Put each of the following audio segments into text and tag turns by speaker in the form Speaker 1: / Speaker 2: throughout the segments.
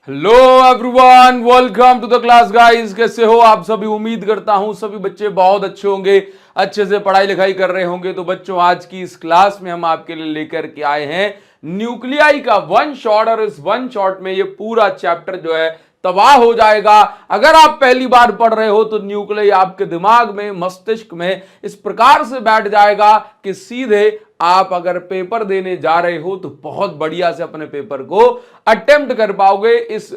Speaker 1: Hello everyone, welcome to the class guys. कैसे हो आप सभी? उम्मीद करता हूं सभी बच्चे बहुत अच्छे होंगे, अच्छे से पढ़ाई लिखाई कर रहे होंगे। तो बच्चों, आज की इस क्लास में हम आपके लिए लेकर के आए हैं न्यूक्लियाई का वन शॉट। और इस वन शॉट में ये पूरा चैप्टर जो है तबाह हो जाएगा। अगर आप पहली बार पढ़ रहे हो तो न्यूक्लियाई आपके दिमाग में, मस्तिष्क में इस प्रकार से बैठ जाएगा कि सीधे आप अगर पेपर देने जा रहे हो तो बहुत बढ़िया से अपने पेपर को अटेम्प्ट कर पाओगे। इस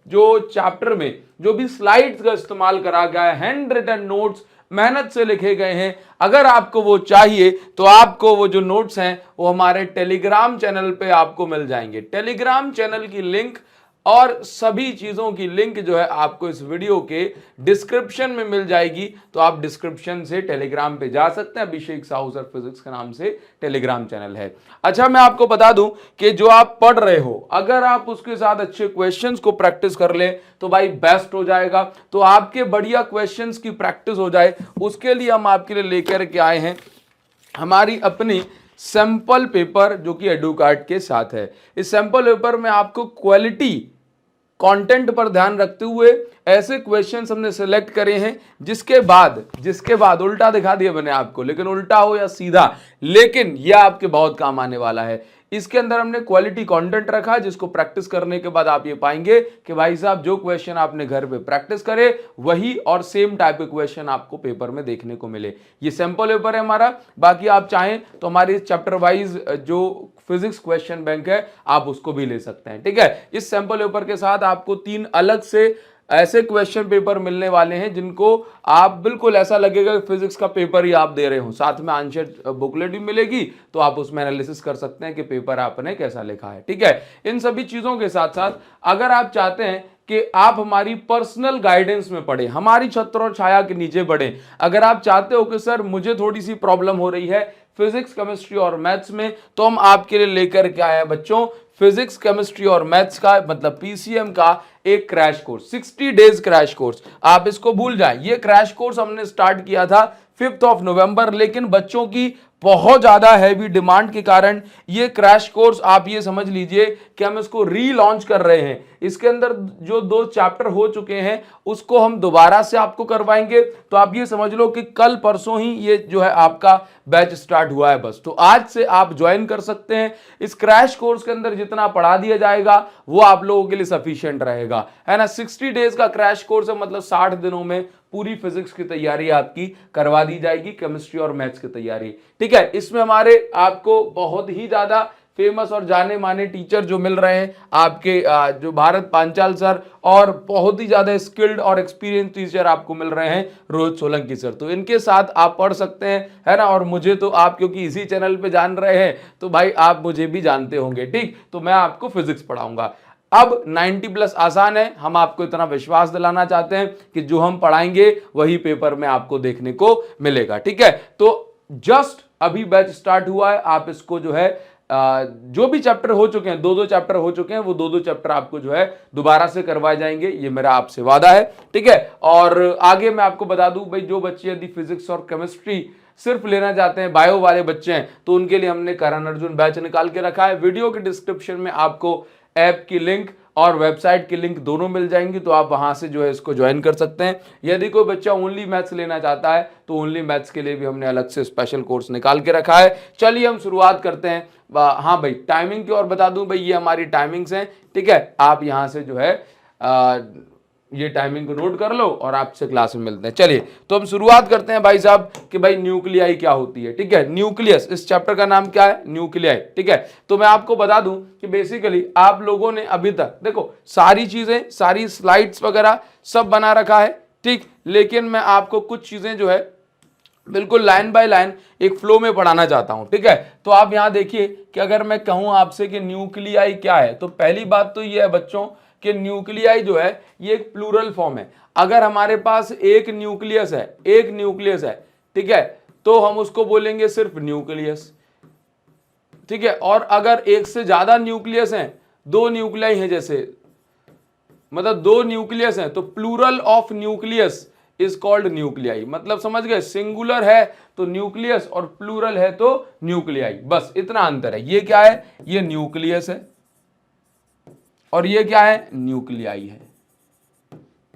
Speaker 1: जो चैप्टर में जो भी स्लाइड्स का इस्तेमाल करा गया है, हैंड रिटन नोट्स मेहनत से लिखे गए हैं, अगर आपको वो चाहिए तो आपको वो जो नोट्स हैं वो हमारे टेलीग्राम चैनल पे आपको मिल जाएंगे। टेलीग्राम चैनल की लिंक और सभी चीजों की लिंक जो है आपको इस वीडियो के डिस्क्रिप्शन में मिल जाएगी। तो आप डिस्क्रिप्शन से टेलीग्राम पे जा सकते हैं। अभिषेक साहू सर फिजिक्स के नाम से टेलीग्राम चैनल है। अच्छा, मैं आपको बता दूं कि जो आप पढ़ रहे हो, अगर आप उसके साथ अच्छे क्वेश्चंस को प्रैक्टिस कर ले तो भाई बेस्ट हो जाएगा। तो आपके बढ़िया क्वेश्चंस की प्रैक्टिस हो जाए, उसके लिए हम आपके लिए लेकर के आए हैं हमारी अपनी सैंपल पेपर, जो कि एडुकार्ड के साथ है। इस सैंपल पेपर में आपको क्वालिटी कंटेंट पर ध्यान रखते हुए ऐसे क्वेश्चंस हमने सेलेक्ट करे हैं जिसके बाद उल्टा दिखा दिया मैंने आपको, लेकिन उल्टा हो या सीधा, लेकिन यह आपके बहुत काम आने वाला है। इसके अंदर हमने क्वालिटी कंटेंट रखा, जिसको प्रैक्टिस करने के बाद आप ये पाएंगे कि भाई साहब जो क्वेश्चन आपने घर पे प्रैक्टिस करे वही और सेम टाइप के क्वेश्चन आपको पेपर में देखने को मिले। ये सैंपल पेपर है हमारा। बाकी आप चाहें तो हमारी चैप्टर वाइज जो फिजिक्स क्वेश्चन बैंक है आप उसको भी ले सकते हैं। ठीक है, इस सैंपल पेपर के साथ आपको 3 अलग से ऐसे क्वेश्चन पेपर मिलने वाले हैं जिनको आप बिल्कुल ऐसा लगेगा कि फिजिक्स का पेपर ही आप दे रहे हो। साथ में आंसर बुकलेट भी मिलेगी, तो आप उसमें एनालिसिस कर सकते हैं कि पेपर आपने कैसा लिखा है। ठीक है, इन सभी चीजों के साथ साथ अगर आप चाहते हैं कि आप हमारी पर्सनल गाइडेंस में पढ़े, हमारी छत्र और छाया के नीचे पढ़े, अगर आप चाहते हो कि सर मुझे थोड़ी सी प्रॉब्लम हो रही है फिजिक्स, केमिस्ट्री और मैथ्स में, तो हम आपके लिए लेकर के आए हैं बच्चों फिजिक्स, केमिस्ट्री और मैथ्स का मतलब पीसीएम का एक crash course, 60 days crash course. आप इसको भूल जाएं, ये क्रैश कोर्स हमने स्टार्ट किया था 5 नवंबर, लेकिन बच्चों की बहुत ज्यादा हैवी डिमांड के कारण ये क्रैश कोर्स आप ये समझ लीजिए कि हम इसको रीलॉन्च कर रहे हैं। इसके अंदर जो 2 चैप्टर हो चुके हैं उसको हम दोबारा से आपको करवाएंगे। तो आप ये समझ लो कि कल परसों ही ये जो है आपका बैच स्टार्ट हुआ है बस। तो आज से आप ज्वाइन कर सकते हैं। इस क्रैश कोर्स के अंदर जितना पढ़ा दिया जाएगा वो आप लोगों के लिए सफिशिएंट रहेगा, है ना। 60 डेज का क्रैश कोर्स है, मतलब 60 दिनों में पूरी फिजिक्स की तैयारी आपकी करवा दी जाएगी, केमिस्ट्री और मैथ्स की तैयारी। ठीक है, इसमें हमारे आपको बहुत ही ज्यादा फेमस और जाने माने टीचर जो मिल रहे हैं आपके, जो भारत पांचाल सर, और बहुत ही ज्यादा स्किल्ड और एक्सपीरियंस टीचर आपको मिल रहे हैं रोहित सोलंकी सर। तो इनके साथ आप पढ़ सकते हैं, है ना। और मुझे तो आप क्योंकि इसी चैनल पे जान रहे हैं तो भाई आप मुझे भी जानते होंगे। ठीक, तो मैं आपको फिजिक्स पढ़ाऊंगा। अब 90+ आसान है, हम आपको इतना विश्वास दिलाना चाहते हैं कि जो हम पढ़ाएंगे वही पेपर में आपको देखने को मिलेगा। ठीक है, तो जस्ट अभी बैच स्टार्ट हुआ है। आप इसको जो है जो भी चैप्टर हो चुके हैं, 2 चैप्टर हो चुके हैं, वो 2 चैप्टर आपको जो है दोबारा से करवाए जाएंगे, ये मेरा आपसे वादा है। ठीक है, और आगे मैं आपको बता दूं भाई, जो बच्चे यदि फिजिक्स और केमिस्ट्री सिर्फ लेना चाहते हैं, बायो वाले बच्चे हैं, तो उनके लिए हमने करण अर्जुन बैच निकाल के रखा है। वीडियो के डिस्क्रिप्शन में आपको ऐप की लिंक और वेबसाइट की लिंक दोनों मिल जाएंगी, तो आप वहां से जो है इसको ज्वाइन कर सकते हैं। यदि कोई बच्चा ओनली मैथ्स लेना चाहता है तो ओनली मैथ्स के लिए भी हमने अलग से स्पेशल कोर्स निकाल के रखा है। चलिए हम शुरुआत करते हैं। हाँ भाई, टाइमिंग की और बता दूं भाई, ये हमारी टाइमिंग्स हैं। ठीक है, आप यहां से जो है ये टाइमिंग को नोट कर लो और आपसे क्लास में मिलते हैं। चलिए तो हम शुरुआत करते हैं भाई साहब कि भाई न्यूक्लियाई क्या होती है। ठीक है, न्यूक्लियस, इस चैप्टर का नाम क्या है? न्यूक्लियाई। ठीक है, तो मैं आपको बता दूं कि बेसिकली आप लोगों ने अभी तक देखो सारी चीजें, सारी स्लाइड्स वगैरह सब बना रखा है। ठीक, लेकिन मैं आपको कुछ चीजें जो है बिल्कुल लाइन बाय लाइन एक फ्लो में पढ़ाना चाहता हूं। ठीक है, तो आप यहां देखिए कि अगर मैं कहूं आपसे कि न्यूक्लियाई क्या है, तो पहली बात तो ये है बच्चों कि न्यूक्लियाई जो है ये एक प्लूरल फॉर्म है। अगर हमारे पास एक न्यूक्लियस है, ठीक है, तो हम उसको बोलेंगे सिर्फ न्यूक्लियस। ठीक है, और अगर एक से ज्यादा न्यूक्लियस हैं, 2 न्यूक्लियाई हैं, जैसे मतलब 2 न्यूक्लियस हैं, तो plural of nucleus is called nuclei. मतलब समझ गए, सिंगुलर है तो न्यूक्लियस और प्लूरल है तो न्यूक्लियाई, बस इतना अंतर है। ये क्या है? ये न्यूक्लियस है, और ये क्या है, न्यूक्लियाई है।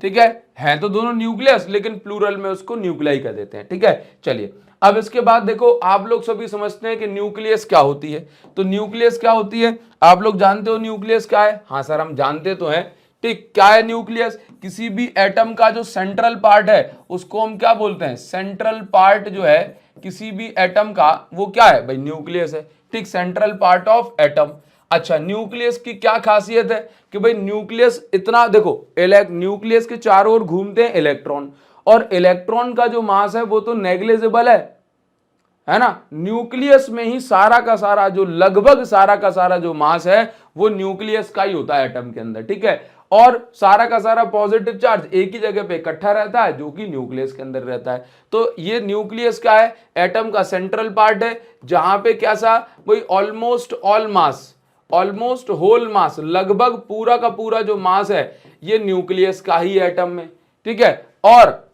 Speaker 1: ठीक है तो दोनों न्यूक्लियस, लेकिन प्लूरल में उसको न्यूक्लियाई कह देते हैं। ठीक है, चलिए अब इसके बाद देखो, आप लोग सभी समझते हैं कि न्यूक्लियस क्या होती है। तो न्यूक्लियस क्या होती है, आप लोग जानते हो न्यूक्लियस क्या है? हाँ सर हम जानते तो हैं। ठीक, क्या है न्यूक्लियस? किसी भी एटम का जो सेंट्रल पार्ट है उसको हम क्या बोलते हैं? सेंट्रल पार्ट जो है किसी भी एटम का वो क्या है भाई? न्यूक्लियस है। ठीक, सेंट्रल पार्ट ऑफ एटम। अच्छा, न्यूक्लियस की क्या खासियत है कि भाई न्यूक्लियस इतना, देखो न्यूक्लियस के चारों ओर घूमते हैं इलेक्ट्रॉन, और इलेक्ट्रॉन का जो मास है वो तो नेग्लिजिबल है ना। न्यूक्लियस में ही सारा का सारा जो, लगभग सारा का सारा जो मास है वो न्यूक्लियस का ही होता है एटम के अंदर। ठीक है, और सारा का सारा पॉजिटिव चार्ज एक ही जगह पे इकट्ठा रहता है जो कि न्यूक्लियस के अंदर रहता है। तो ये न्यूक्लियस क्या है? एटम का सेंट्रल पार्ट है, जहां पे कैसा वही ऑलमोस्ट ऑल मास, ऑलमोस्ट होल मास, लगभग पूरा का पूरा जो मास है ये न्यूक्लियस का ही एटम में। ठीक है, और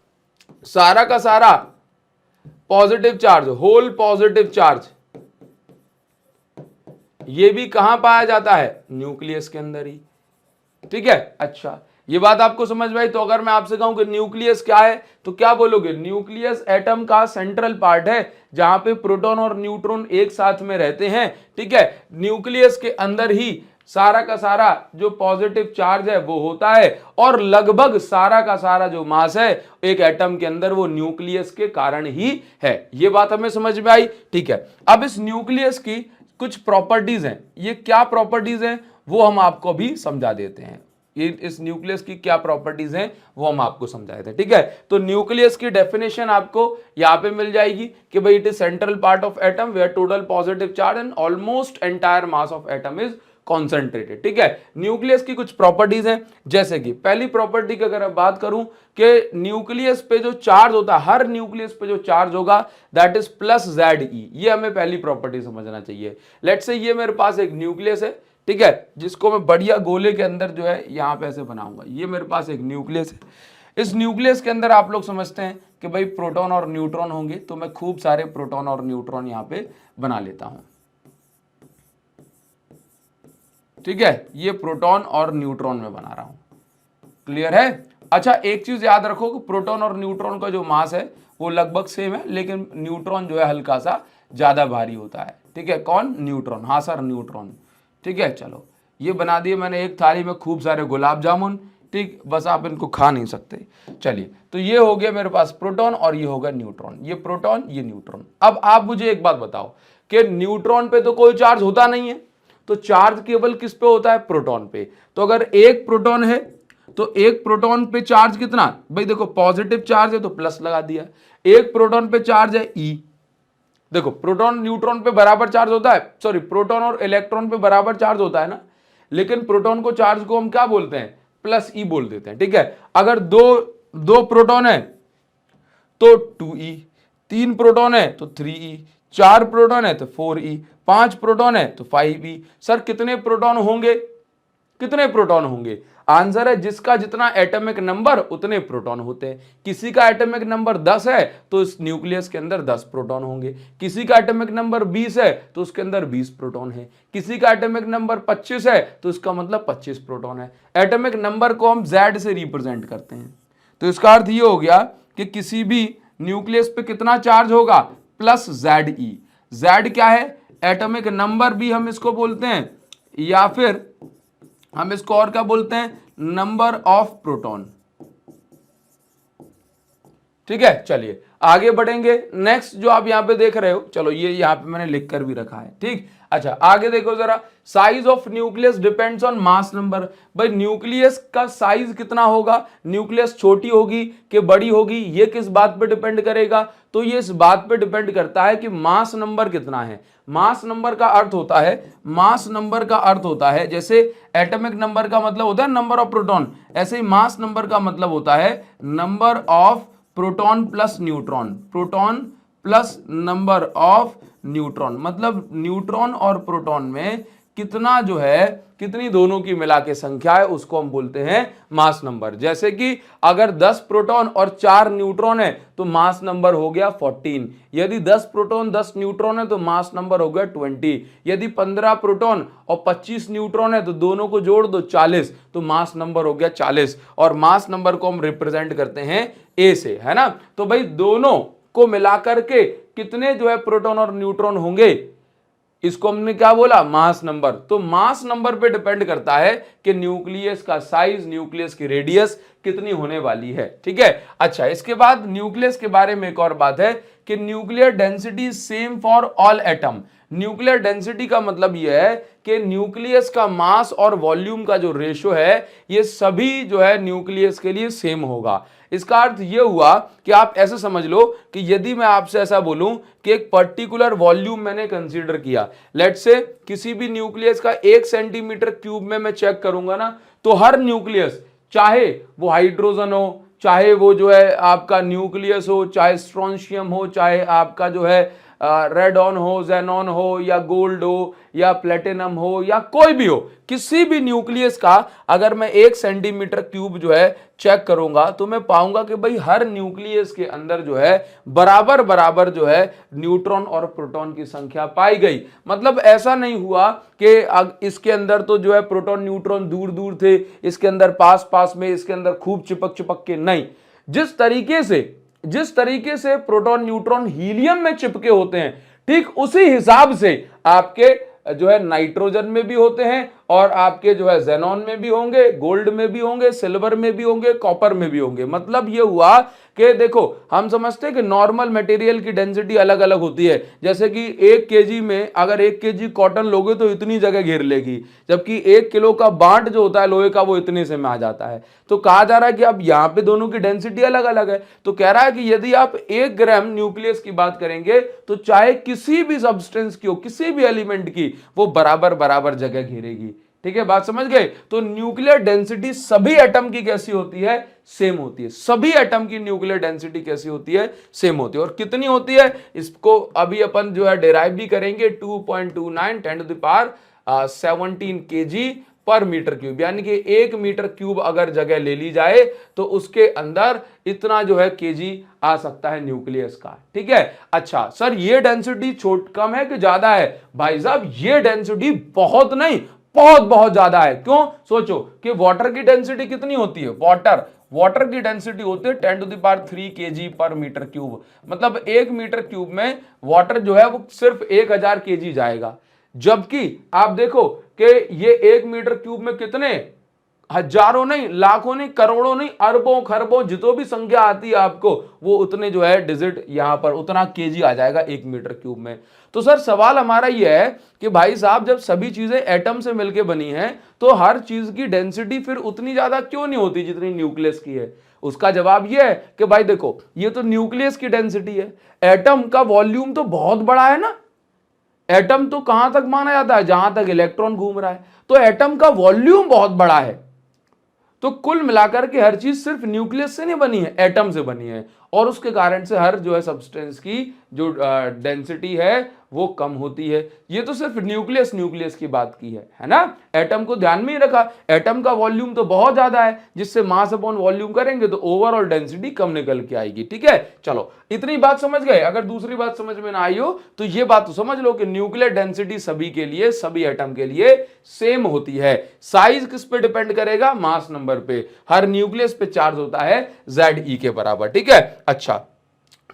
Speaker 1: सारा का सारा positive charge, whole positive charge, ये भी कहां पाया जाता है? न्यूक्लियस के अंदर ही। ठीक है, अच्छा ये बात आपको समझ में आई। तो अगर मैं आपसे कहूं कि न्यूक्लियस क्या है तो क्या बोलोगे? न्यूक्लियस एटम का सेंट्रल पार्ट है जहां पे प्रोटॉन और न्यूट्रॉन एक साथ में रहते हैं। ठीक है, न्यूक्लियस के अंदर ही सारा का सारा जो पॉजिटिव चार्ज है वो होता है, और लगभग सारा का सारा जो मास है एक एटम के अंदर वो न्यूक्लियस के कारण ही है। ये बात हमें समझ में आई। ठीक है, अब इस न्यूक्लियस की कुछ प्रॉपर्टीज हैं। ये क्या प्रॉपर्टीज हैं वो हम आपको भी समझा देते हैं। ये इस न्यूक्लियस की क्या प्रॉपर्टीज हैं वो हम आपको समझाए थे। ठीक है, तो न्यूक्लियस की डेफिनेशन आपको यहां पे मिल जाएगी कि भाई it is central part of atom where total positive charge and almost entire mass of atom is concentrated. ठीक है, न्यूक्लियस की कुछ प्रॉपर्टीज हैं, जैसे कि पहली प्रॉपर्टी की अगर मैं बात करूं कि न्यूक्लियस पे जो चार्ज होता है, हर न्यूक्लियस पे जो चार्ज होगा दैट इज प्लस ZE। ये हमें पहली प्रॉपर्टी समझना चाहिए। लेट्स से ये मेरे पास एक न्यूक्लियस है, ठीक है, जिसको मैं बढ़िया गोले के अंदर जो है यहां पे ऐसे बनाऊंगा। ये मेरे पास एक न्यूक्लियस है। इस न्यूक्लियस के अंदर आप लोग समझते हैं कि भाई प्रोटॉन और न्यूट्रॉन होंगे, तो मैं खूब सारे प्रोटॉन और न्यूट्रॉन यहां पे बना लेता हूं। ठीक है, ये प्रोटॉन और न्यूट्रॉन में बना रहा हूं। क्लियर है? अच्छा, एक चीज याद रखो कि प्रोटॉन और न्यूट्रॉन का जो मास है वो लगभग सेम है, लेकिन न्यूट्रॉन जो है हल्का सा ज्यादा भारी होता है। ठीक है, कौन? न्यूट्रॉन। हाँ सर, न्यूट्रॉन। ठीक है, चलो ये बना दिए मैंने एक थाली में खूब सारे गुलाब जामुन। ठीक, बस आप इनको खा नहीं सकते। चलिए, तो ये हो गया मेरे पास प्रोटॉन और ये होगा न्यूट्रॉन। ये प्रोटॉन, ये न्यूट्रॉन। अब आप मुझे एक बात बताओ कि न्यूट्रॉन पे तो कोई चार्ज होता नहीं है, तो चार्ज केवल किस पे होता है? प्रोटॉन पे। तो अगर एक प्रोटॉन है तो एक प्रोटॉन पे चार्ज कितना? भाई देखो, पॉजिटिव चार्ज है तो प्लस लगा दिया। एक प्रोटॉन पे चार्ज है E। देखो, प्रोटॉन न्यूट्रॉन पे बराबर चार्ज होता है, सॉरी प्रोटॉन और इलेक्ट्रॉन पे बराबर चार्ज होता है ना, लेकिन प्रोटॉन को चार्ज को हम क्या बोलते हैं? प्लस E बोल देते हैं। ठीक है, अगर दो प्रोटॉन है तो 2E, 3 प्रोटॉन है तो 3E, 4 प्रोटॉन है तो 4E, 5 प्रोटॉन है तो 5E। सर कितने प्रोटॉन होंगे? कितने प्रोटॉन होंगे? आंसर है जिसका जितना एटॉमिक नंबर उतने प्रोटॉन होते हैं। किसी का एटॉमिक नंबर 10 है तो इस न्यूक्लियस के अंदर 10 प्रोटॉन होंगे। किसी का एटॉमिक नंबर 20 है तो उसके अंदर 20 प्रोटॉन है। किसी का एटॉमिक नंबर 25 है तो इसका मतलब 25 प्रोटॉन है। एटॉमिक नंबर को हम Z से रिप्रेजेंट करते हैं। तो इसका अर्थ ये हो गया कि किसी भी न्यूक्लियस पे कितना चार्ज होगा? Plus ZE। Z क्या है? एटॉमिक नंबर भी हम इसको बोलते हैं, या फिर हम इसको और क्या बोलते हैं? Number of proton. ठीक है, चलिए आगे बढ़ेंगे। नेक्स्ट जो आप यहां पे देख रहे हो, चलो ये यहां पे मैंने लिख कर भी रखा है। ठीक, अच्छा आगे देखो जरा। Size of nucleus depends on mass number. भाई न्यूक्लियस का साइज कितना होगा? न्यूक्लियस छोटी होगी कि बड़ी होगी, ये किस बात पे डिपेंड करेगा? तो ये इस बात पे डिपेंड करता है कि मास नंबर कितना है। मास नंबर का अर्थ होता है, मास नंबर का अर्थ होता है, जैसे एटॉमिक नंबर का मतलब होता है नंबर ऑफ प्रोटॉन, ऐसे ही मास नंबर का मतलब होता है number of proton plus neutron. Proton plus number of neutron, मतलब न्यूट्रॉन और प्रोटॉन में कितना जो है, कितनी दोनों की मिला के संख्या है उसको हम बोलते हैं मास नंबर। जैसे कि अगर 10 प्रोटॉन और 4 न्यूट्रॉन है तो मास नंबर हो गया 14। यदि 10 प्रोटॉन 10 न्यूट्रॉन है तो मास नंबर हो गया 20। यदि 15 प्रोटॉन और 25 न्यूट्रॉन है तो दोनों को जोड़ दो 40, तो मास नंबर हो गया 40। और मास नंबर को हम रिप्रेजेंट करते हैं ए से, है ना। तो भाई दोनों को मिलाकर के कितने जो है प्रोटॉन और न्यूट्रॉन होंगे, इसको हमने क्या बोला, मास नंबर। तो मास नंबर पे डिपेंड करता है कि न्यूक्लियस का साइज, न्यूक्लियस की रेडियस कितनी होने वाली है, ठीक है। अच्छा, इसके बाद न्यूक्लियस के बारे में एक और बात है कि nuclear density same for all atom. Nuclear density का मतलब यह है कि न्यूक्लियस का मास और वॉल्यूम का जो रेशो है ये सभी जो है न्यूक्लियस के लिए सेम होगा। इसका अर्थ यह हुआ कि आप ऐसे समझ लो कि यदि मैं आपसे ऐसा बोलूं कि एक पर्टिकुलर वॉल्यूम मैंने कंसीडर किया, लेट्स से किसी भी न्यूक्लियस का 1 सेंटीमीटर क्यूब में मैं चेक करूंगा ना, तो हर न्यूक्लियस, चाहे वो हाइड्रोजन हो, चाहे वो जो है आपका न्यूक्लियस हो, चाहे स्ट्रोंशियम हो, चाहे आपका जो है रेडॉन हो, जेनॉन हो, या गोल्ड हो, या प्लेटिनम हो, या कोई भी हो, किसी भी न्यूक्लियस का अगर मैं 1 सेंटीमीटर क्यूब जो है चेक करूंगा तो मैं पाऊंगा कि भाई हर न्यूक्लियस के अंदर जो है बराबर बराबर जो है न्यूट्रॉन और प्रोटॉन की संख्या पाई गई। मतलब ऐसा नहीं हुआ कि इसके अंदर तो जो है प्रोटॉन न्यूट्रॉन दूर दूर थे, इसके अंदर पास पास में, इसके अंदर खूब चिपक चिपक के, नहीं। जिस तरीके से प्रोटॉन न्यूट्रॉन हीलियम में चिपके होते हैं, ठीक उसी हिसाब से आपके जो है नाइट्रोजन में भी होते हैं, और आपके जो है जेनॉन में भी होंगे, गोल्ड में भी होंगे, सिल्वर में भी होंगे, कॉपर में भी होंगे। मतलब ये हुआ कि देखो, हम समझते हैं कि नॉर्मल मटेरियल की डेंसिटी अलग अलग होती है। जैसे कि 1 केजी में अगर 1 केजी कॉटन लोगे तो इतनी जगह घेर लेगी, जबकि 1 किलो का बांट जो होता है लोहे का वो इतने से में आ जाता है। तो कहा जा रहा है कि अब यहाँ पे दोनों की डेंसिटी अलग अलग है। तो कह रहा है कि यदि आप 1 ग्राम न्यूक्लियस की बात करेंगे तो चाहे किसी भी सब्सटेंस की हो, किसी भी एलिमेंट की, वो बराबर बराबर जगह घेरेगी। ठीक है, बात समझ गए। तो न्यूक्लियर डेंसिटी सभी एटम की कैसी होती है, सेम होती है। सभी एटम की न्यूक्लियर डेंसिटी कैसी होती है, सेम होती है। और कितनी होती है इसको अभी अपन जो है डिराइव भी करेंगे, 2.29 10⁻17 kg पर मीटर क्यूब, यानी कि 1 मीटर क्यूब अगर जगह ले ली जाए तो उसके अंदर इतना जो है केजी आ सकता है न्यूक्लियस का। ठीक है। अच्छा सर, ये डेंसिटी कम है कि ज्यादा है? भाई साहब, ये डेंसिटी बहुत नहीं, बहुत बहुत ज्यादा है। क्यों? सोचो कि वाटर की डेंसिटी कितनी होती है, वाटर की डेंसिटी होती है 10⁻3 kg पर मीटर क्यूब। मतलब 1 मीटर क्यूब में वाटर जो है वो सिर्फ 1000 kg जाएगा। जबकि आप देखो कि ये 1 मीटर क्यूब में कितने, हजारों नहीं, लाखों नहीं, करोड़ों नहीं, अरबों खरबों जितो भी संख्या आती है आपको, वो उतने जो है डिजिट यहां पर उतना केजी आ जाएगा 1 मीटर क्यूब में। तो सर सवाल हमारा यह है कि भाई साहब, जब सभी चीजें एटम से मिलकर बनी हैं तो हर चीज की डेंसिटी फिर उतनी ज्यादा क्यों नहीं होती जितनी न्यूक्लियस की है? उसका जवाब यह है कि भाई देखो, ये तो न्यूक्लियस की डेंसिटी है, एटम का वॉल्यूम तो बहुत बड़ा है ना। एटम तो कहां तक माना जाता है, जहां तक इलेक्ट्रॉन घूम रहा है। तो एटम का वॉल्यूम बहुत बड़ा है। तो कुल मिलाकर के हर चीज सिर्फ न्यूक्लियस से नहीं बनी है, एटम से बनी है। और उसके कारण से हर जो है सब्सटेंस की जो डेंसिटी है वो कम होती है। ये तो सिर्फ न्यूक्लियस की बात की है ना। एटम को ध्यान में ही रखा, एटम का वॉल्यूम तो बहुत ज्यादा है, जिससे मास अपॉन वॉल्यूम करेंगे तो ओवरऑल डेंसिटी कम निकल के आएगी। ठीक है, चलो इतनी बात समझ गए। अगर दूसरी बात समझ में ना आई हो तो ये बात तो समझ लो कि न्यूक्लियर डेंसिटी सभी के लिए, सभी एटम के लिए सेम होती है। साइज किस पे डिपेंड करेगा? मास नंबर पे। हर न्यूक्लियस पे चार्ज होता है Ze के बराबर। ठीक है। अच्छा,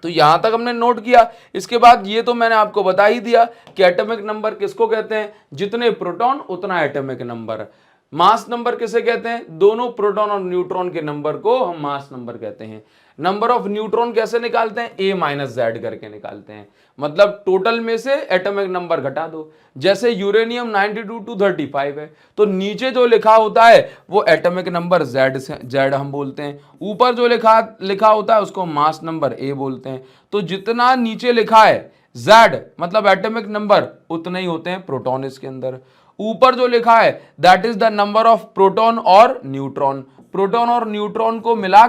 Speaker 1: तो यहां तक हमने नोट किया। इसके बाद ये तो मैंने आपको बता ही दिया कि एटॉमिक नंबर किसको कहते हैं, जितने प्रोटॉन उतना एटॉमिक नंबर। मास नंबर किसे कहते हैं? दोनों प्रोटॉन और न्यूट्रॉन के नंबर को हम मास नंबर कहते हैं। नंबर ऑफ न्यूट्रॉन कैसे निकालते हैं? A-Z करके निकालते हैं। मतलब टोटल में से एटॉमिक नंबर घटा दो। जैसे यूरेनियम 92 to 35 है, तो नीचे जो लिखा होता है वो एटॉमिक नंबर Z हम बोलते हैं। ऊपर जो लिखा होता है उसको मास नंबर A बोलते हैं। तो जितना नीचे लिखा है Z मतलब एटॉमिक नंबर, उतने ही होते हैं प्रोटॉन इसके अंदर। ऊपर जो लिखा है that is the number of proton और न्यूट्रॉन। प्रोटॉन और न्यूट्रॉन को मिला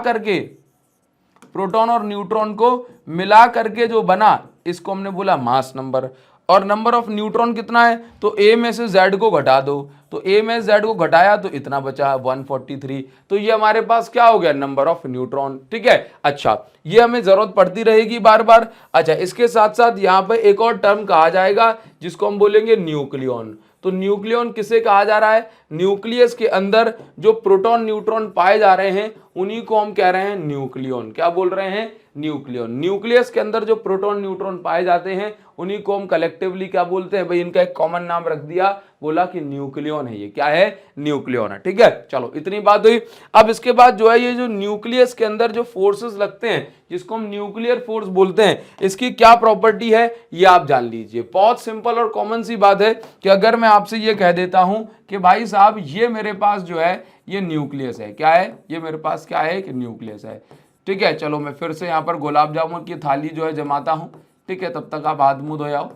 Speaker 1: करके जो बना इसको हमने बोला मास नंबर। और नंबर ऑफ न्यूट्रॉन कितना है, तो ए में से जेड को घटा दो, तो ए में जेड को घटाया तो इतना बचा 143। तो ये हमारे पास क्या हो गया, नंबर ऑफ न्यूट्रॉन। ठीक है, अच्छा ये हमें जरूरत पड़ती रहेगी बार बार। अच्छा इसके साथ साथ यहाँ पे एक और टर्म कहा जाएगा जिसको हम बोलेंगे न्यूक्लियन। तो न्यूक्लियन किसे कहा जा रहा है, न्यूक्लियस के अंदर जो प्रोटॉन न्यूट्रॉन पाए जा रहे हैं उन्हीं को हम कह रहे हैं न्यूक्लियन। क्या बोल रहे हैं, न्यूक्लियन। न्यूक्लियस के अंदर जो प्रोटॉन न्यूट्रॉन पाए जाते हैं उन्हीं को हम कलेक्टिवली क्या बोलते हैं, भाई इनका एक कॉमन नाम रख दिया, बोला कि न्यूक्लियन है, ये क्या है, न्यूक्लियन है। ठीक है, चलो इतनी बात हुई। अब इसके बाद जो है ये जो न्यूक्लियस के अंदर जो फोर्सेस लगते हैं जिसको हम न्यूक्लियर फोर्स बोलते हैं, इसकी क्या प्रॉपर्टी है ये आप जान लीजिए। बहुत सिंपल और कॉमन सी बात है कि अगर मैं आपसे ये कह देता हूं कि भाई साहब ये मेरे पास जो है ये न्यूक्लियस है, क्या है, ये मेरे पास क्या है कि न्यूक्लियस है। ठीक है, चलो मैं फिर से यहाँ पर गुलाब जामुन की थाली जो है जमाता हूं। ठीक है, तब तक आप हाथ मुंह धो जाओ।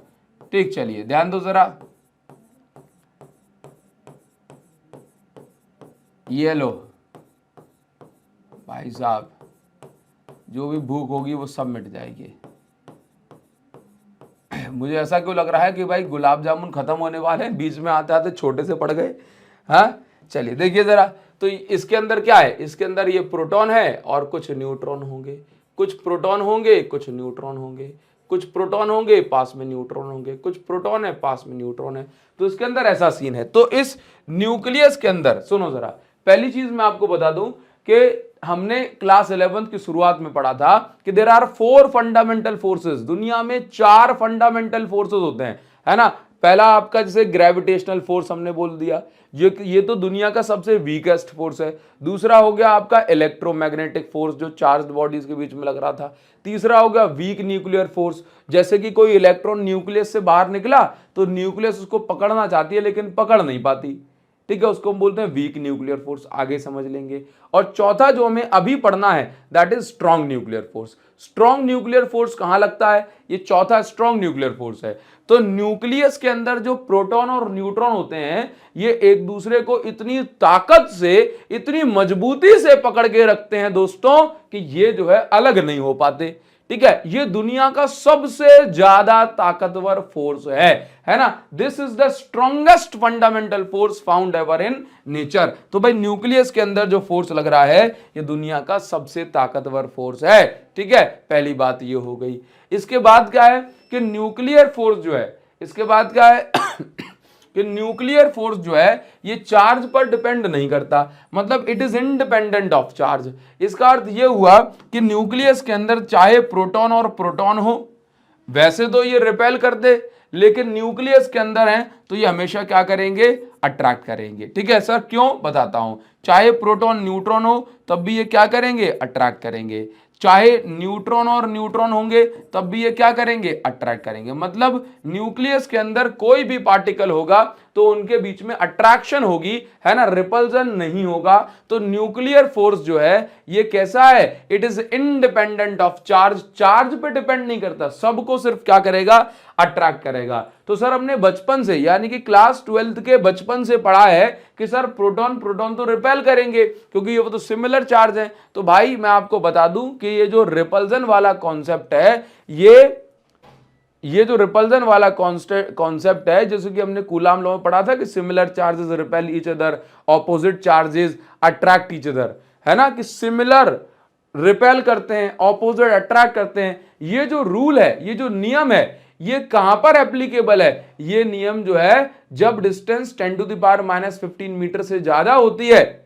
Speaker 1: ठीक, चलिए ध्यान दो जरा, ये लो भाई साहब, जो भी भूख होगी वो सब मिट जाएगी। मुझे ऐसा क्यों लग रहा है कि भाई गुलाब जामुन खत्म होने वाले हैं, बीच में आते आते छोटे से पड़ गए। हाँ चलिए देखिए जरा, तो इसके अंदर क्या है, इसके अंदर ये प्रोटॉन है और कुछ न्यूट्रॉन होंगे, कुछ प्रोटॉन होंगे कुछ न्यूट्रॉन होंगे, कुछ प्रोटॉन होंगे पास में न्यूट्रॉन होंगे, कुछ प्रोटॉन है पास में न्यूट्रॉन है। तो इसके अंदर ऐसा सीन है। तो इस न्यूक्लियस के अंदर सुनो जरा, पहली चीज मैं आपको बता दूं कि हमने क्लास 11th की शुरुआत में पढ़ा था कि देयर आर 4 फंडामेंटल फोर्सेस। दुनिया में 4 फंडामेंटल फोर्सेस होते हैं, है ना। पहला आपका जैसे ग्रेविटेशनल फोर्स हमने बोल दिया, ये तो दुनिया का सबसे वीकेस्ट फोर्स है। दूसरा हो गया आपका इलेक्ट्रोमैग्नेटिक फोर्स जो चार्ज्ड बॉडीज के बीच में लग रहा था। तीसरा हो गया वीक न्यूक्लियर फोर्स, जैसे कि कोई इलेक्ट्रॉन न्यूक्लियस से बाहर निकला तो न्यूक्लियस उसको पकड़ना चाहती है लेकिन पकड़ नहीं पाती। ठीक है, उसको हम बोलते हैं वीक न्यूक्लियर फोर्स, आगे समझ लेंगे। और चौथा जो हमें अभी पढ़ना है that is strong nuclear force. Strong nuclear force कहां लगता है, ये चौथा स्ट्रॉन्ग न्यूक्लियर फोर्स है। तो न्यूक्लियस के अंदर जो प्रोटॉन और न्यूट्रॉन होते हैं ये एक दूसरे को इतनी ताकत से, इतनी मजबूती से पकड़ के रखते हैं दोस्तों कि ये जो है अलग नहीं हो पाते। ठीक है, ये दुनिया का सबसे ज्यादा ताकतवर फोर्स है ना। This is the strongest fundamental force found ever in nature. तो भाई न्यूक्लियस के अंदर जो फोर्स लग रहा है ये दुनिया का सबसे ताकतवर फोर्स है। ठीक है, पहली बात ये हो गई। इसके बाद क्या है कि न्यूक्लियर फोर्स जो है, इसके बाद क्या है कि न्यूक्लियर फोर्स जो है ये चार्ज पर डिपेंड नहीं करता, मतलब it is independent of charge. इसका अर्थ ये हुआ कि न्यूक्लियस के अंदर चाहे प्रोटॉन और प्रोटॉन हो, वैसे तो ये रिपेल कर दे, लेकिन न्यूक्लियस के अंदर है तो ये हमेशा क्या करेंगे, अट्रैक्ट करेंगे। ठीक है सर, क्यों बताता हूं। चाहे प्रोटॉन न्यूट्रॉन हो तब भी ये क्या करेंगे, अट्रैक्ट करेंगे। चाहे न्यूट्रॉन और न्यूट्रॉन होंगे तब भी ये क्या करेंगे, अट्रैक्ट करेंगे। मतलब न्यूक्लियस के अंदर कोई भी पार्टिकल होगा तो उनके बीच में अट्रैक्शन होगी, है ना, रिपल्जन नहीं होगा। तो न्यूक्लियर फोर्स जो है ये कैसा है, it is independent of charge. Charge पे डिपेंड नहीं करता, सबको सिर्फ क्या करेगा, अट्रैक्ट करेगा। तो सर हमने बचपन से यानी कि क्लास 12th के बचपन से पढ़ा है कि सर प्रोटॉन प्रोटॉन तो रिपेल करेंगे क्योंकि ये वो तो सिमिलर चार्ज है। तो भाई मैं आपको बता दूं कि ये जो रिपल्जन वाला कॉन्सेप्ट है, ये जो रिपल्जन वाला कॉन्सेप्ट है, जैसे कि हमने कूलाम लॉ में पढ़ा था कि similar charges repel each other, opposite charges attract each other, है ना, कि सिमिलर रिपेल करते हैं, ऑपोजिट अट्रैक्ट करते हैं। ये जो रूल है, ये जो नियम है, ये कहां पर एप्लीकेबल है, ये नियम जो है जब डिस्टेंस 10⁻⁻15 मीटर से ज्यादा होती है।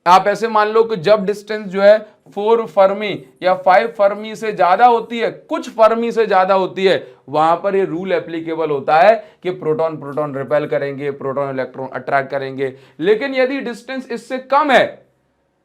Speaker 1: आप ऐसे मान लो कि जब डिस्टेंस जो है 4 फर्मी या 5 फर्मी से ज्यादा होती है, कुछ फर्मी से ज्यादा होती है, वहां पर ये रूल एप्लीकेबल होता है कि प्रोटॉन प्रोटॉन रिपेल करेंगे, प्रोटॉन इलेक्ट्रॉन अट्रैक्ट करेंगे। लेकिन यदि डिस्टेंस इससे कम है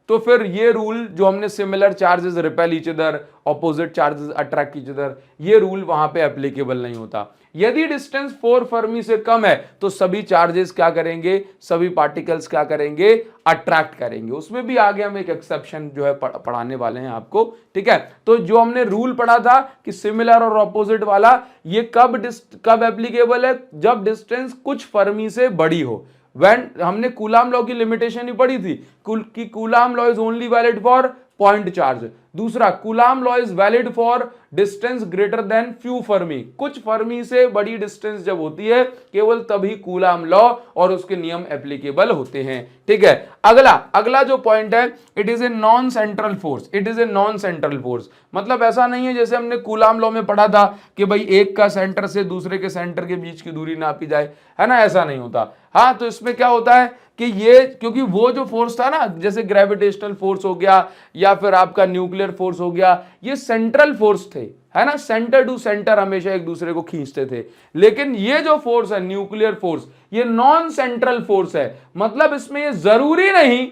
Speaker 1: तो फिर ये रूल जो हमने similar charges repel each other, opposite charges attract each other, ये रूल वहां पे एप्लीकेबल नहीं होता। यदि डिस्टेंस 4 फर्मी से कम है तो सभी चार्जेस क्या करेंगे, सभी पार्टिकल्स क्या करेंगे, अट्रैक्ट करेंगे। उसमें भी आगे हम एक एक्सेप्शन जो है पढ़ाने वाले हैं आपको। ठीक है, तो जो हमने रूल पढ़ा था कि सिमिलर और ऑपोजिट वाला, ये कब एप्लीकेबल है, जब डिस्टेंस कुछ फर्मी से बड़ी हो। हमने कूलाम लॉ की लिमिटेशन ही पढ़ी थी कि Coulomb law is only valid for point charge. दूसरा, Coulomb law is valid for distance greater than few fermi. कुछ फर्मी से बड़ी डिस्टेंस जब होती है केवल तभी कूलाम लॉ और उसके नियम एप्लीकेबल होते हैं। ठीक है, अगला जो पॉइंट है, it is a non central force. It is a non central force मतलब ऐसा नहीं है जैसे हमने कूलाम लॉ में पढ़ा था कि भाई एक का सेंटर से दूसरे के सेंटर के बीच की दूरी नापी जाए, है ना, ऐसा नहीं होता। हाँ, तो इसमें क्या होता है कि ये, क्योंकि वो जो फोर्स था ना, जैसे ग्रेविटेशनल फोर्स हो गया या फिर आपका न्यूक्लियर फोर्स हो गया, ये सेंट्रल फोर्स थे, है ना, सेंटर टू सेंटर हमेशा एक दूसरे को खींचते थे। लेकिन ये जो फोर्स है न्यूक्लियर फोर्स, ये नॉन सेंट्रल फोर्स है। मतलब इसमें ये जरूरी नहीं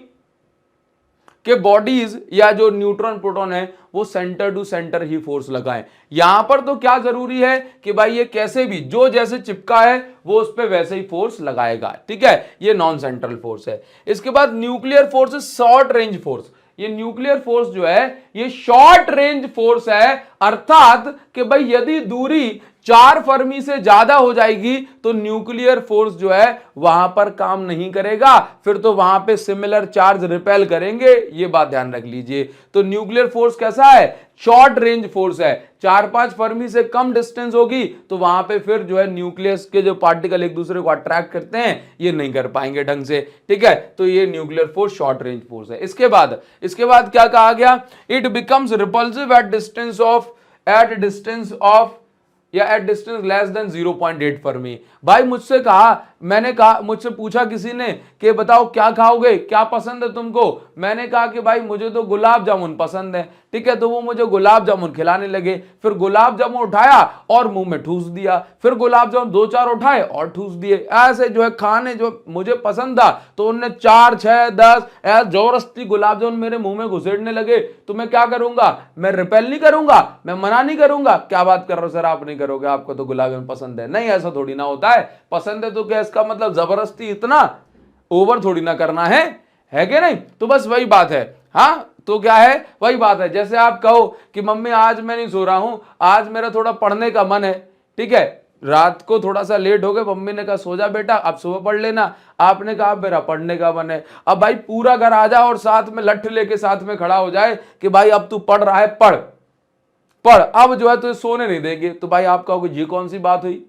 Speaker 1: कि बॉडीज या जो न्यूट्रॉन प्रोटॉन है वो सेंटर टू सेंटर ही फोर्स लगाएं। यहां पर तो क्या जरूरी है कि भाई ये कैसे भी जो जैसे चिपका है वो उस पर वैसे ही फोर्स लगाएगा। ठीक है, ये नॉन सेंट्रल फोर्स है। इसके बाद nuclear force is short range force. ये न्यूक्लियर फोर्स जो है ये शॉर्ट रेंज फोर्स है, अर्थात कि भाई यदि दूरी 4 फर्मी से ज्यादा हो जाएगी तो न्यूक्लियर फोर्स जो है वहां पर काम नहीं करेगा, फिर तो वहां पे सिमिलर चार्ज रिपेल करेंगे। ये बात ध्यान रख लीजिए। तो न्यूक्लियर फोर्स कैसा है? शॉर्ट रेंज फोर्स है। 4-5 फर्मी से कम डिस्टेंस होगी तो वहां पे फिर जो है न्यूक्लियस के जो पार्टिकल एक दूसरे को अट्रैक्ट करते हैं ये नहीं कर पाएंगे ढंग से। ठीक है, तो ये nuclear force short range force है। इसके बाद क्या कहा गया? It becomes repulsive at distance of या at distance less than 0.8 fermi. भाई मैंने कहा, मुझसे पूछा किसी ने कि बताओ क्या खाओगे, क्या पसंद है तुमको? मैंने कहा कि भाई मुझे तो गुलाब जामुन पसंद है। ठीक है, तो वो मुझे गुलाब जामुन खिलाने लगे। फिर गुलाब जामुन उठाया और मुंह में ठूस दिया, फिर गुलाब जामुन 2-4 उठाए और ठूस दिए। ऐसे जो है खाने जो मुझे पसंद था तो उनने 4, 6, 10 ऐसे जबरदस्ती गुलाब जामुन मेरे मुंह में घुसेड़ने लगे। तो मैं क्या करूंगा? मैं रिपेल नहीं करूंगा, मैं मना नहीं करूंगा। क्या बात कर रहे हो सर, आप नहीं करोगे, आपको तो गुलाब जामुन पसंद है? नहीं, ऐसा थोड़ी ना होता है। पसंद है तो क्या इसका मतलब जबरदस्ती इतना ओवर थोड़ी ना करना है कि नहीं? तो बस वही बात है। हाँ, तो क्या है, वही बात है। जैसे आप कहो कि मम्मी आज मैं नहीं सो रहा हूं, आज मेरा थोड़ा पढ़ने का मन है। ठीक है, रात को थोड़ा सा लेट हो गए, मम्मी ने कहा सो जा बेटा, अब सुबह पढ़ लेना। आपने कहा मेरा पढ़ने का मन है। अब भाई पूरा घर आ जाए और साथ में लठ लेके साथ में खड़ा हो जाए कि भाई अब तू पढ़ रहा है, पढ़, अब जो है तो सोने नहीं देंगे। तो भाई आप कहोगे ये कौन सी बात हुई?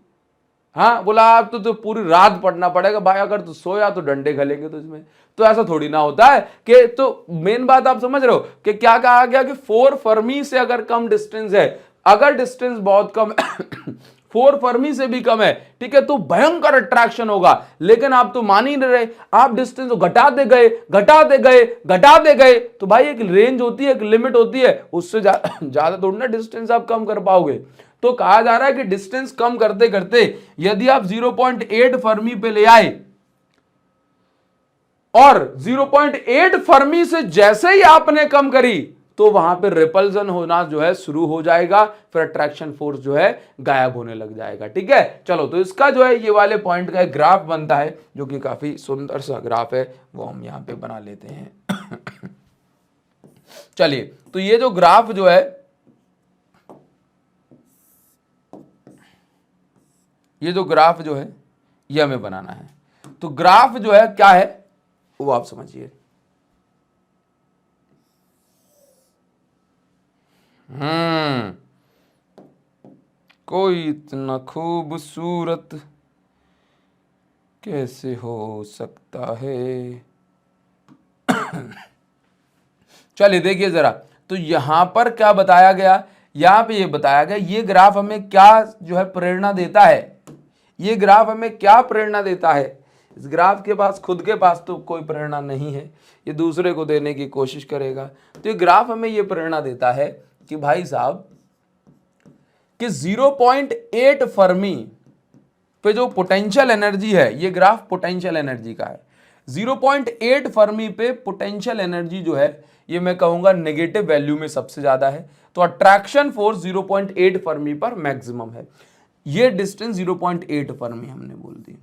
Speaker 1: हाँ, बोला आप तो पूरी रात पढ़ना पड़ेगा भाई, अगर तू सोया तो डंडे खलेंगे तुझमें। तो ऐसा थोड़ी ना होता है कि, तो मेन बात आप समझ रहे हो कि क्या कहा गया कि 4 फर्मी से अगर कम डिस्टेंस है, अगर डिस्टेंस बहुत कम 4 फर्मी से भी कम है, ठीक है, तो भयंकर अट्रैक्शन होगा। लेकिन आप तो मान ही नहीं रहे, आप डिस्टेंस घटाते गए। तो भाई एक रेंज होती है, एक लिमिट होती है, उससे ज्यादा थोड़ी ना डिस्टेंस आप कम कर पाओगे। तो कहा जा रहा है कि डिस्टेंस कम करते करते यदि आप 0.8 फर्मी पे ले आए और 0.8 फर्मी से जैसे ही आपने कम करी तो वहां पे रिपल्जन होना जो है शुरू हो जाएगा, फिर अट्रैक्शन फोर्स जो है गायब होने लग जाएगा। ठीक है, चलो, तो इसका जो है ये वाले पॉइंट का एक ग्राफ बनता है जो कि काफी सुंदर सा ग्राफ है, वो हम यहां पे बना लेते हैं। चलिए, तो ये जो ग्राफ जो है, ये हमें बनाना है। तो ग्राफ जो है क्या है वो आप समझिए। कोई इतना खूबसूरत कैसे हो सकता है? चलिए देखिए जरा, तो यहां पर क्या बताया गया, यहां पे ये बताया गया, ये ग्राफ हमें क्या जो है प्रेरणा देता है, ये ग्राफ हमें क्या प्रेरणा देता है? इस ग्राफ के पास खुद के पास तो कोई प्रेरणा नहीं है, ये दूसरे को देने की कोशिश करेगा। तो ये ग्राफ हमें ये प्रेरणा देता है कि भाई साहब कि 0.8 फर्मी पे जो पोटेंशियल एनर्जी है, ये ग्राफ पोटेंशियल एनर्जी का है। 0.8 फर्मी पे पोटेंशियल एनर्जी जो है ये मैं कहूंगा नेगेटिव वैल्यू में सबसे ज्यादा है। तो अट्रैक्शन फोर्स 0.8 फर्मी पर मैक्सिमम है। ये डिस्टेंस 0.8 फर्मी हमने बोल दी।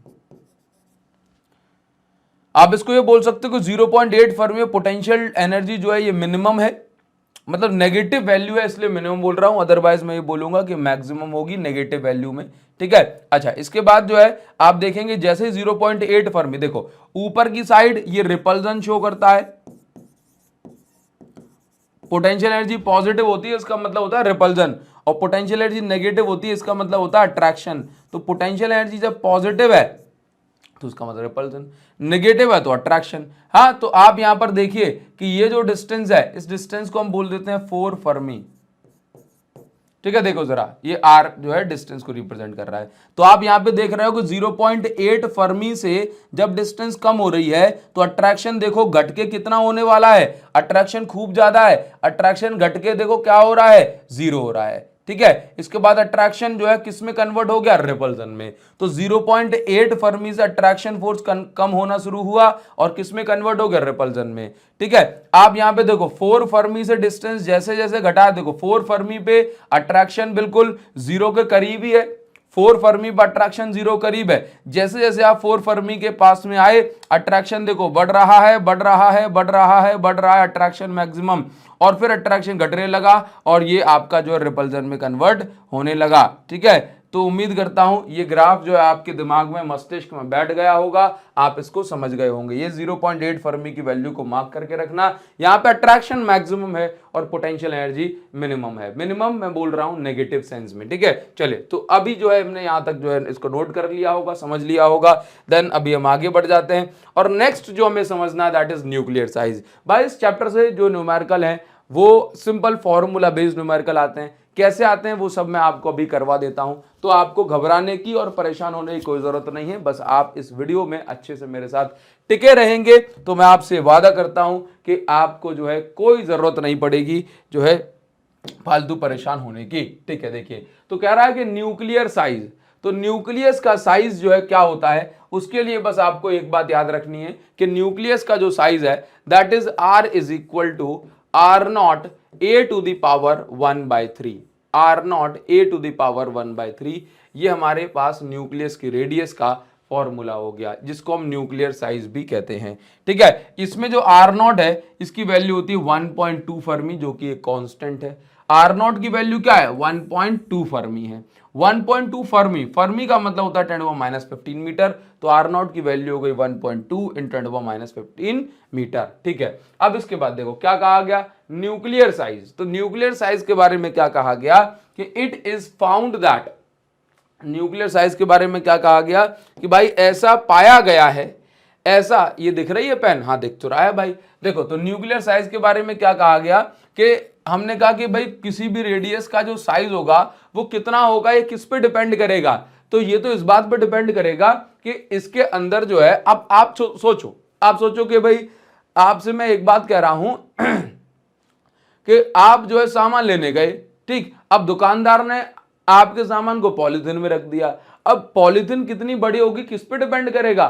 Speaker 1: आप इसको ये बोल सकते हो कि 0.8 फर्मी में पोटेंशियल एनर्जी जो है ये मिनिमम है, मतलब नेगेटिव वैल्यू है इसलिए मिनिमम बोल रहा हूं, अदरवाइज मैं ये बोलूंगा कि मैक्सिमम होगी नेगेटिव वैल्यू में। ठीक है, अच्छा, इसके बाद जो है आप देखेंगे जैसे 0.8 फर्मी, देखो ऊपर की साइड ये रिपल्जन शो करता है, पोटेंशियल एनर्जी पॉजिटिव होती है इसका मतलब होता है रिपल्जन, और पोटेंशियल एनर्जी नेगेटिव होती है इसका मतलब होता है अट्रैक्शन। तो पोटेंशियल एनर्जी जब पॉजिटिव है तो उसका मतलब रिपल्जन, नेगेटिव है तो अट्रैक्शन। हाँ, तो आप यहां पर देखिए कि ये जो डिस्टेंस है इस डिस्टेंस को हम बोल देते हैं 4 फर्मी। ठीक है, देखो जरा ये r जो है डिस्टेंस को रिप्रेजेंट कर रहा है। तो आप यहां पे देख रहे हो कि 0.8 फर्मी से जब डिस्टेंस कम हो रही है तो अट्रैक्शन देखो घट के कितना होने वाला है, अट्रैक्शन खूब ज्यादा है, अट्रैक्शन घट के देखो क्या हो रहा है, 0 हो रहा है। ठीक है, इसके बाद अट्रैक्शन जो है किस में कन्वर्ट हो गया, रिपल्जन में। तो 0.8 फर्मी से अट्रैक्शन फोर्स कम होना शुरू हुआ और किस में कन्वर्ट हो गया, रिपल्जन में। ठीक है, आप यहां पे देखो 4 फर्मी से डिस्टेंस जैसे जैसे घटा, देखो 4 फर्मी पे अट्रैक्शन बिल्कुल 0 के करीब ही है, 4 फर्मी पर अट्रैक्शन 0 करीब है। जैसे जैसे आप 4 फर्मी के पास में आए अट्रैक्शन देखो बढ़ रहा है, बढ़ रहा है, बढ़ रहा है, बढ़ रहा है, अट्रैक्शन मैक्सिमम, और फिर अट्रैक्शन घटने लगा और ये आपका जो है रिपल्जन में कन्वर्ट होने लगा। ठीक है, तो उम्मीद करता हूं ये ग्राफ जो है आपके दिमाग में, मस्तिष्क में बैठ गया होगा, आप इसको समझ गए होंगे। ये 0.8 फर्मी की वैल्यू को मार्क करके रखना। यहां पे अट्रैक्शन मैक्सिमम है और पोटेंशियल एनर्जी मिनिमम है। मिनिमम मैं बोल रहा हूं नेगेटिव सेंस में। ठीक है, चलिए, तो अभी जो है हमने यहां तक जो है इसको नोट कर लिया होगा, समझ लिया होगा। देन अभी हम आगे बढ़ जाते हैं और नेक्स्ट जो हमें समझना है दैट इज न्यूक्लियर साइज। भाई इस चैप्टर से जो न्यूमेरिकल है वो सिंपल फॉर्मूला बेस्ड न्यूमेरिकल आते हैं। कैसे आते हैं वो सब मैं आपको अभी करवा देता हूं, तो आपको घबराने की और परेशान होने की कोई जरूरत नहीं है। बस आप इस वीडियो में अच्छे से मेरे साथ टिके रहेंगे तो मैं आपसे वादा करता हूं कि आपको जो है कोई जरूरत नहीं पड़ेगी जो है फालतू परेशान होने की। ठीक है, देखिए तो कह रहा है कि न्यूक्लियर साइज, तो न्यूक्लियस का साइज जो है क्या होता है, उसके लिए बस आपको एक बात याद रखनी है कि न्यूक्लियस का जो साइज है that is r is equal to R naught A to the power 1/3, R naught A to the power 1/3। ये हमारे पास न्यूक्लियस की रेडियस का फॉर्मूला हो गया जिसको हम न्यूक्लियर साइज भी कहते हैं। ठीक है, इसमें जो आर नॉट है इसकी वैल्यू होती है 1.2 फर्मी जो कि एक कांस्टेंट है। आर नॉट की वैल्यू क्या है, 1.2 फर्मी है। 1.2 फर्मी, फर्मी का मतलब होता है 10⁻⁻15 मीटर, तो आर नॉट की वैल्यू हो गई 1.2 × 10⁻⁻15 मीटर। ठीक है, अब इसके बाद देखो क्या कहा गया, न्यूक्लियर साइज। तो न्यूक्लियर साइज के बारे में क्या कहा गया कि it is found that, nuclear size के बारे में क्या कहा गया कि भाई ऐसा पाया गया है, ऐसा, ये दिख रही है पेन, हाँ दिख तो रहा है भाई। देखो तो न्यूक्लियर साइज के बारे में क्या कहा गया कि हमने कहा कि भाई किसी भी रेडियस का जो साइज होगा वो कितना होगा, ये किस पे डिपेंड करेगा, तो ये तो इस बात पे डिपेंड करेगा कि इसके अंदर जो है, अब आप सोचो कि भाई आपसे मैं एक बात कह रहा हूं कि आप जो है सामान लेने गए, ठीक, अब दुकानदार ने आपके सामान को पॉलीथिन में रख दिया। अब पॉलीथिन कितनी बड़ी होगी किस पे डिपेंड करेगा,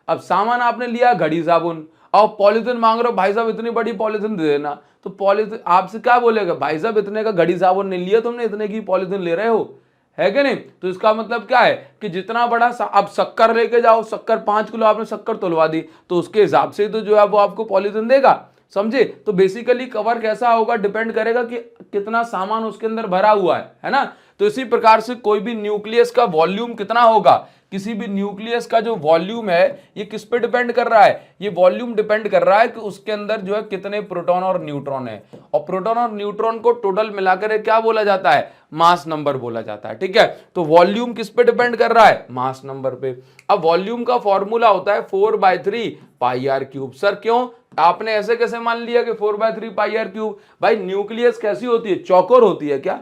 Speaker 1: अब सामान आपने लिया घड़ी साबुन और पॉलीथिन मांग रहे हो, भाई साहब इतनी बड़ी पॉलीथिन दे देना, तो पॉलीथिन आपसे क्या बोलेगा, भाई साहब इतने का घड़ी साबुन नहीं लिया तुमने, इतने की पॉलीथिन ले रहे हो, है कि नहीं। तो इसका मतलब क्या है कि जितना बड़ा अब शक्कर लेके जाओ, शक्कर 5 किलो आपने शक्कर तोलवा दी तो उसके हिसाब से तो जो है वो आपको पॉलीथिन देगा, समझे। तो बेसिकली कवर कैसा होगा डिपेंड करेगा कि कितना सामान उसके अंदर भरा हुआ है ना। तो इसी प्रकार से कोई भी न्यूक्लियस का वॉल्यूम कितना होगा, किसी भी न्यूक्लियस का जो वॉल्यूम है ये किस पे डिपेंड कर रहा है, ये वॉल्यूम डिपेंड कर रहा है कि उसके अंदर जो है कितने प्रोटॉन और न्यूट्रॉन है, और प्रोटॉन और न्यूट्रॉन को टोटल मिलाकर क्या बोला जाता है, मास नंबर बोला जाता है। ठीक है, तो वॉल्यूम किस पे डिपेंड कर रहा है, मास नंबर पे। अब वॉल्यूम का फॉर्मूला होता है 4/3 πr³। सर क्यों, आपने ऐसे कैसे मान लिया कि 4/3 πr³, भाई न्यूक्लियस कैसी होती है, चौकोर होती है क्या,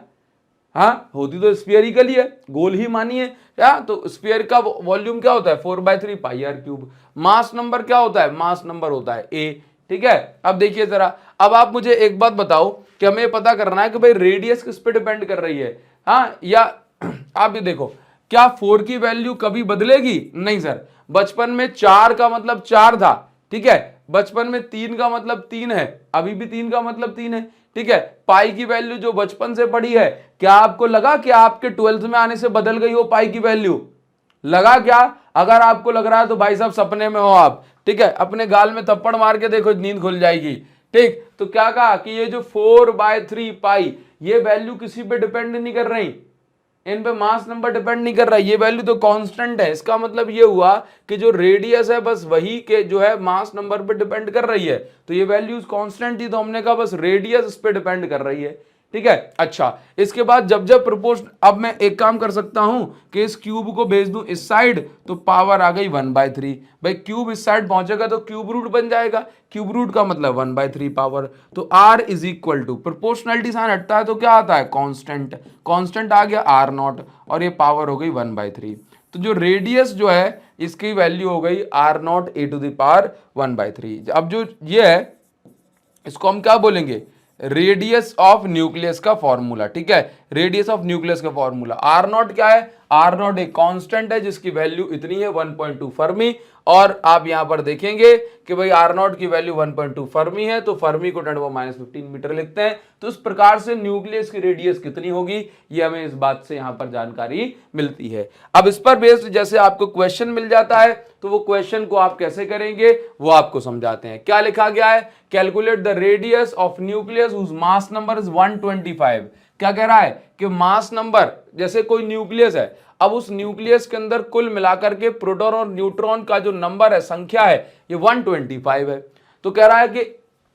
Speaker 1: हाँ होती तो स्फीयरिकल ही है, गोल ही मानिए क्या, तो स्फीयर का वॉल्यूम क्या होता है 4/3 πr³। मास नंबर क्या होता है, मास नंबर होता है a। ठीक है, अब देखिए जरा, अब आप मुझे एक बात बताओ कि हमें पता करना है कि भाई रेडियस किस पे डिपेंड कर रही है, हाँ या आप ये देखो क्या 4 की वैल्यू कभी बदलेगी, नहीं सर। बचपन में 4 का मतलब 4 था, ठीक है, बचपन में 3 का मतलब 3 है, अभी भी 3 का मतलब 3 है। ठीक है, पाई की वैल्यू जो बचपन से पढ़ी है, क्या आपको लगा कि आपके 12th में आने से बदल गई हो पाई की वैल्यू, लगा क्या, अगर आपको लग रहा है तो भाई साहब सपने में हो आप। ठीक है, अपने गाल में थप्पड़ मार के देखो नींद खुल जाएगी। ठीक, तो क्या कहा कि ये जो 4/3 पाई ये वैल्यू किसी पे डिपेंड नहीं कर रही, इन पे मास नंबर डिपेंड नहीं कर रहा, ये वैल्यू तो कांस्टेंट है। इसका मतलब ये हुआ कि जो रेडियस है बस वही के जो है मास नंबर पे डिपेंड कर रही है, तो ये वैल्यूज कांस्टेंट थी, तो हमने कहा बस रेडियस इस पे डिपेंड कर रही है। ठीक है, अच्छा इसके बाद जब जब प्रोपोर्शन, अब मैं एक काम कर सकता हूं कि इस क्यूब को भेज दूं इस साइड, तो पावर आ गई 1/3। भाई क्यूब इस साइड पहुंचेगा तो क्यूब रूट बन जाएगा, क्यूब रूट का मतलब 1/3 पावर। तो R is equal to, proportionality sign हटता है तो क्या आता है, कांस्टेंट, कांस्टेंट आ गया R0, और ये पावर हो गई 1/3। तो जो रेडियस जो है इसकी वैल्यू हो गई R0 a⁻ 1/3। अब जो ये है इसको हम क्या बोलेंगे, रेडियस ऑफ न्यूक्लियस का फॉर्मूला। ठीक है, रेडियस ऑफ न्यूक्लियस का फॉर्मूला। R0 क्या है, R0 एक कांस्टेंट है जिसकी वैल्यू इतनी है 1.2 फर्मी, और आप यहां पर देखेंगे कि भाई R0 की वैल्यू 1.2 फर्मी है, तो फर्मी को 10⁻⁻15 मीटर लिखते हैं। तो इस प्रकार से न्यूक्लियस की रेडियस कितनी होगी, ये हमें इस बात से यहां पर जानकारी मिलती है। अब इस पर बेस्ड जैसे आपको क्वेश्चन मिल जाता है, तो वो क्वेश्चन को आप कैसे करेंगे वो आपको समझाते हैं। क्या लिखा गया है, calculate the radius of nucleus whose mass number is 125। क्या कह रहा है कि मास नंबर, जैसे कोई न्यूक्लियस है, अब उस न्यूक्लियस के अंदर कुल मिलाकर के प्रोटॉन और न्यूट्रॉन का जो नंबर है, संख्या है, ये 125 है। तो कह रहा है कि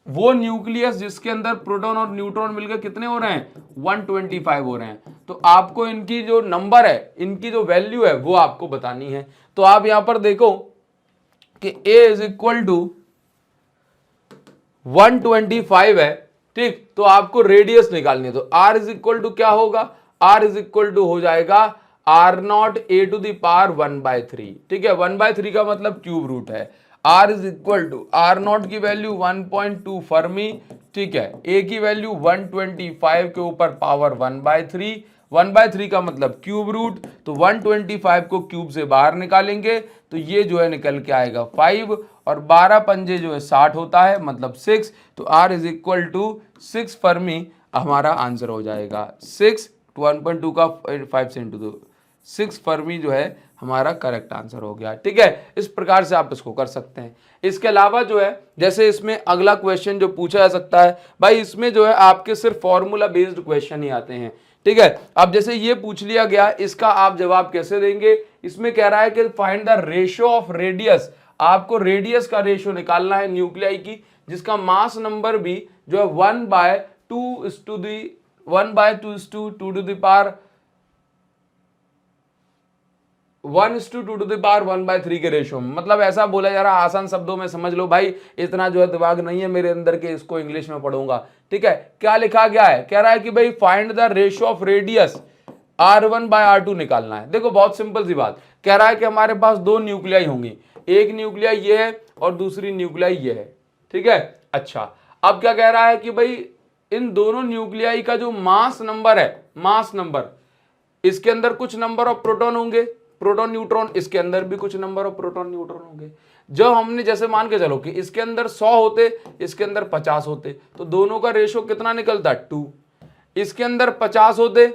Speaker 1: वो न्यूक्लियस जिसके अंदर प्रोटॉन और न्यूट्रॉन मिलकर कितने हो रहे हैं, 125 हो रहे हैं। तो आपको इनकी जो नंबर है, इनकी जो वैल्यू है वो आपको बतानी है। तो आप यहां पर देखो कि A इज इक्वल टू 125 है, ठीक, तो आपको रेडियस निकालनी है। तो R इज इक्वल टू क्या होगा, R इज इक्वल टू हो जाएगा R0 a⁻ 1/3। ठीक है, 1/3 का मतलब क्यूब रूट है। R is equal to R0 की वैल्यू 1.2 फर्मी, ठीक है, A की वैल्यू 125 के ऊपर पावर 1/3, 1/3 का मतलब क्यूब रूट, तो 125 को क्यूब से बाहर निकालेंगे तो ये जो है निकल के आएगा 5, और 12 पंजे जो है 60 होता है, मतलब 6। तो R is equal to 6 fermi हमारा आंसर हो जाएगा। 6 1.2 का 5 से इंटू 2, 6 फर्मी जो है हमारा करेक्ट आंसर हो गया। ठीक है, इस प्रकार से आप इसको कर सकते हैं। इसके अलावा जो है, जैसे इसमें अगला क्वेश्चन जो पूछा जा सकता है, भाई इसमें जो है आपके सिर्फ फॉर्मूला बेस्ड क्वेश्चन ही आते हैं। ठीक है, अब जैसे ये पूछ लिया गया, इसका आप जवाब कैसे देंगे। इसमें कह रहा है कि find the ratio of radius, आपको रेडियस का रेशियो निकालना है न्यूक्लियाई की, जिसका मास नंबर भी जो है 1/2 is to the 1/2 is to 2 to the power 1 is to 2 to the power 1/3 के रेशियो में। मतलब ऐसा बोला जा रहा है, आसान शब्दों में समझ लो भाई, इतना जो है दिमाग नहीं है मेरे अंदर के इसको इंग्लिश में पढ़ूंगा। ठीक है, क्या लिखा गया है, कह रहा है कि भाई find the ratio of radius R1/R2 निकालना है। देखो बहुत सिंपल सी बात, कह रहा है कि हमारे पास दो न्यूक्लियाई होंगी, एक न्यूक्लियाई ये है और दूसरी न्यूक्लियाई ये है। ठीक है, अच्छा अब क्या कह रहा है कि भाई इन दोनों न्यूक्लियाई का जो मास नंबर है, मास नंबर, इसके अंदर कुछ नंबर ऑफ प्रोटॉन होंगे, प्रोटॉन न्यूट्रॉन, इसके अंदर भी कुछ नंबर ऑफ प्रोटॉन न्यूट्रॉन होंगे। जब हमने जैसे मान के चलो कि इसके अंदर 100 होते, इसके अंदर 50 होते, तो दोनों का रेशियो कितना निकलता, 2। इसके अंदर 50 होते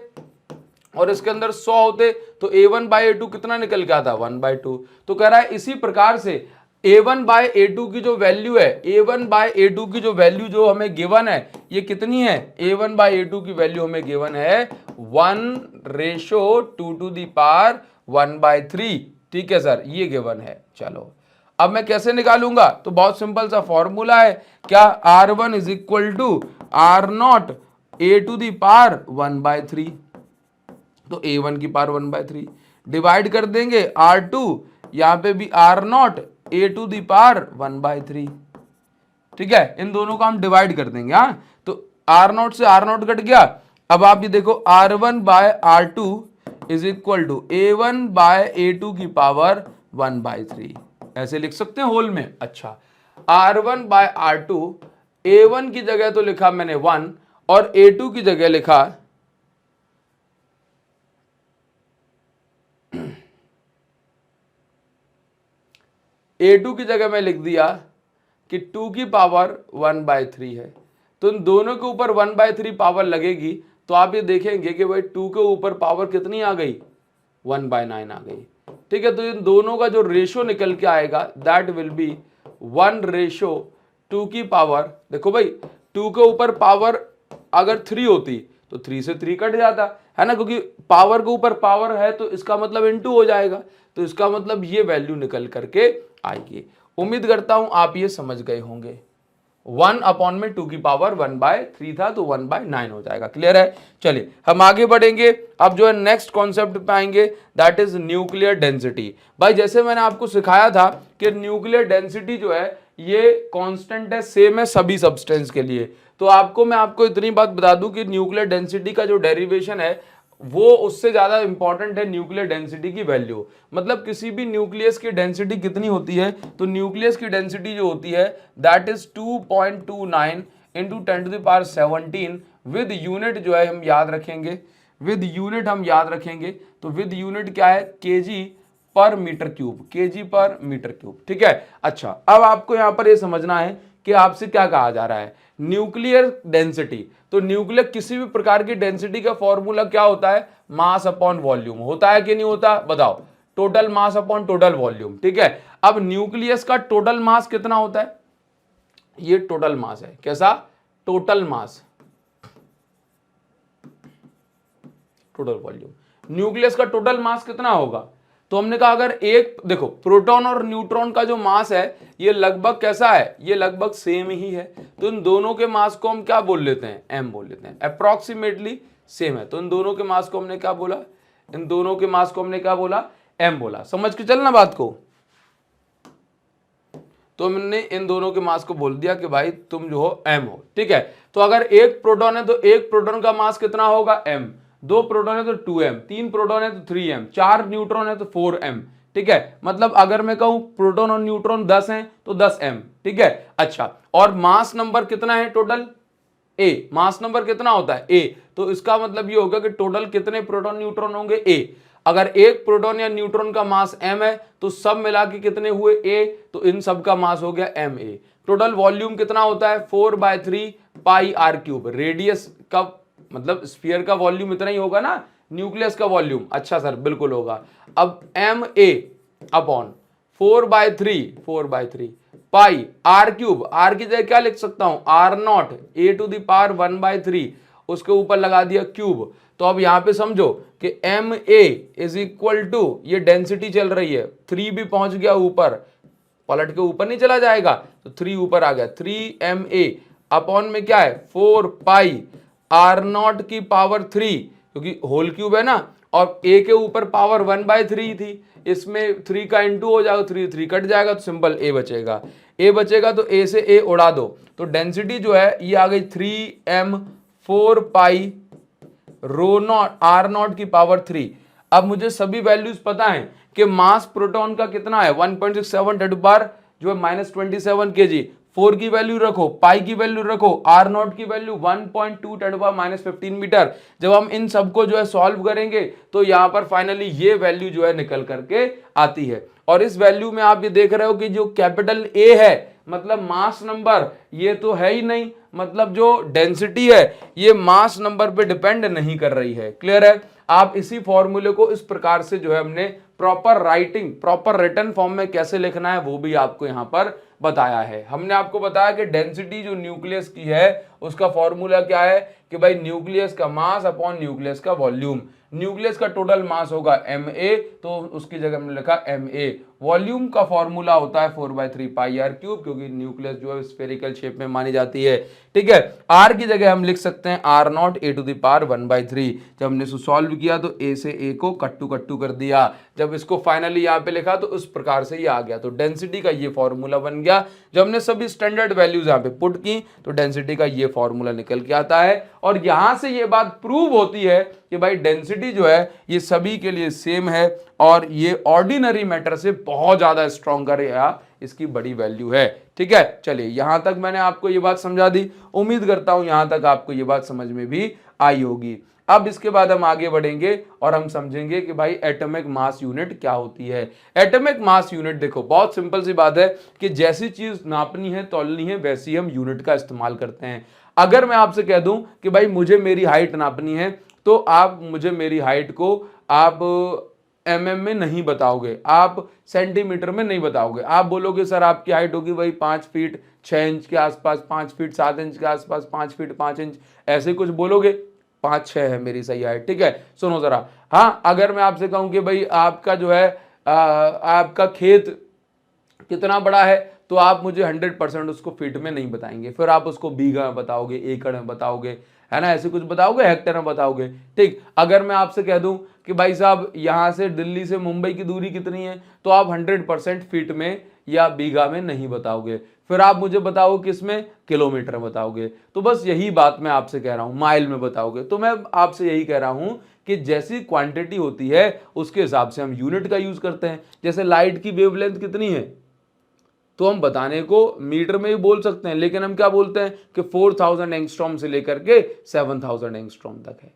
Speaker 1: और इसके अंदर 100 होते, तो A1/A2 कितना निकल के आता, 1/2। तो कह रहा है इसी प्रकार से A1/A2 की जो वैल्यू है, A1/A2 की जो वैल्यू जो हमें गिवन है, ये कितनी है, A1/A2 की वैल्यू हमें गिवन है 1:2 to the power 1/3। ठीक है सर, ये गिवन है। चलो अब मैं कैसे निकालूंगा, तो बहुत सिंपल सा फॉर्मूला है, क्या R1 is equal to R0 a⁻ 1/3, तो A1 की पावर 1/3 डिवाइड कर देंगे R2, यहां पे भी R0 a⁻ 1/3। ठीक है, इन दोनों को हम डिवाइड कर देंगे। हाँ, तो R0 से R0 कट गया। अब आप ये देखो R1/R2 is equal to A1/A2 की पावर 1/3, ऐसे लिख सकते हैं होल में। अच्छा, R1/R2, A1 की जगह तो लिखा मैंने 1 और A2 की जगह लिखा A2 की जगह मैं लिख दिया कि 2 की पावर 1/3 है। तो इन दोनों के ऊपर 1/3 पावर लगेगी, तो आप ये देखेंगे कि भाई 2 के ऊपर पावर कितनी आ गई, 1/9 आ गई। ठीक है, तो इन दोनों का जो रेशियो निकल के आएगा दैट विल बी 1:2 की पावर, देखो भाई 2 के ऊपर पावर अगर 3 होती तो 3 से 3 कट जाता, है ना, क्योंकि पावर के ऊपर पावर है तो इसका मतलब इनटू हो जाएगा, तो इसका मतलब ये वैल्यू निकल करके आएगी। उम्मीद करता हूं आप ये समझ गए होंगे। 1 अपॉन में 2 की पावर 1/3 था तो 1/9 हो जाएगा। क्लियर है? चलिए हम आगे बढ़ेंगे। अब जो है नेक्स्ट कॉन्सेप्ट पे आएंगे, दैट इज न्यूक्लियर डेंसिटी। भाई जैसे मैंने आपको सिखाया था कि न्यूक्लियर डेंसिटी जो है ये कांस्टेंट है, सेम है सभी सब्सटेंस के लिए। तो मैं आपको इतनी बात बता दूं कि न्यूक्लियर डेंसिटी का जो डेरिवेशन है वो उससे ज्यादा इंपॉर्टेंट है न्यूक्लियर डेंसिटी की वैल्यू। मतलब किसी भी न्यूक्लियस की डेंसिटी कितनी होती है, तो न्यूक्लियस की डेंसिटी जो होती है that is 2.29 into 10⁻17 with unit जो है हम याद रखेंगे, विद यूनिट हम याद रखेंगे। तो विद यूनिट क्या है, केजी पर मीटर क्यूब, केजी पर मीटर क्यूब। ठीक है, अच्छा अब आपको यहां पर यह समझना है कि आपसे क्या कहा जा रहा है, न्यूक्लियर डेंसिटी। तो न्यूक्लियर किसी भी प्रकार की डेंसिटी का फॉर्मूला क्या होता है, मास अपॉन वॉल्यूम होता है कि नहीं होता, बताओ। Total mass upon total volume. ठीक है, अब न्यूक्लियस का टोटल मास कितना होता है, ये टोटल मास है, कैसा, total mass, total volume. Nucleus का टोटल मास कितना होगा, तो हमने कहा अगर एक देखो प्रोटॉन और न्यूट्रॉन का जो मास है ये लगभग कैसा है, ये लगभग सेम ही है। तो इन दोनों के मास को हम क्या बोल लेते हैं, एम बोल लेते हैं, अप्रोक्सीमेटली सेम है। तो इन दोनों के मास को हमने क्या बोला, इन दोनों के मास को हमने क्या बोला, एम बोला। समझ के चलना बात को। तो हमने इन दोनों के मास को बोल दिया कि भाई तुम जो हो एम हो। ठीक है, तो अगर एक प्रोटॉन है तो एक प्रोटॉन का मास कितना होगा, एम। 2 प्रोटॉन है तो 2m, 3 प्रोटॉन है तो 3m, 4 न्यूट्रॉन है तो 4m। ठीक है, मतलब अगर मैं कहूं प्रोटॉन और न्यूट्रॉन 10 हैं तो 10m। ठीक है, अच्छा और मास नंबर कितना है टोटल, a। मास नंबर कितना होता है, a। तो इसका मतलब ये होगा कि टोटल कितने प्रोटॉन न्यूट्रॉन होंगे, a। अगर एक प्रोटॉन या न्यूट्रॉन का मास m है तो सब मिला के कितने हुए, a। तो इन सब का मास हो गया ma। टोटल वॉल्यूम कितना होता है, 4/3 पाई r क्यूब। रेडियस का मतलब स्फीयर का वॉल्यूम इतना ही होगा ना, न्यूक्लियस का वॉल्यूम। अच्छा सर बिल्कुल होगा। अब M A upon 4/3 pi R cube, R की जगह क्या लिख सकता हूं, R naught A to the power 1/3, उसके ऊपर लगा दिया क्यूब। तो अब यहां पे समझो कि M A is equal to, ये डेंसिटी चल रही है, 3 भी पहुंच गया ऊपर, पलट के ऊपर नहीं चला जाएगा, तो 3 ऊपर आ गया, 3ma अपॉन में क्या है 4 पाई आर नॉट की पावर 3, क्योंकि होल क्यूब है ना, और ए के ऊपर पावर 1/3 थी, इसमें 3 का इंटू हो जाएगा, 3 कट जाएगा तो सिंपल ए बचेगा। ए बचेगा तो ए से ए उड़ा दो, तो डेंसिटी जो है ये आ गई 3m 4 pi rho naught R naught की पावर 3। अब मुझे सभी वैल्यूज पता है कि मास प्रोटॉन का कितना है 1.67 10 पावर जो है -27 kg। 4 की वैल्यू रखो, पाई की वैल्यू रखो, आर नॉट की वैल्यू 1.2 10 पावर -15 मीटर। जब हम इन सबको जो है सॉल्व करेंगे तो यहां पर फाइनली ये वैल्यू जो है निकल करके आती है। और इस वैल्यू में आप ये देख रहे हो कि जो कैपिटल ए है मतलब मास नंबर, ये तो है ही नहीं, मतलब जो डेंसिटी है ये मास नंबर पे डिपेंड नहीं कर रही है। क्लियर है? आप इसी फॉर्मूले को इस प्रकार से जो है हमने proper writing, proper written form में कैसे लिखना है वो भी आपको यहां पर बताया है। हमने आपको बताया कि डेंसिटी जो न्यूक्लियस की है उसका फॉर्मूला क्या है कि भाई न्यूक्लियस का मास अपॉन न्यूक्लियस का वॉल्यूम। न्यूक्लियस का टोटल मास होगा ma, तो उसकी जगह हमने लिखा ma। वॉल्यूम का फॉर्मूला होता है 4/3 पाई आर क्यूब, क्योंकि न्यूक्लियस जो है स्फेरिकल शेप में मानी जाती है। ठीक है, आर की जगह हम लिख सकते हैं R naught A to the power 1/3। जब हमने इसको सॉल्व किया तो ए से ए को कट्टू कट्टू कर दिया, जब इसको फाइनली यहाँ पे लिखा तो उस प्रकार से ये आ गया। तो डेंसिटी का ये फॉर्मूला बन गया। जब हमने सभी स्टैंडर्ड वैल्यूज यहाँ पे पुट की तो डेंसिटी का ये फॉर्मूला निकल के आता है। और यहां से ये बात प्रूव होती है कि भाई डेंसिटी जो है ये सभी के लिए सेम है और ये ऑर्डिनरी मैटर से बहुत ज्यादा स्ट्रॉन्गर या इसकी बड़ी वैल्यू है। ठीक है, चलिए यहां तक मैंने आपको ये बात समझा दी। उम्मीद करता हूं यहां तक आपको ये बात समझ में भी आई होगी। अब इसके बाद हम आगे बढ़ेंगे और हम समझेंगे कि भाई एटॉमिक मास यूनिट क्या होती है। एटॉमिक मास यूनिट देखो बहुत सिंपल सी बात है कि जैसी चीज नापनी है तौलनी है वैसी हम यूनिट का इस्तेमाल करते हैं। अगर मैं आपसे कह दूं कि भाई मुझे मेरी हाइट नापनी है तो आप मुझे मेरी हाइट को आप mm में नहीं बताओगे, आप सेंटीमीटर में नहीं बताओगे। आप बोलोगे सर आपकी हाइट होगी भाई 5 फीट 6 इंच के आसपास, 5 फीट 7 इंच के आसपास, 5 फीट 5 इंच, ऐसे कुछ बोलोगे। 5-6 है मेरी सही हाइट, ठीक है। सुनो जरा, हाँ अगर मैं आपसे कहूं कि भाई आपका जो है आपका खेत कितना बड़ा है, तो आप मुझे 100% उसको फीट में नहीं बताएंगे, फिर आप उसको बीघा में बताओगे, एकड़ में बताओगे, है ना, ऐसे कुछ बताओगे, हेक्टेयर में बताओगे, ठीक। अगर मैं आपसे कह दूं कि भाई साहब यहां से दिल्ली से मुंबई की दूरी कितनी है, तो आप 100% फीट में या बीघा में नहीं बताओगे, फिर आप मुझे बताओगे किसमें, किलोमीटर में बताओगे। तो बस यही बात मैं आपसे कह रहा हूं, माइल में बताओगे। तो मैं आपसे यही कह रहा हूं कि जैसी क्वांटिटी होती है उसके हिसाब से हम यूनिट का यूज करते हैं। जैसे लाइट की वेवलेंथ कितनी है, तो हम बताने को मीटर में ही बोल सकते हैं, लेकिन हम क्या बोलते हैं कि 4000 एंगस्ट्रॉम से लेकर के 7000 एंगस्ट्रॉम तक है,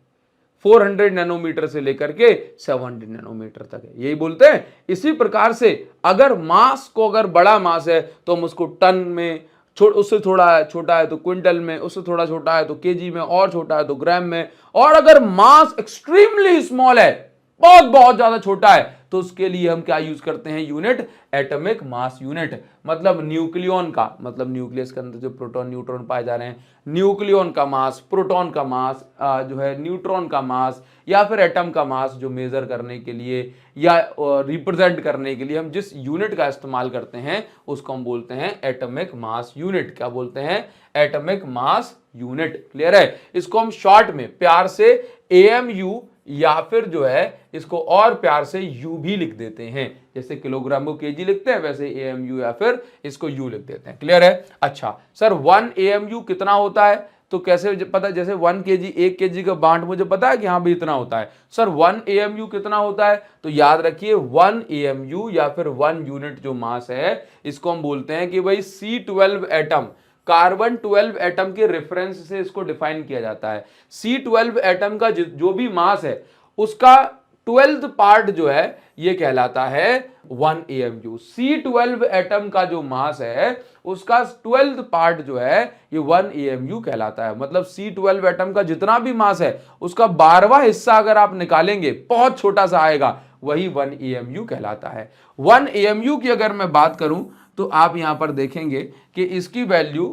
Speaker 1: 400 नैनोमीटर से लेकर के 700 नैनोमीटर तक है, यही बोलते हैं। इसी प्रकार से अगर मास को, अगर बड़ा मास है तो हम उसको टन में, उससे थोड़ा छोटा है तो क्विंटल में, उससे थोड़ा छोटा है तो केजी में, और छोटा है तो ग्राम में, और अगर मास एक्सट्रीमली स्मॉल है, बहुत बहुत ज्यादा छोटा है, तो उसके लिए हम क्या यूज करते हैं, यूनिट, एटॉमिक मास यूनिट। मतलब न्यूक्लियन का, मतलब न्यूक्लियस के अंदर जो प्रोटॉन न्यूट्रॉन पाए जा रहे हैं, न्यूक्लियन का मास, प्रोटॉन का मास, जो है न्यूट्रॉन का मास, या फिर एटम का मास, जो मेजर करने के लिए या रिप्रेजेंट करने के लिए हम जिस यूनिट का इस्तेमाल करते हैं उसको हम बोलते हैं एटॉमिक मास यूनिट। क्या बोलते हैं, एटॉमिक मास यूनिट। क्लियर है। इसको हम शॉर्ट में प्यार से एएमयू या फिर जो है इसको और प्यार से यू भी लिख देते हैं, जैसे किलोग्राम को केजी लिखते हैं वैसे एएमयू या फिर इसको यू लिख देते हैं। क्लियर है। अच्छा सर 1 एएमयू कितना होता है, तो कैसे पता, जैसे 1 केजी, 1 केजी का बांट मुझे पता है कि हाँ भी इतना होता है। सर 1 एएमयू कितना होता है, तो याद रखिए 1 एएमयू या फिर 1 यूनिट जो मास है इसको हम बोलते हैं कि भाई C12 एटम, कार्बन 12 एटम के रेफरेंस से इसको डिफाइन किया जाता है। C12 एटम का जो भी मास है उसका 12th पार्ट जो है ये कहलाता है 1 एएमयू। C12 एटम का जो मास है उसका 12th पार्ट जो है ये 1 एएमयू कहलाता है। मतलब C12 एटम का जितना भी मास है उसका 12वां हिस्सा अगर आप निकालेंगे, बहुत छोटा सा आएगा, वही 1 एएमयू कहलाता है। 1 एएमयू की अगर मैं बात करूं तो आप यहां पर देखेंगे कि इसकी वैल्यू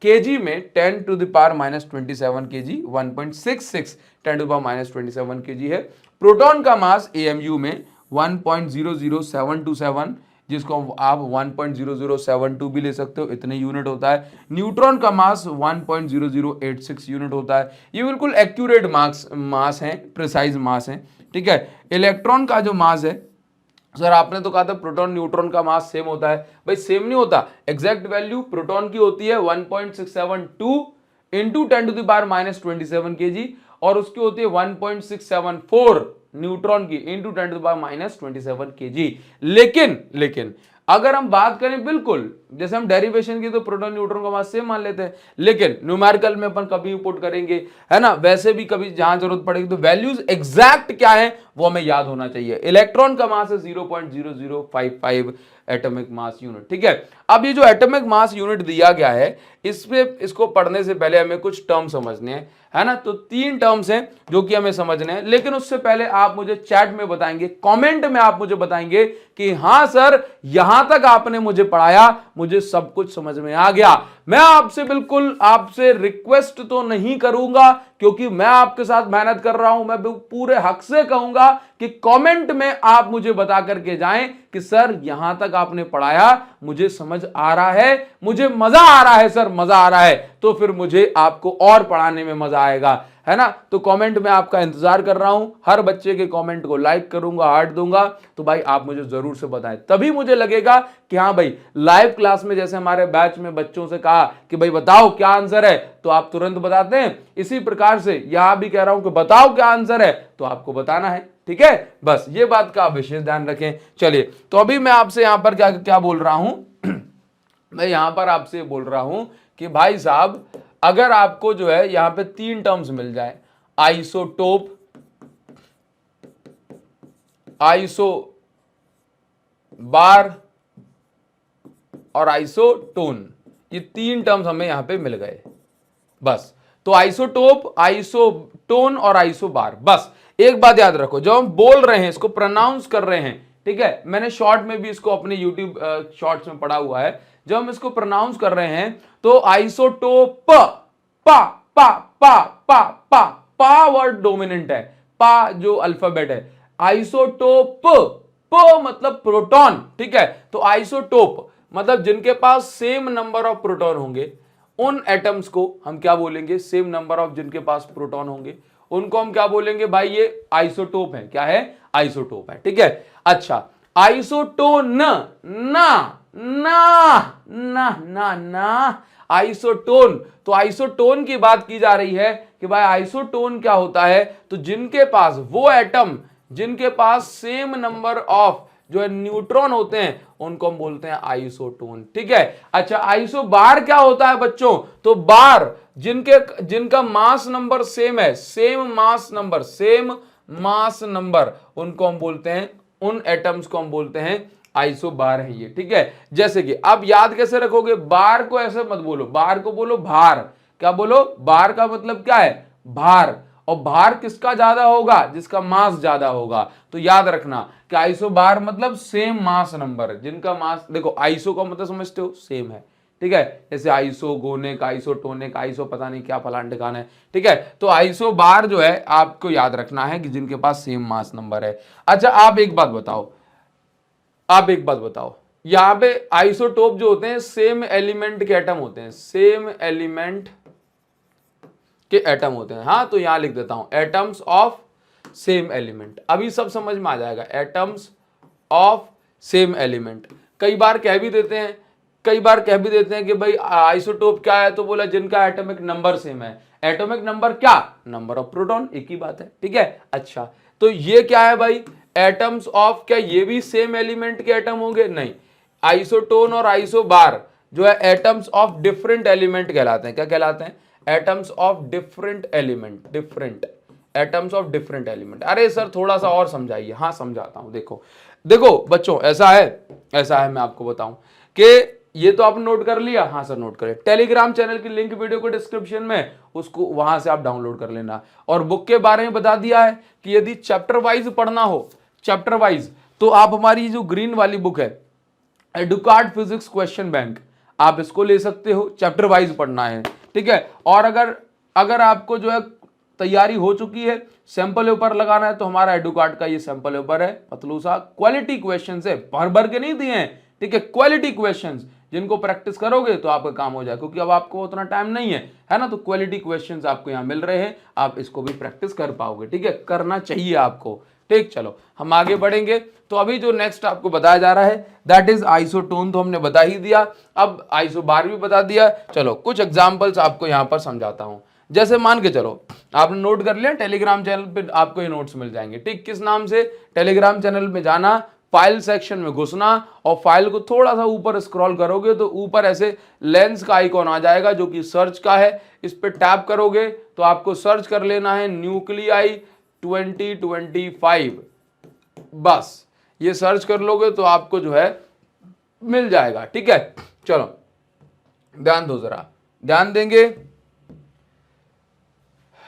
Speaker 1: केजी में 10 to the power -27 kg, 1.66 10 to the power -27 kg है। प्रोटॉन का मास एएमयू में 1.00727, जिसको आप 1.0072 भी ले सकते हो, इतने यूनिट होता है। न्यूट्रॉन का मास 1.0086 यूनिट होता है। ये बिल्कुल एक्यूरेट मास है, प्रिसाइज मास है, ठीक है। इलेक्ट्रॉन का जो मास है, सर आपने तो कहा था प्रोटॉन न्यूट्रॉन का मास सेम होता है, भाई सेम नहीं होता। एग्जैक्ट वैल्यू प्रोटॉन की होती है 1.672 into 10 to the power -27 kg, और उसकी होती है 1.674 न्यूट्रॉन की into 10 to the power -27 kg. लेकिन अगर हम बात करें बिल्कुल जैसे हम डेरिवेशन की, तो प्रोटॉन न्यूट्रॉन का मास सेम मान लेते हैं, लेकिन न्यूमेरिकल में अपन कभी पुट करेंगे, है ना, वैसे भी कभी जहां जरूरत पड़ेगी, तो वैल्यूज एग्जैक्ट क्या है वो हमें याद होना चाहिए। इलेक्ट्रॉन का मास है 0.0055 एटॉमिक मास यूनिट, ठीक है। अब ये जो एटॉमिक मास यूनिट दिया गया है, इसको पढ़ने से पहले हमें कुछ टर्म समझने हैं, है ना। तो 3 टर्म्स हैं जो कि हमें समझने हैं, लेकिन उससे पहले आप मुझे चैट में बताएंगे, कमेंट में आप मुझे बताएंगे कि हाँ सर यहां तक आपने मुझे पढ़ाया, मुझे सब कुछ समझ में आ गया। मैं आपसे बिल्कुल आपसे रिक्वेस्ट तो नहीं करूंगा, क्योंकि मैं आपके साथ मेहनत कर रहा हूं, मैं पूरे हक से कहूंगा कि कमेंट में आप मुझे बता करके जाएं कि सर यहां तक आपने पढ़ाया, मुझे समझ आ रहा है, मुझे मजा आ रहा है, सर मजा आ रहा है, तो फिर मुझे आपको और पढ़ाने में मजा आएगा, है ना। तो कमेंट में आपका इंतजार कर रहा हूं, हर बच्चे के कमेंट को लाइक करूंगा, हार्ट दूंगा। तो भाई आप मुझे जरूर से बताएं, तभी मुझे लगेगा कि हाँ भाई लाइव क्लास में जैसे हमारे बैच में बच्चों से कहा कि भाई बताओ क्या आंसर है, तो आप तुरंत बताते हैं, इसी प्रकार से यहां भी कह रहा हूं कि बताओ क्या आंसर है, तो आपको बताना है, ठीक है। बस ये बात का आप विशेष ध्यान रखें। चलिए, तो अभी मैं आपसे यहां पर क्या बोल रहा हूं मैं यहां पर आपसे बोल रहा हूं कि भाई साहब अगर आपको जो है यहां पे 3 टर्म्स मिल जाए, आइसोटोप, आइसो बार और आइसोटोन, ये 3 टर्म्स हमें यहां पे मिल गए, बस। तो आइसोटोप, आइसोटोन और आइसोबार, बस एक बात याद रखो, जब हम बोल रहे हैं, इसको प्रोनाउंस कर रहे हैं, ठीक है, मैंने शॉर्ट में भी इसको अपने यूट्यूब शॉर्ट्स में पढ़ा हुआ है, जब हम इसको प्रोनाउंस कर रहे हैं तो आइसोटोप, पा पा पा पा पा पा वर्ड डोमिनेंट है, पा जो अल्फाबेट है। आइसोटोप, प मतलब प्रोटॉन, ठीक है। तो आइसोटोप मतलब जिनके पास सेम नंबर ऑफ प्रोटॉन होंगे, उन एटम्स को हम क्या बोलेंगे, सेम नंबर ऑफ जिनके पास प्रोटॉन होंगे उनको हम क्या बोलेंगे भाई, ये आइसोटोप है। क्या है? आइसोटोप है, ठीक है। अच्छा, आइसोटोन, ना ना ना ना ना, आइसोटोन। तो आइसोटोन की बात की जा रही है कि भाई आइसोटोन क्या होता है, तो जिनके पास वो एटम जिनके पास सेम नंबर ऑफ जो है न्यूट्रॉन होते हैं उनको हम बोलते हैं आइसोटोन, ठीक है। अच्छा, आइसो बार क्या होता है बच्चों, तो बार जिनका मास नंबर सेम है, सेम मास नंबर, उनको हम बोलते हैं, उन एटम्स को हम बोलते हैं आइसो बार है ये, ठीक है। जैसे कि अब याद कैसे रखोगे, बार को ऐसे मत बोलो, बार को बोलो भार। क्या बोलो? बार का मतलब क्या है? भार। और भार किसका ज्यादा होगा? जिसका मास ज्यादा होगा। तो याद रखना कि आइसो बार मतलब सेम मास नंबर, जिनका मास, देखो आइसो का मतलब समझते हो, सेम है, ठीक है। जैसे आइसो गोनिक, आइसोटोनिक, आइसो पता नहीं क्या फलान ठिकाना है, ठीक है। तो आइसो बार जो है आपको याद रखना है कि जिनके पास सेम मास नंबर है। अच्छा, आप एक बात बताओ, यहां पे आइसोटोप जो होते हैं सेम एलिमेंट के एटम होते हैं, सेम एलिमेंट के एटम होते हैं। हाँ, तो यहां लिख देता हूं एटम्स ऑफ सेम एलिमेंट, अभी सब समझ में आ जाएगा। एटम्स ऑफ सेम एलिमेंट कई बार कह भी देते हैं कि भाई आइसोटोप क्या है, तो बोला जिनका एटॉमिक नंबर सेम है। एटॉमिक नंबर क्या? नंबर ऑफ प्रोटॉन, एक ही बात है, ठीक है। अच्छा, तो ये क्या है भाई, एटम्स ऑफ, क्या ये भी सेम एलिमेंट के एटम होंगे? नहीं, आइसोटोन और आइसोबार जो है एटम्स ऑफ डिफरेंट एलिमेंट कहलाते हैं। क्या कहलाते हैं? Atoms of different element, atoms of different element. अरे सर थोड़ा सा और समझाइए। हाँ समझाता हूं, देखो बच्चों, ऐसा है, मैं आपको बताऊं कि ये तो आपने नोट कर लिया। हाँ सर नोट करें। टेलीग्राम चैनल की लिंक वीडियो को डिस्क्रिप्शन में, उसको वहां से आप डाउनलोड कर लेना। और बुक के बारे में बता दिया है कि यदि चैप्टर वाइज पढ़ना हो, चैप्टर वाइज, तो आप हमारी जो ग्रीन वाली बुक है एडुकार्ड फिजिक्स क्वेश्चन बैंक, आप इसको ले सकते हो, चैप्टर वाइज पढ़ना है, ठीक है। और अगर आपको जो है तैयारी हो चुकी है, सैंपल पेपर लगाना है, तो हमारा एडुकार्ड का ये सैंपल पेपर है, पतलूसा क्वालिटी क्वेश्चन है, भर भर के नहीं दिए हैं, ठीक है। क्वालिटी क्वेश्चंस जिनको प्रैक्टिस करोगे तो आपका काम हो जाए, क्योंकि अब आपको उतना टाइम नहीं है ना। तो क्वालिटी क्वेश्चंस आपको यहाँ मिल रहे हैं, आप इसको भी प्रैक्टिस कर पाओगे, ठीक है। करना चाहिए आपको, ठीक। चलो हम आगे बढ़ेंगे। तो अभी जो नेक्स्ट आपको बताया जा रहा है दैट इज आइसोटोन, तो हमने बता ही दिया। अब आइसोबार भी बता दिया। चलो कुछ एग्जांपल्स आपको यहाँ पर समझाता हूँ। जैसे मान के चलो, आपने नोट कर लिया, टेलीग्राम चैनल पे आपको ये नोट्स मिल जाएंगे, ठीक। किस नाम से? टेलीग्राम चैनल में जाना, फाइल सेक्शन में घुसना, और फाइल को थोड़ा सा ऊपर स्क्रॉल करोगे तो ऊपर ऐसे लेंस का आइकॉन आ जाएगा जो कि सर्च का है। इस पे टैप करोगे तो आपको सर्च कर लेना है न्यूक्लियाई 2025, बस ये सर्च कर लोगे तो आपको जो है मिल जाएगा, ठीक है। चलो ध्यान दो, जरा ध्यान देंगे।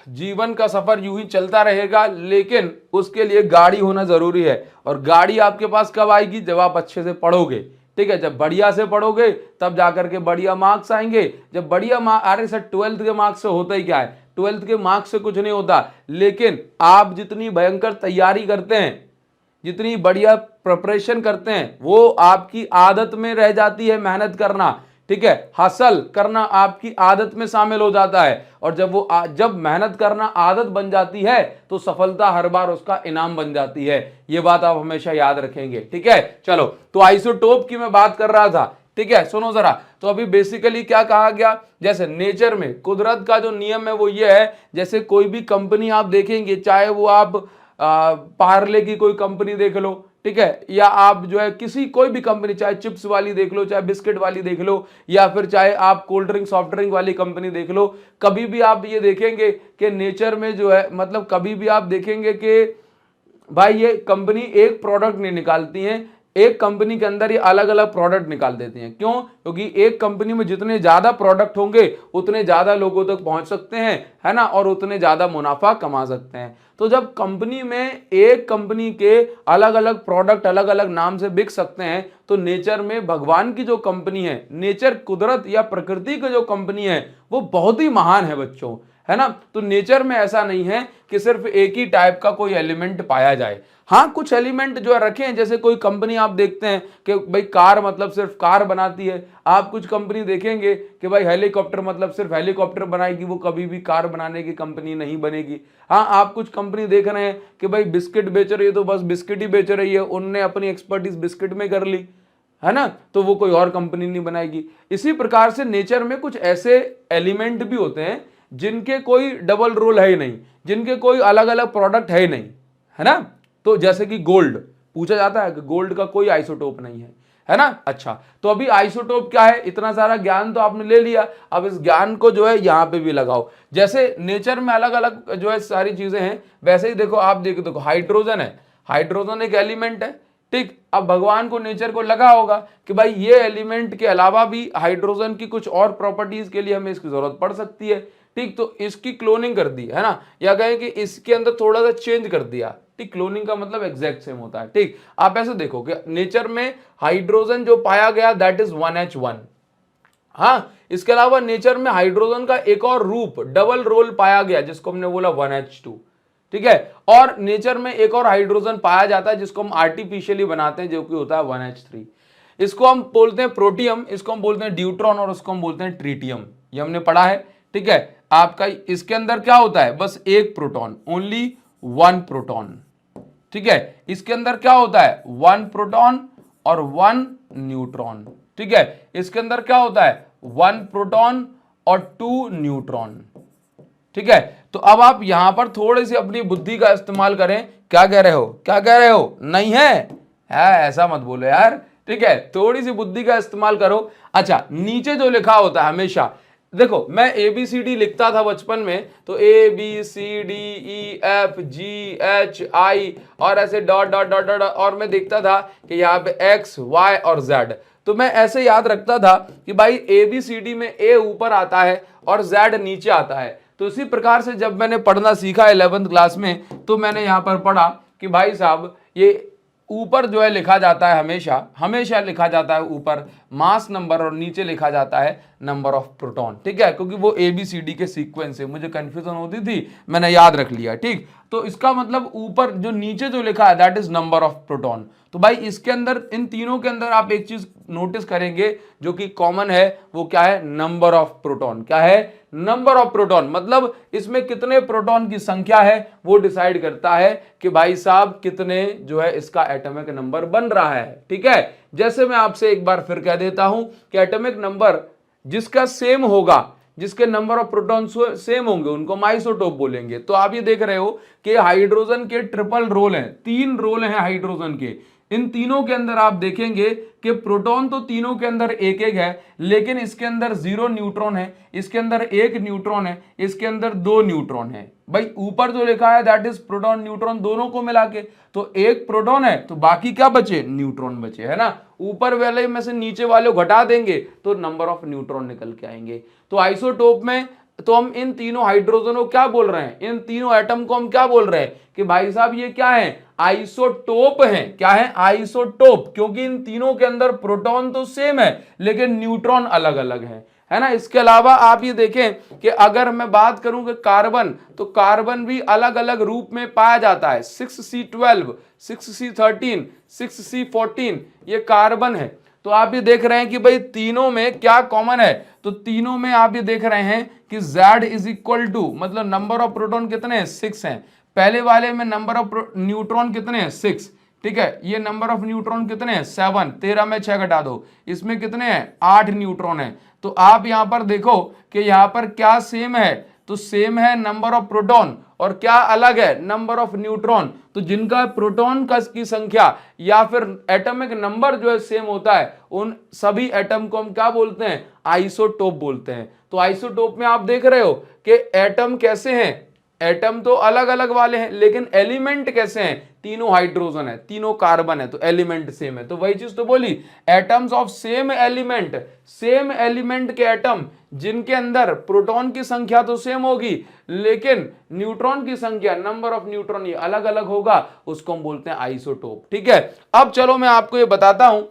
Speaker 1: जीवन का सफर यूं ही चलता रहेगा, लेकिन उसके लिए गाड़ी होना जरूरी है। और गाड़ी आपके पास कब आएगी? जब आप अच्छे से पढ़ोगे, ठीक है। जब बढ़िया से पढ़ोगे तब जाकर के बढ़िया मार्क्स आएंगे। जब बढ़िया मार्क्स, अरे सर 12th के मार्क्स से होता ही क्या है? 12th के मार्क्स से कुछ नहीं होता, लेकिन आप जितनी भयंकर तैयारी करते हैं, जितनी बढ़िया प्रिपरेशन करते हैं, वो आपकी आदत में रह जाती है। मेहनत करना, ठीक है, हासिल करना आपकी आदत में शामिल हो जाता है। और जब मेहनत करना आदत बन जाती है तो सफलता हर बार उसका इनाम बन जाती है। ये बात आप हमेशा याद रखेंगे, ठीक है। चलो, तो आइसोटोप की मैं बात कर रहा था, ठीक है। सुनो जरा, तो अभी बेसिकली क्या कहा गया, जैसे नेचर में कुदरत का जो नियम है वो ये है, जैसे कोई भी कंपनी आप देखेंगे, चाहे वो आप पार्ले की कोई कंपनी देख लो, ठीक है, या आप जो है कोई भी कंपनी, चाहे चिप्स वाली देख लो, चाहे बिस्किट वाली देख लो, या फिर चाहे आप कोल्ड ड्रिंक सॉफ्ट ड्रिंक वाली कंपनी देख लो, कभी भी आप ये देखेंगे कि नेचर में जो है, मतलब कभी भी आप देखेंगे कि भाई ये कंपनी एक प्रोडक्ट नहीं निकालती है, एक कंपनी के अंदर ये अलग अलग प्रोडक्ट निकाल देती हैं। क्यों? क्योंकि एक कंपनी में जितने ज्यादा प्रोडक्ट होंगे उतने ज्यादा लोगों तक पहुंच सकते हैं, है ना, और उतने ज्यादा मुनाफा कमा सकते हैं। तो जब कंपनी में एक कंपनी के अलग अलग प्रोडक्ट अलग अलग नाम से बिक सकते हैं, तो नेचर में भगवान की जो कंपनी है, नेचर कुदरत या प्रकृति की जो कंपनी है, वो बहुत ही महान है बच्चों। है ना। तो नेचर में ऐसा नहीं है कि सिर्फ एक ही टाइप का कोई एलिमेंट पाया जाए। हाँ, कुछ एलिमेंट जो है रखे हैं, जैसे कोई कंपनी आप देखते हैं कि भाई कार मतलब सिर्फ कार बनाती है, आप कुछ कंपनी देखेंगे कि भाई हेलीकॉप्टर मतलब सिर्फ हेलीकॉप्टर बनाएगी, वो कभी भी कार बनाने की कंपनी नहीं बनेगी। हाँ, आप कुछ कंपनी देख रहे हैं कि भाई बिस्किट बेच रही है तो बस बिस्किट ही बेच रही है, उनने अपनी एक्सपर्टीज बिस्किट में कर ली, है ना, तो वो कोई और कंपनी नहीं बनाएगी। इसी प्रकार से नेचर में कुछ ऐसे एलिमेंट भी होते हैं जिनके कोई डबल रोल है ही नहीं, जिनके कोई अलग अलग प्रोडक्ट है ही नहीं, है ना। तो जैसे कि गोल्ड पूछा जाता है कि गोल्ड का कोई आइसोटोप नहीं है ना। अच्छा, तो अभी आइसोटोप क्या है, इतना सारा ज्ञान तो आपने ले लिया, अब इस ज्ञान को जो है यहां पे भी लगाओ। जैसे नेचर में अलग अलग जो है सारी चीजें हैं, वैसे ही देखो, आप देखो हाइड्रोजन है, हाइड्रोजन एक एलिमेंट है, ठीक। अब भगवान को नेचर को लगा होगा कि भाई ये एलिमेंट के अलावा भी हाइड्रोजन की कुछ और प्रॉपर्टीज के लिए हमें इसकी जरूरत पड़ सकती है, ठीक। तो इसकी क्लोनिंग कर दी, है ना, या कहें कि इसके अंदर थोड़ा सा चेंज कर दिया, ठीक। क्लोनिंग का मतलब एग्जैक्ट सेम होता है, ठीक। आप ऐसे देखो कि नेचर में हाइड्रोजन जो पाया गया दैट इज 1H1। हाँ, इसके अलावा नेचर में हाइड्रोजन का एक और रूप डबल रोल पाया गया जिसको हमने बोला 1H2, ठीक है। और नेचर में एक और हाइड्रोजन पाया जाता है जिसको हम आर्टिफिशियली बनाते हैं, जो कि होता है 1H3। इसको हम बोलते हैं प्रोटियम, इसको हम बोलते हैं ड्यूट्रॉन, और इसको हम बोलते हैं ट्रिटियम। ये हमने पढ़ा है, ठीक है। आपका इसके अंदर क्या होता है, बस एक प्रोटॉन, ओनली 1 प्रोटॉन, ठीक है। इसके अंदर क्या होता है, 1 प्रोटॉन और 1 न्यूट्रॉन, ठीक है। इसके अंदर क्या होता है, 1 प्रोटॉन और 2 न्यूट्रॉन, ठीक है। तो अब आप यहां पर थोड़ी सी अपनी बुद्धि का इस्तेमाल करें। क्या कह रहे हो, क्या कह रहे हो, नहीं है ऐसा मत बोलो यार, ठीक है, थोड़ी सी बुद्धि का इस्तेमाल करो। अच्छा, नीचे जो लिखा होता है हमेशा, देखो मैं ABCD लिखता था बचपन में, तो ABCDEFGHI और ऐसे डॉट डॉट डॉट डॉट, और मैं देखता था कि यहाँ पे X Y और Z, तो मैं ऐसे याद रखता था कि भाई ABCD में A ऊपर आता है और Z नीचे आता है। तो इसी प्रकार से जब मैंने पढ़ना सीखा 11th क्लास में, तो मैंने यहाँ पर पढ़ा कि भाई साहब ये ऊपर जो है लिखा जाता है, हमेशा लिखा जाता है ऊपर मास नंबर और नीचे लिखा जाता है नंबर ऑफ प्रोटॉन, ठीक है, क्योंकि वो ABCD के सीक्वेंस से मुझे कंफ्यूजन होती थी, मैंने याद रख लिया, ठीक। तो इसका मतलब ऊपर जो नीचे जो लिखा है that is number of proton. तो भाई इसके अंदर, इन तीनों के अंदर आप एक चीज नोटिस करेंगे जो कि कॉमन है, वो क्या है, नंबर ऑफ प्रोटॉन। क्या है, नंबर ऑफ प्रोटॉन, मतलब इसमें कितने प्रोटॉन की संख्या है वो डिसाइड करता है कि भाई साहब कितने जो है इसका एटॉमिक नंबर बन रहा है, ठीक है। जैसे मैं आपसे एक बार फिर कह देता हूं कि एटॉमिक नंबर जिसका सेम होगा, जिसके नंबर ऑफ प्रोटॉन सेम होंगे, उनको हम आइसोटोप बोलेंगे। तो आप ये देख रहे हो कि हाइड्रोजन के ट्रिपल रोल हैं, 3 रोल हैं हाइड्रोजन के। इन तीनों के अंदर आप देखेंगे कि प्रोटॉन तो तीनों के अंदर एक एक है, लेकिन इसके अंदर 0 न्यूट्रॉन है, इसके अंदर 1 न्यूट्रॉन है, इसके अंदर 2 न्यूट्रॉन है। भाई ऊपर जो लिखा है दैट इज प्रोटॉन न्यूट्रॉन दोनों को मिला के, तो एक प्रोटॉन है तो बाकी क्या बचे, न्यूट्रॉन बचे, है ना। ऊपर वाले में से नीचे वाले को घटा देंगे तो नंबर ऑफ न्यूट्रॉन निकल के आएंगे। तो आइसोटोप में तो हम इन तीनों हाइड्रोजनों को क्या बोल रहे हैं, इन तीनों एटम को हम क्या बोल रहे हैं कि भाई साहब ये क्या है, आइसोटोप हैं। क्या है, आइसोटोप, क्योंकि इन तीनों के अंदर प्रोटॉन तो सेम है लेकिन न्यूट्रॉन अलग अलग है ना। इसके अलावा आप ये देखें कि अगर मैं बात करूं कि कार्बन, तो कार्बन भी अलग अलग रूप में पाया जाता है, 6C12, 6C13, 6C14, ये कार्बन है। तो आप ये देख रहे हैं कि भाई तीनों में क्या कॉमन है, तो तीनों में आप ये देख रहे हैं कि Z इज इक्वल टू, मतलब नंबर ऑफ प्रोटॉन कितने हैं, 6 हैं। पहले वाले में नंबर ऑफ न्यूट्रॉन कितने हैं, 6, ठीक है। ये नंबर ऑफ न्यूट्रॉन कितने हैं, 7, 13 में 6 घटा दो, इसमें कितने हैं, 8 न्यूट्रॉन है। तो आप यहां पर देखो कि यहां पर क्या सेम है, तो सेम है नंबर ऑफ प्रोटॉन, और क्या अलग है, नंबर ऑफ न्यूट्रॉन। तो जिनका प्रोटॉन का की संख्या या फिर एटॉमिक नंबर जो है सेम होता है, उन सभी एटम को हम क्या बोलते हैं, आइसोटोप बोलते हैं। तो आइसोटोप में आप देख रहे हो कि एटम कैसे हैं, एटम तो अलग अलग वाले हैं, लेकिन एलिमेंट कैसे हैं, तीनों हाइड्रोजन है, तीनों कार्बन है, तो एलिमेंट सेम है। तो वही चीज तो बोली, atoms of same element, same element के एटम जिनके अंदर प्रोटॉन की संख्या तो सेम होगी लेकिन न्यूट्रॉन की संख्या, नंबर ऑफ न्यूट्रॉन ये अलग अलग होगा, उसको हम बोलते हैं आइसोटोप, ठीक है। अब चलो मैं आपको ये बताता हूं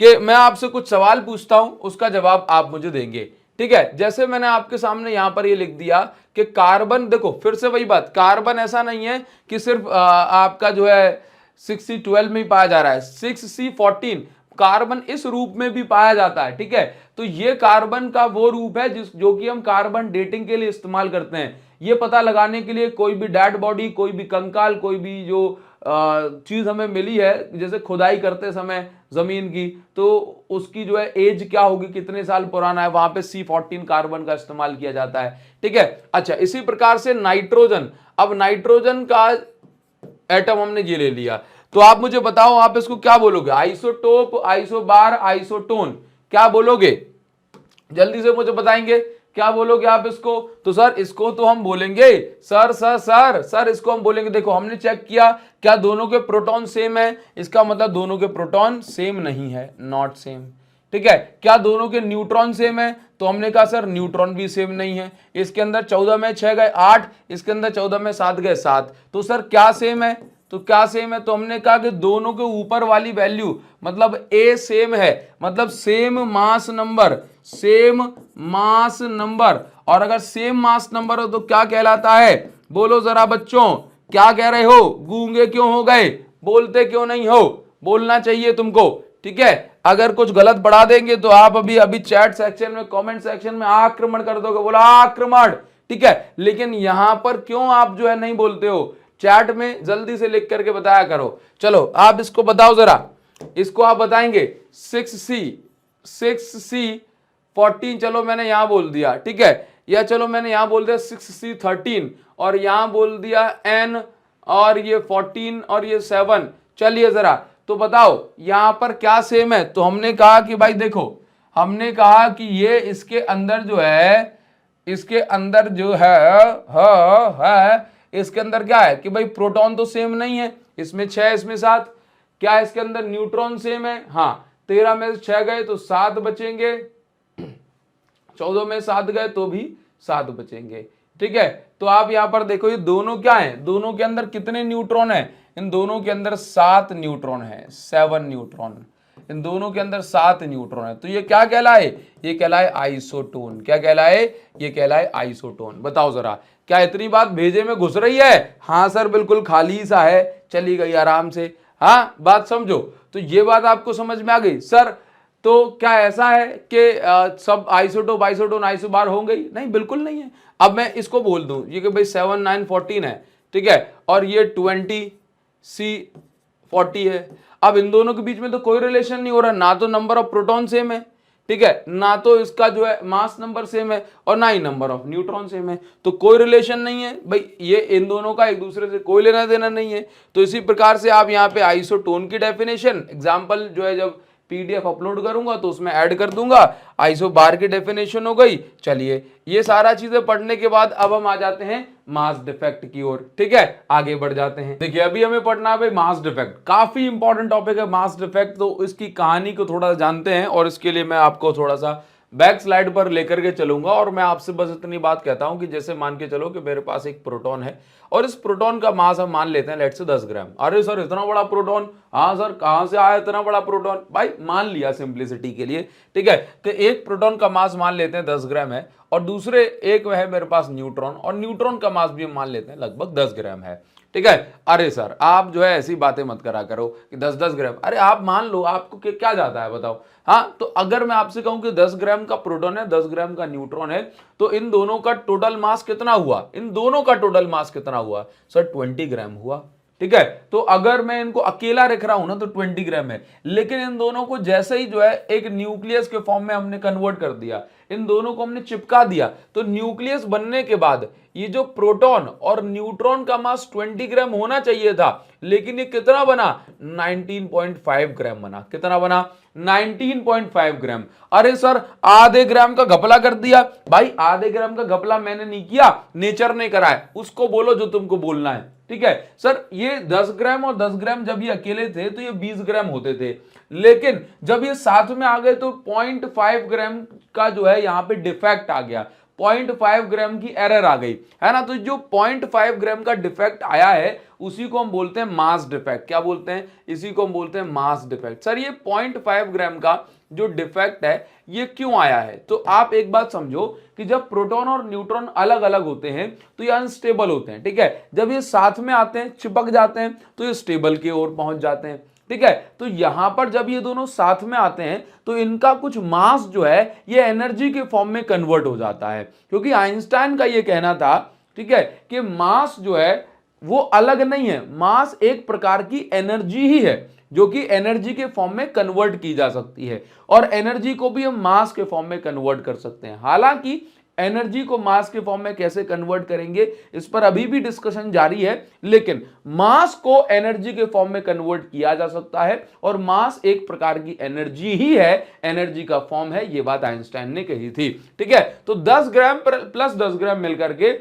Speaker 1: कि मैं आपसे कुछ सवाल पूछता हूं, उसका जवाब आप मुझे देंगे, ठीक है। जैसे मैंने आपके सामने यहां पर ये लिख दिया कि कार्बन, देखो फिर से वही बात, कार्बन ऐसा नहीं है कि सिर्फ आपका जो है 6C12 में ही पाया जा रहा है, 6C14 कार्बन इस रूप में भी पाया जाता है, ठीक है। तो ये कार्बन का वो रूप है जो कि हम कार्बन डेटिंग के लिए इस्तेमाल करते हैं, ये पता लगाने के लिए कोई भी डेड बॉडी, कोई भी कंकाल, कोई भी जो चीज हमें मिली है, जैसे खुदाई करते समय जमीन की, तो उसकी जो है एज क्या होगी, कितने साल पुराना है, वहां पे C14 कार्बन का इस्तेमाल किया जाता है, ठीक है। अच्छा, इसी प्रकार से नाइट्रोजन, अब नाइट्रोजन का एटम हमने ये ले लिया, तो आप मुझे बताओ आप इसको क्या बोलोगे, आइसोटोप, आइसोबार, आइसोटोन, क्या बोलोगे, जल्दी से मुझे बताएंगे क्या बोलोगे आप इसको। तो सर इसको तो हम बोलेंगे सर इसको हम बोलेंगे, देखो हमने चेक किया क्या दोनों के प्रोटॉन सेम है, इसका मतलब दोनों के प्रोटॉन सेम नहीं है, नॉट सेम, ठीक है। क्या दोनों के न्यूट्रॉन सेम है, तो हमने कहा सर न्यूट्रॉन भी सेम नहीं है, इसके अंदर 14 में 6 गए 8, इसके अंदर 14 में 7 गए 7, तो सर क्या सेम है, तो क्या सेम है, तो हमने कहा कि दोनों के ऊपर वाली वैल्यू, मतलब ए सेम है, मतलब same mass number, same mass number, और अगर सेम मास नंबर हो तो क्या कहलाता है, बोलो जरा बच्चों, क्या कह रहे हो, गूंगे क्यों हो गए, बोलते क्यों नहीं हो, बोलना चाहिए तुमको, ठीक है। अगर कुछ गलत पढ़ा देंगे तो आप अभी अभी चैट सेक्शन में, कमेंट सेक्शन में आक्रमण कर दोगे, बोला आक्रमण, ठीक है। लेकिन यहां पर क्यों आप जो है नहीं बोलते हो, चैट में जल्दी से लिख करके बताया करो। चलो आप इसको बताओ जरा, इसको आप बताएंगे 6C14, चलो मैंने यहां बोल दिया, ठीक है, या चलो मैंने यहां बोल दिया 6C13, और यहां बोल दिया N, और ये 14 और ये 7, चलिए जरा तो बताओ यहां पर क्या सेम है। तो हमने कहा कि भाई देखो, हमने कहा कि ये इसके अंदर जो है, इसके अंदर जो है इसके अंदर क्या है कि भाई प्रोटॉन तो सेम नहीं है, इसमें 6 इसमें 7, क्या इसके अंदर न्यूट्रॉन सेम है, हाँ 13 में 6 गए तो 7 बचेंगे, 14 में 7 गए तो भी 7 बचेंगे, ठीक है। तो आप यहां पर देखो ये दोनों क्या है, दोनों के अंदर कितने न्यूट्रॉन है, इन दोनों के अंदर 7 न्यूट्रॉन है, 7 न्यूट्रॉन, इन दोनों के अंदर 7 न्यूट्रॉन है, तो ये क्या कहलाए, ये कहलाए आइसोटोन, क्या कहलाए, ये कहलाए आइसोटोन। बताओ जरा क्या इतनी बात भेजे में घुस रही है, हाँ सर बिल्कुल खाली सा है, चली गई आराम से, हाँ बात समझो। तो ये बात आपको समझ में आ गई सर, तो क्या ऐसा है कि सब आइसोटोप, आइसोटोन, आइसोबार होंगे ही नहीं, बिल्कुल नहीं है। अब मैं इसको बोल दूं ये कि भाई 7 9 14 है, ठीक है, और ये 20C40 है, अब इन दोनों के बीच में तो कोई रिलेशन नहीं हो रहा, ना तो नंबर ऑफ प्रोटॉन सेम है, ठीक है, ना तो इसका जो है मास नंबर सेम है, और ना ही नंबर ऑफ न्यूट्रॉन सेम है, तो कोई रिलेशन नहीं है भाई, ये इन दोनों का एक दूसरे से कोई लेना देना नहीं है। तो इसी प्रकार से आप यहाँ पे आइसोटोन की डेफिनेशन, एग्जाम्पल जो है जब PDF अपलोड करूंगा तो उसमें ऐड कर दूंगा, आइसोबार की डेफिनेशन हो गई। चलिए ये सारा चीजें पढ़ने के बाद अब हम आ जाते हैं मास डिफेक्ट की ओर, ठीक है, आगे बढ़ जाते हैं। देखिए अभी हमें पढ़ना है भाई मास डिफेक्ट, काफी इंपॉर्टेंट टॉपिक है मास डिफेक्ट, तो इसकी कहानी को थोड़ा जानते हैं, और इसके लिए मैं आपको थोड़ा सा बैक स्लाइड पर लेकर के चलूंगा, और मैं आपसे बस इतनी बात कहता हूं कि जैसे मान के चलो कि मेरे पास एक प्रोटॉन है, और इस प्रोटॉन का मास हम मान लेते हैं लेट से 10 ग्राम। अरे सर इतना बड़ा प्रोटॉन, हाँ सर कहां से आया इतना बड़ा प्रोटॉन, भाई मान लिया सिंप्लिसिटी के लिए, ठीक है, कि एक प्रोटॉन का मास मान लेते हैं 10 ग्राम है, और दूसरे एक है मेरे पास न्यूट्रॉन, और न्यूट्रॉन का मास भी हम मान लेते हैं लगभग 10 ग्राम है, ठीक है। अरे सर आप जो है ऐसी बातें मत करा करो कि 10-10 ग्राम, अरे आप मान लो, आपको क्या जाता है बताओ, हाँ। तो अगर मैं आपसे कहूं कि 10 ग्राम का प्रोटॉन है, 10 ग्राम का न्यूट्रॉन है, तो इन दोनों का टोटल मास कितना हुआ, इन दोनों का टोटल मास कितना हुआ सर, 20 ग्राम हुआ, ठीक है। तो अगर मैं इनको अकेला रख रहा हूं ना तो 20 ग्राम है, लेकिन इन दोनों को जैसे ही जो है एक न्यूक्लियस के फॉर्म में हमने कन्वर्ट कर दिया, इन दोनों को हमने चिपका दिया, तो न्यूक्लियस बनने के बाद ये जो प्रोटॉन और न्यूट्रॉन का मास 20 ग्राम होना चाहिए था, लेकिन ये कितना बना, 19.5 ग्राम बना, कितना बना, 19.5 ग्राम। अरे सर आधे ग्राम का घपला कर दिया, भाई आधे ग्राम का घपला मैंने नहीं किया, नेचर ने करा है, उसको बोलो जो तुमको बोलना है, ठीक है। सर ये 10 ग्राम और 10 ग्राम जब ये अकेले थे तो ये 20 ग्राम होते थे, लेकिन जब ये साथ में आ गए तो 0.5 ग्राम का जो है यहां पे डिफेक्ट आ गया, 0.5 ग्राम की एरर आ गई, है ना। तो जो 0.5 ग्राम का डिफेक्ट आया है उसी को हम बोलते हैं मास डिफेक्ट। क्या बोलते हैं? इसी को हम बोलते हैं मास डिफेक्ट। सर ये 0.5 ग्राम का जो डिफेक्ट है ये क्यों आया है? तो आप एक बात समझो कि जब प्रोटॉन और न्यूट्रॉन अलग अलग होते हैं तो ये अनस्टेबल होते हैं, ठीक है। जब ये साथ में आते हैं, चिपक जाते हैं, तो ये स्टेबल की ओर पहुंच जाते हैं, ठीक है। तो यहां पर जब ये दोनों साथ में आते हैं तो इनका कुछ मास जो है ये एनर्जी के फॉर्म में कन्वर्ट हो जाता है, क्योंकि आइंस्टाइन का ये कहना था, ठीक है, कि मास जो है वो अलग नहीं है, मास एक प्रकार की एनर्जी ही है जो कि एनर्जी के फॉर्म में कन्वर्ट की जा सकती है, और एनर्जी को भी हम मास के फॉर्म में कन्वर्ट कर सकते हैं। हालांकि एनर्जी को मास के फॉर्म में कैसे कन्वर्ट करेंगे इस पर अभी भी डिस्कशन जारी है, लेकिन मास को एनर्जी के फॉर्म में कन्वर्ट किया जा सकता है, और मास एक प्रकार की एनर्जी ही है, एनर्जी का फॉर्म है। यह बात आइंस्टाइन ने कही थी, ठीक है। तो 10 ग्राम प्लस 10 ग्राम मिलकर के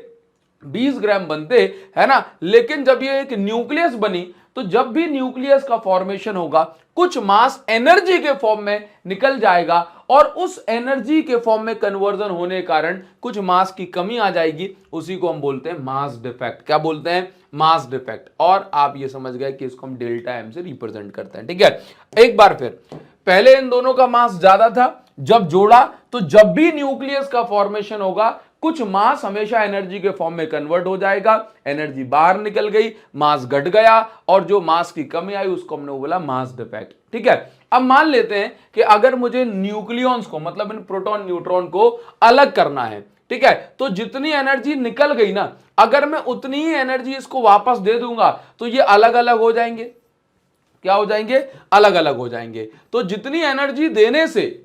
Speaker 1: 20 ग्राम बनते, है ना। लेकिन जब ये एक न्यूक्लियस बनी तो जब भी न्यूक्लियस का फॉर्मेशन होगा कुछ मास एनर्जी के फॉर्म में निकल जाएगा, और उस एनर्जी के फॉर्म में कन्वर्जन होने के कारण कुछ मास की कमी आ जाएगी, उसी को हम बोलते हैं मास डिफेक्ट। क्या बोलते हैं? Mass defect. और आप ये समझ गए कि इसको हम डेल्टा एम से रिप्रेजेंट करते हैं, ठीक है। एक बार फिर, पहले इन दोनों का मास ज्यादा था, जब जोड़ा तो जब भी न्यूक्लियस का फॉर्मेशन होगा कुछ मास हमेशा एनर्जी के फॉर्म में कन्वर्ट हो जाएगा, एनर्जी बाहर निकल गई, मास घट गया, और जो मास की कमी आई उसको हमने बोला मास डिफेक्ट, ठीक है। अब मान लेते हैं कि अगर मुझे न्यूक्लियॉन्स को, मतलब इन प्रोटॉन न्यूट्रॉन को अलग करना है, ठीक है, तो जितनी एनर्जी निकल गई ना, अगर मैं उतनी ही एनर्जी इसको वापस दे दूंगा तो ये अलग अलग हो जाएंगे। क्या हो जाएंगे? अलग अलग हो जाएंगे। तो जितनी एनर्जी देने से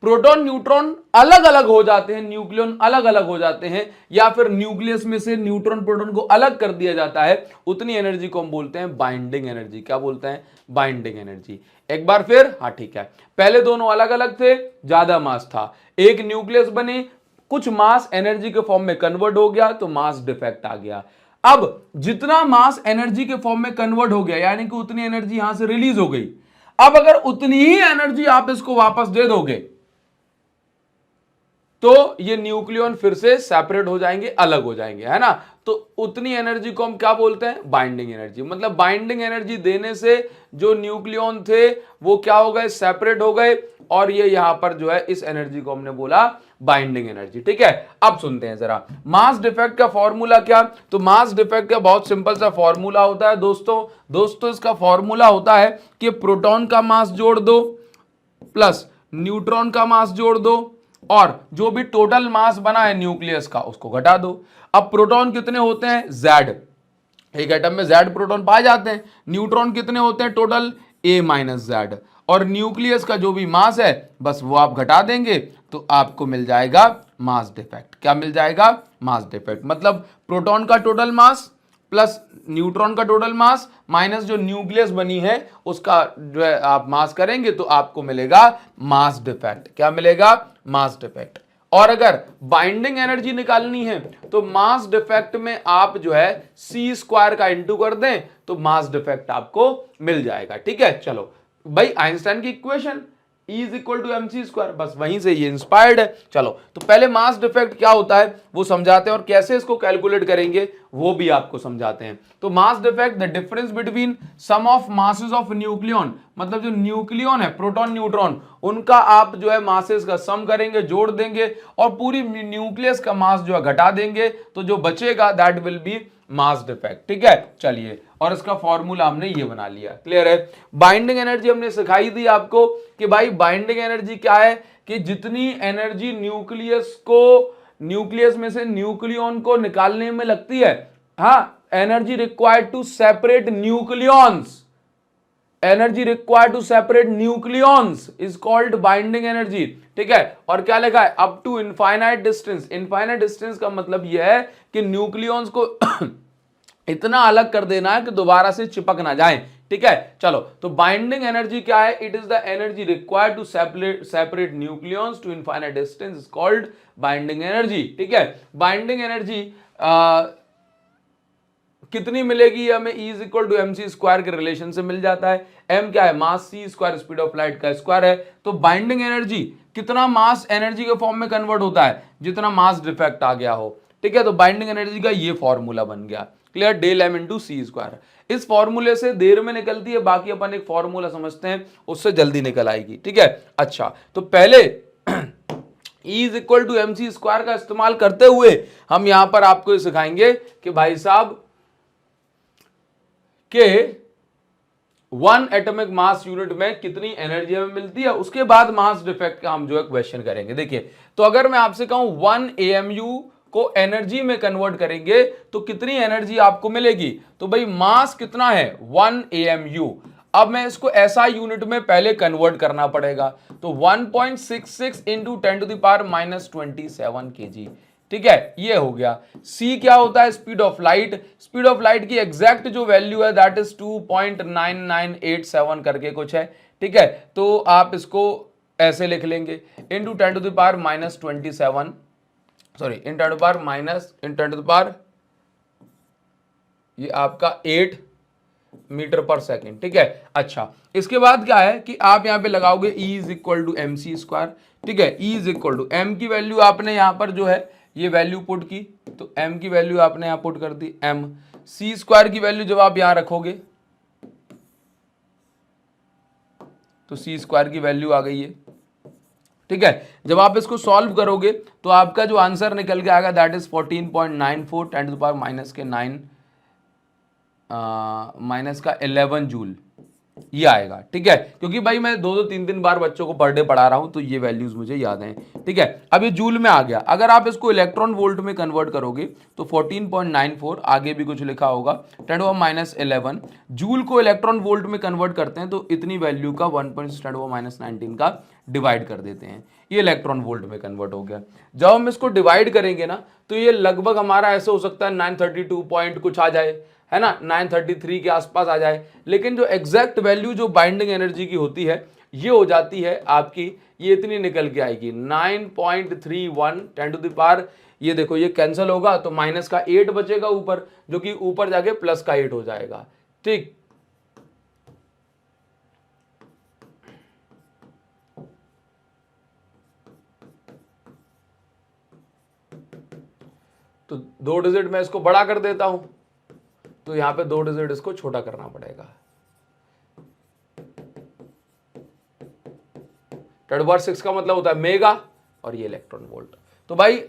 Speaker 1: प्रोटॉन न्यूट्रॉन अलग अलग हो जाते हैं, न्यूक्लियन अलग अलग हो जाते हैं, या फिर न्यूक्लियस में से न्यूट्रॉन प्रोटॉन को अलग कर दिया जाता है, उतनी एनर्जी को हम बोलते हैं बाइंडिंग एनर्जी। क्या बोलते हैं? Binding energy. एक बार फिर, हाँ ठीक है, पहले दोनों अलग अलग थे, ज्यादा मास था, एक न्यूक्लियस बने, कुछ मास एनर्जी के फॉर्म में कन्वर्ट हो गया तो मास डिफेक्ट आ गया। अब जितना मास एनर्जी के फॉर्म में कन्वर्ट हो गया, यानी कि उतनी एनर्जी यहां से रिलीज हो गई, अब अगर उतनी ही एनर्जी आप इसको वापस दे दोगे तो ये न्यूक्लियन फिर से सेपरेट हो जाएंगे, अलग हो जाएंगे, है ना। तो उतनी एनर्जी को हम क्या बोलते हैं? Binding energy. मतलब बाइंडिंग एनर्जी देने से जो न्यूक्लियन थे वो क्या हो गए? सेपरेट हो गए, और ये यहां पर जो है इस एनर्जी को हमने बोला बाइंडिंग एनर्जी, ठीक है। अब सुनते हैं जरा मास डिफेक्ट का फॉर्मूला क्या। तो मास डिफेक्ट का बहुत सिंपल सा फॉर्मूला होता है दोस्तों इसका फॉर्मूला होता है कि प्रोटॉन का मास जोड़ दो प्लस न्यूट्रॉन का मास जोड़ दो, और जो भी टोटल मास बना है न्यूक्लियस का उसको घटा दो। अब प्रोटॉन कितने होते हैं? Z, एक एटम में Z प्रोटॉन पाए जाते हैं। न्यूट्रॉन कितने होते हैं टोटल? A minus Z। और न्यूक्लियस का जो भी मास है बस वो आप घटा देंगे तो आपको मिल जाएगा मास डिफेक्ट। क्या मिल जाएगा? Mass defect. मतलब प्रोटॉन का टोटल मास प्लस न्यूट्रॉन का टोटल मास माइनस जो न्यूक्लियस बनी है उसका जो है आप मास करेंगे तो आपको मिलेगा मास डिफेक्ट। क्या मिलेगा? Mass defect. और अगर बाइंडिंग एनर्जी निकालनी है तो मास डिफेक्ट में आप जो है सी स्क्वायर का इंटू कर दें तो मास डिफेक्ट आपको मिल जाएगा, ठीक है। चलो भाई, आइंस्टाइन की equation E is equal to M C square, बस वहीं से ये इंस्पायर्ड है। चलो तो पहले मास डिफेक्ट क्या होता है वो समझाते हैं, और कैसे इसको कैलकुलेट करेंगे वो भी आपको समझाते हैं। तो mass defect the difference between sum of masses of nucleon, मतलब जो न्यूक्लियन है प्रोटॉन न्यूट्रॉन उनका आप जो है मासेस का सम करेंगे, जोड़ देंगे, और पूरी न्यूक्लियस का मास जो है घटा देंगे, तो जो बचेगा that will B mass defect, ठीक है। चलिए, और इसका फॉर्मूला हमने ये बना लिया, क्लियर है। बाइंडिंग एनर्जी हमने सिखाई थी आपको कि भाई बाइंडिंग एनर्जी क्या है, कि जितनी एनर्जी न्यूक्लियस में से न्यूक्लियन को निकालने में लगती है, हाँ, energy required to separate nucleons, energy required to separate nucleons is called binding energy, ठीक है। और क्या लिखा है? Up to infinite distance. Infinite distance का मतलब यह है कि न्यूक्लियंस को इतना अलग कर देना है कि दोबारा से चिपक ना जाए, ठीक है। चलो, तो बाइंडिंग एनर्जी क्या है? It is the energy required to separate nucleons to infinite distance is called binding energy, ठीक है। बाइंडिंग एनर्जी कितनी मिलेगी? हमें E is equal to M C square के रिलेशन से मिल जाता है। M क्या है? Mass C square speed of light का स्क्वायर है। तो बाइंडिंग एनर्जी कितना मास एनर्जी के फॉर्म में कन्वर्ट होता है, जितना मास डिफेक्ट आ गया हो। ठीक है, तो बाइंडिंग एनर्जी का ये फॉर्मूला बन गया, क्लियर, डेल एम इंटू सी स्क्वायर। इस फॉर्मूले से देर में निकलती है, बाकी अपन एक फॉर्मूला समझते हैं, उससे जल्दी निकल आएगी। ठीक है, अच्छा तो पहले E is equal to M C square का इस्तेमाल करते हुए हम यहां पर आपको सिखाएंगे कि भाई साहब के 1 एटॉमिक मास यूनिट में कितनी एनर्जी हमें मिलती है। उसके बाद मास डिफेक्ट का हम जो है क्वेश्चन करेंगे। देखिए, तो अगर मैं आपसे कहूं 1 AMU को एनर्जी में कन्वर्ट करेंगे तो कितनी एनर्जी आपको मिलेगी, तो भाई मास कितना है 1 AMU। अब मैं इसको ऐसा यूनिट में पहले कन्वर्ट करना पड़ेगा, तो 1.66 into 10 to the power -27 kg। ठीक है, ये हो गया। c क्या होता है, speed of light. Speed of light की एग्जैक्ट जो वैल्यू है दैट इज 2.9987 करके कुछ है। ठीक है, तो आप इसको ऐसे लिख लेंगे, into 10 to the power -27, sorry in 10 to the power ये आपका 8 मीटर पर सेकेंड। ठीक है, अच्छा इसके बाद क्या है कि आप यहां पे लगाओगे E is equal to M C square. ठीक है, E is equal to M की वैल्यू आपने यहां पर जो है ये वैल्यू पुट की, तो M की वैल्यू आपने यहां पुट कर दी M। C स्क्वायर की वैल्यू जब आप यहां रखोगे तो C स्क्वायर की वैल्यू आ गई है। ठीक है, जब आप इसको सॉल्व करोगे तो आपका जो आंसर निकल के आएगा that is 14.94 10 to the power -11 joule, ये आएगा। ठीक है, क्योंकि भाई मैं 2-3 बार बच्चों को पर डे पढ़ा रहा हूं तो ये वैल्यूज मुझे याद हैं। ठीक है, अब ये जूल में आ गया। अगर आप इसको इलेक्ट्रॉन वोल्ट में कन्वर्ट करोगे तो 14.94, आगे भी कुछ लिखा होगा 10⁻11 जूल को इलेक्ट्रॉन वोल्ट में कन्वर्ट करते हैं तो इतनी वैल्यू का 1.10⁻19 का डिवाइड कर देते हैं, ये इलेक्ट्रॉन वोल्ट में कन्वर्ट हो गया। जब हम इसको डिवाइड करेंगे ना तो ये लगभग हमारा ऐसे हो सकता है 932 पॉइंट कुछ आ जाए, है ना, 933 के आसपास आ जाए। लेकिन जो एग्जैक्ट वैल्यू जो बाइंडिंग एनर्जी की होती है ये हो जाती है आपकी, ये इतनी निकल के आएगी 9.31 10 टू द पावर, ये देखो ये कैंसिल होगा तो माइनस का 8 बचेगा ऊपर, जो कि ऊपर जाके प्लस का 8 हो जाएगा। ठीक, तो 2 डिजिट मैं इसको बड़ा कर देता हूं, तो यहां पे 2 डिजिट इसको छोटा करना पड़ेगा। 10⁻6 का मतलब होता है मेगा और ये इलेक्ट्रॉन वोल्ट। तो भाई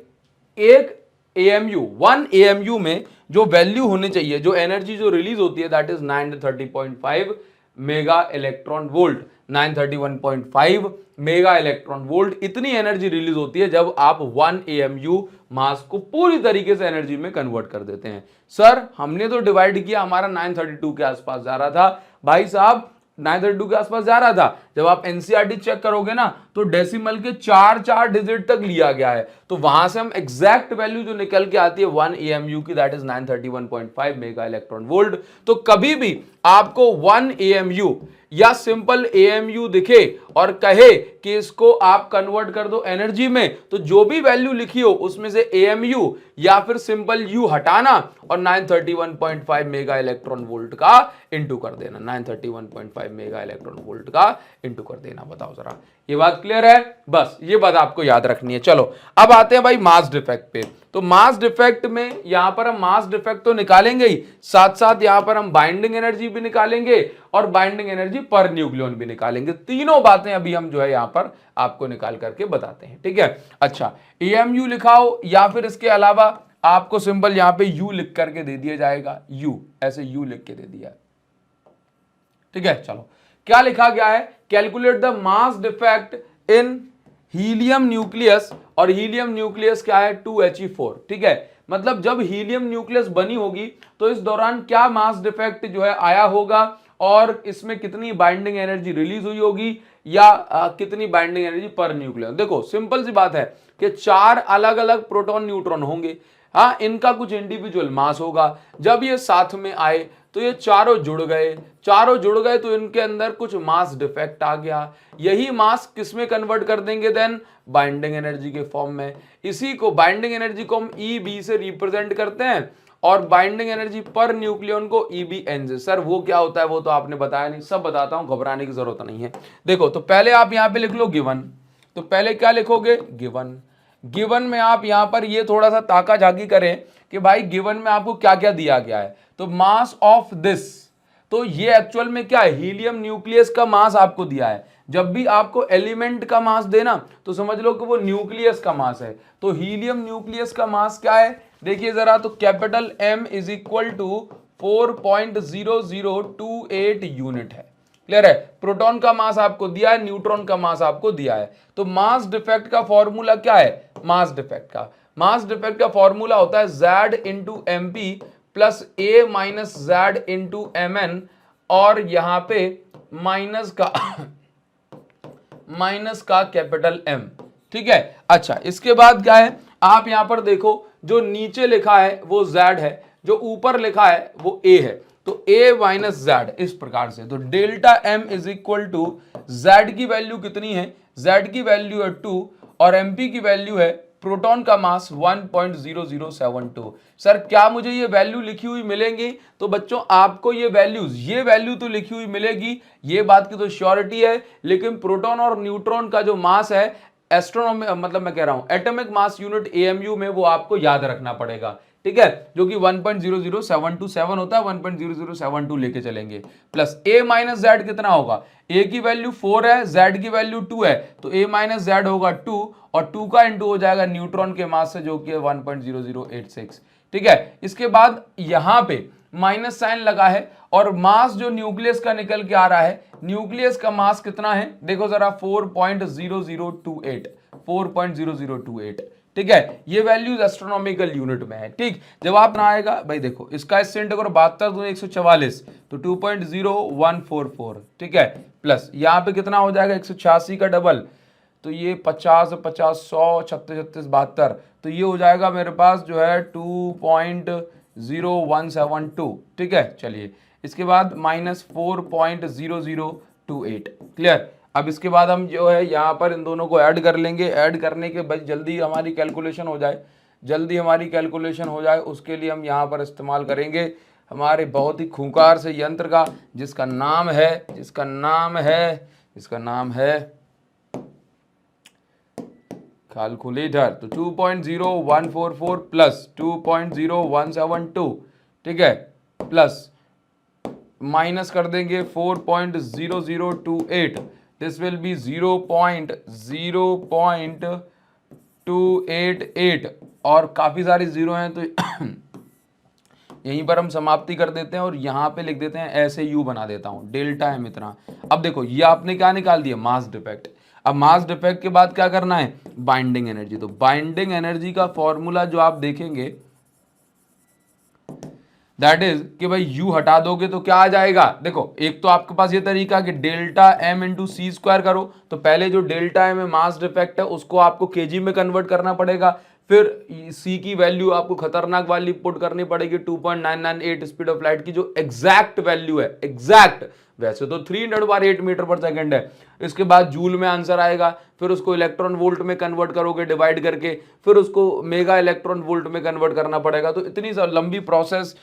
Speaker 1: एक AMU 1 AMU में जो वैल्यू होनी चाहिए, जो एनर्जी जो रिलीज होती है that is 930.5 mega electron volt, 931.5 mega electron volt. इतनी एनर्जी रिलीज होती है जब आप 1 AMU मास को पूरी तरीके से एनर्जी में कन्वर्ट कर देते हैं। सर हमने तो डिवाइड किया, हमारा 932 के आसपास जा रहा था। भाई साहब 932 के आसपास जा रहा था, जब आप एनसीईआरटी चेक करोगे ना तो डेसिमल के 4 डिजिट तक लिया गया है, तो वहां से हम एग्जैक्ट वैल्यू जो निकल के आती है 1 AMU की that is 931.5 mega electron volt. तो कभी भी आपको 1 AMU या सिंपल AMU दिखे और कहे कि इसको आप कन्वर्ट कर दो एनर्जी में, तो जो भी वैल्यू लिखी हो उसमें से AMU या फिर सिंपल U हटाना और 931.5 मेगा इलेक्ट्रॉन वोल्ट का इंटू कर देना, 931.5 मेगा इलेक्ट्रॉन वोल्ट का इंटू कर देना। बताओ जरा, ये बात क्लियर है? बस ये बात आपको याद रखनी है। चलो अब आते हैं भाई मास डिफेक्ट पे। तो मास डिफेक्ट में यहां पर हम मास डिफेक्ट तो निकालेंगे ही, साथ साथ यहां पर हम बाइंडिंग एनर्जी भी निकालेंगे और बाइंडिंग एनर्जी पर न्यूक्लियन भी निकालेंगे। तीनों बातें अभी हम जो है यहां पर आपको निकाल करके बताते हैं। ठीक है, अच्छा AMU लिखाओ या फिर इसके अलावा आपको सिंपल यहां पे U लिख करके दे दिया जाएगा, U ऐसे U लिख के दे दिया। ठीक है, चलो क्या लिखा गया है, calculate the mass defect in helium nucleus, और हीलियम न्यूक्लियस क्या है 2He4। ठीक है, मतलब जब हीलियम न्यूक्लियस बनी होगी तो इस दौरान क्या मास डिफेक्ट जो है आया होगा और इसमें कितनी बाइंडिंग एनर्जी रिलीज हुई होगी या कितनी बाइंडिंग एनर्जी पर न्यूक्लियन। देखो सिंपल सी बात है कि 4 अलग अलग प्रोटॉन न्यूट्रॉन होंगे, हाँ इनका कुछ इंडिविजुअल मास होगा। जब ये साथ में आए तो ये चारों जुड़ गए तो इनके अंदर कुछ मास डिफेक्ट आ गया। यही मास किस में कन्वर्ट कर देंगे देन, बाइंडिंग एनर्जी के फॉर्म में। इसी को बाइंडिंग एनर्जी को हम EB से रिप्रेजेंट करते हैं और बाइंडिंग एनर्जी पर न्यूक्लियन को EBN से। सर वो क्या होता है वो तो आपने बताया नहीं, सब बताता हूं, घबराने की जरूरत नहीं है। देखो तो पहले आप यहां पे लिख लो गिवन, तो पहले क्या लिखोगे, गिवन। गिवन में आप यहां पर ये थोड़ा सा ताका झाकी करें कि भाई गिवन में आपको क्या क्या दिया गया है। तो मास ऑफ दिस, तो ये एक्चुअल में क्या है, हीलियम न्यूक्लियस का मास आपको दिया है। जब भी आपको एलिमेंट का मास देना तो समझ लो कि वो न्यूक्लियस का मास है। तो हीलियम न्यूक्लियस का मास क्या है, देखिए जरा, तो capital M is equal to 4.0028 unit है। क्लियर है। प्रोटॉन का मास आपको दिया है, न्यूट्रॉन का मास आपको दिया है। तो मास डिफेक्ट का फॉर्मूला क्या है, मास डिफेक्ट का फॉर्मूला होता है Z into M P plus A minus Z into MN, और यहां पे माइनस का कैपिटल M। ठीक है। अच्छा, इसके बाद क्या है, आप यहां पर देखो, जो नीचे लिखा है वो Z है, जो ऊपर लिखा है वो A है। तो A माइनस Z इस प्रकार से। तो delta M is equal to Z की वैल्यू कितनी है, Z की वैल्यू है 2 और MP की वैल्यू है प्रोटॉन का मास 1.0072। सर क्या मुझे ये वैल्यू लिखी हुई मिलेंगी, तो बच्चों आपको ये वैल्यू तो लिखी हुई मिलेगी, ये बात की तो श्योरिटी है। लेकिन प्रोटॉन और न्यूट्रॉन का जो मास है एस्ट्रोनॉमी, मतलब मैं कह रहा हूं एटॉमिक मास यूनिट AMU में, वो आपको याद रखना पड़ेगा। ठीक है, जो कि 1.00727 होता है, 1.0072 लेके चलेंगे। प्लस A माइनस Z कितना होगा, A की वैल्यू 4 है, Z की वैल्यू 2 है, तो A माइनस Z होगा 2, और 2 का इंटू हो जाएगा न्यूट्रॉन के मास से, जो कि है 1.0086। ठीक है। इसके बाद यहां पे माइनस साइन लगा है, और मास जो न्यूक्लियस का निकल के आ रहा है, न्यूक्लियस का मास कितना है, देखो जरा 4.0028। ठीक है, ये वैल्यूज एस्ट्रोनॉमिकल यूनिट में है। ठीक, जब आप ना आएगा भाई, देखो इसका इससे अगर 72 144, तो 2.0144। ठीक है, प्लस यहाँ पे कितना हो जाएगा 186 का डबल, तो ये 50 50 100 36 36 72, तो ये हो जाएगा मेरे पास जो है 2.0172। ठीक है, चलिए इसके बाद माइनस 4.0028। क्लियर। अब इसके बाद हम जो है यहाँ पर इन दोनों को ऐड कर लेंगे। ऐड करने के बाद जल्दी हमारी कैलकुलेशन हो जाए, उसके लिए हम यहाँ पर इस्तेमाल करेंगे हमारे बहुत ही खूंखार से यंत्र का, जिसका नाम है कैलकुलेटर। तो 2.0144 प्लस 2.0172, ठीक है, प्लस माइनस कर देंगे 4.0028, दिस विल बी 0.0288, और काफी सारी जीरो हैं तो यहीं पर हम समाप्ति कर देते हैं और यहां पे लिख देते हैं, ऐसे यू बना देता हूं, डेल्टा एम इतना। अब देखो ये आपने क्या निकाल दिया, मास डिफेक्ट। अब मास डिफेक्ट के बाद क्या करना है, बाइंडिंग एनर्जी। तो बाइंडिंग एनर्जी का फॉर्मूला जो आप देखेंगे दैट इज कि भाई यू हटा दोगे तो क्या आ जाएगा, देखो एक तो आपके पास ये तरीका कि डेल्टा एम इंटू सी स्क्वायर करो, तो पहले जो डेल्टा एम है मास डिफेक्ट है उसको आपको केजी में कन्वर्ट करना पड़ेगा, फिर सी की वैल्यू आपको खतरनाक वाली पुट करनी पड़ेगी 2.998 स्पीड ऑफ लाइट की, जो एग्जैक्ट वैल्यू है, एग्जैक्ट, वैसे तो 300/8 मीटर पर सेकंड है। इसके बाद जूल में आंसर आएगा, फिर उसको इलेक्ट्रॉन वोल्ट में कन्वर्ट करोगे डिवाइड करके, फिर उसको मेगा इलेक्ट्रॉन वोल्ट में कन्वर्ट करना पड़ेगा। तो इतनी लंबी प्रोसेस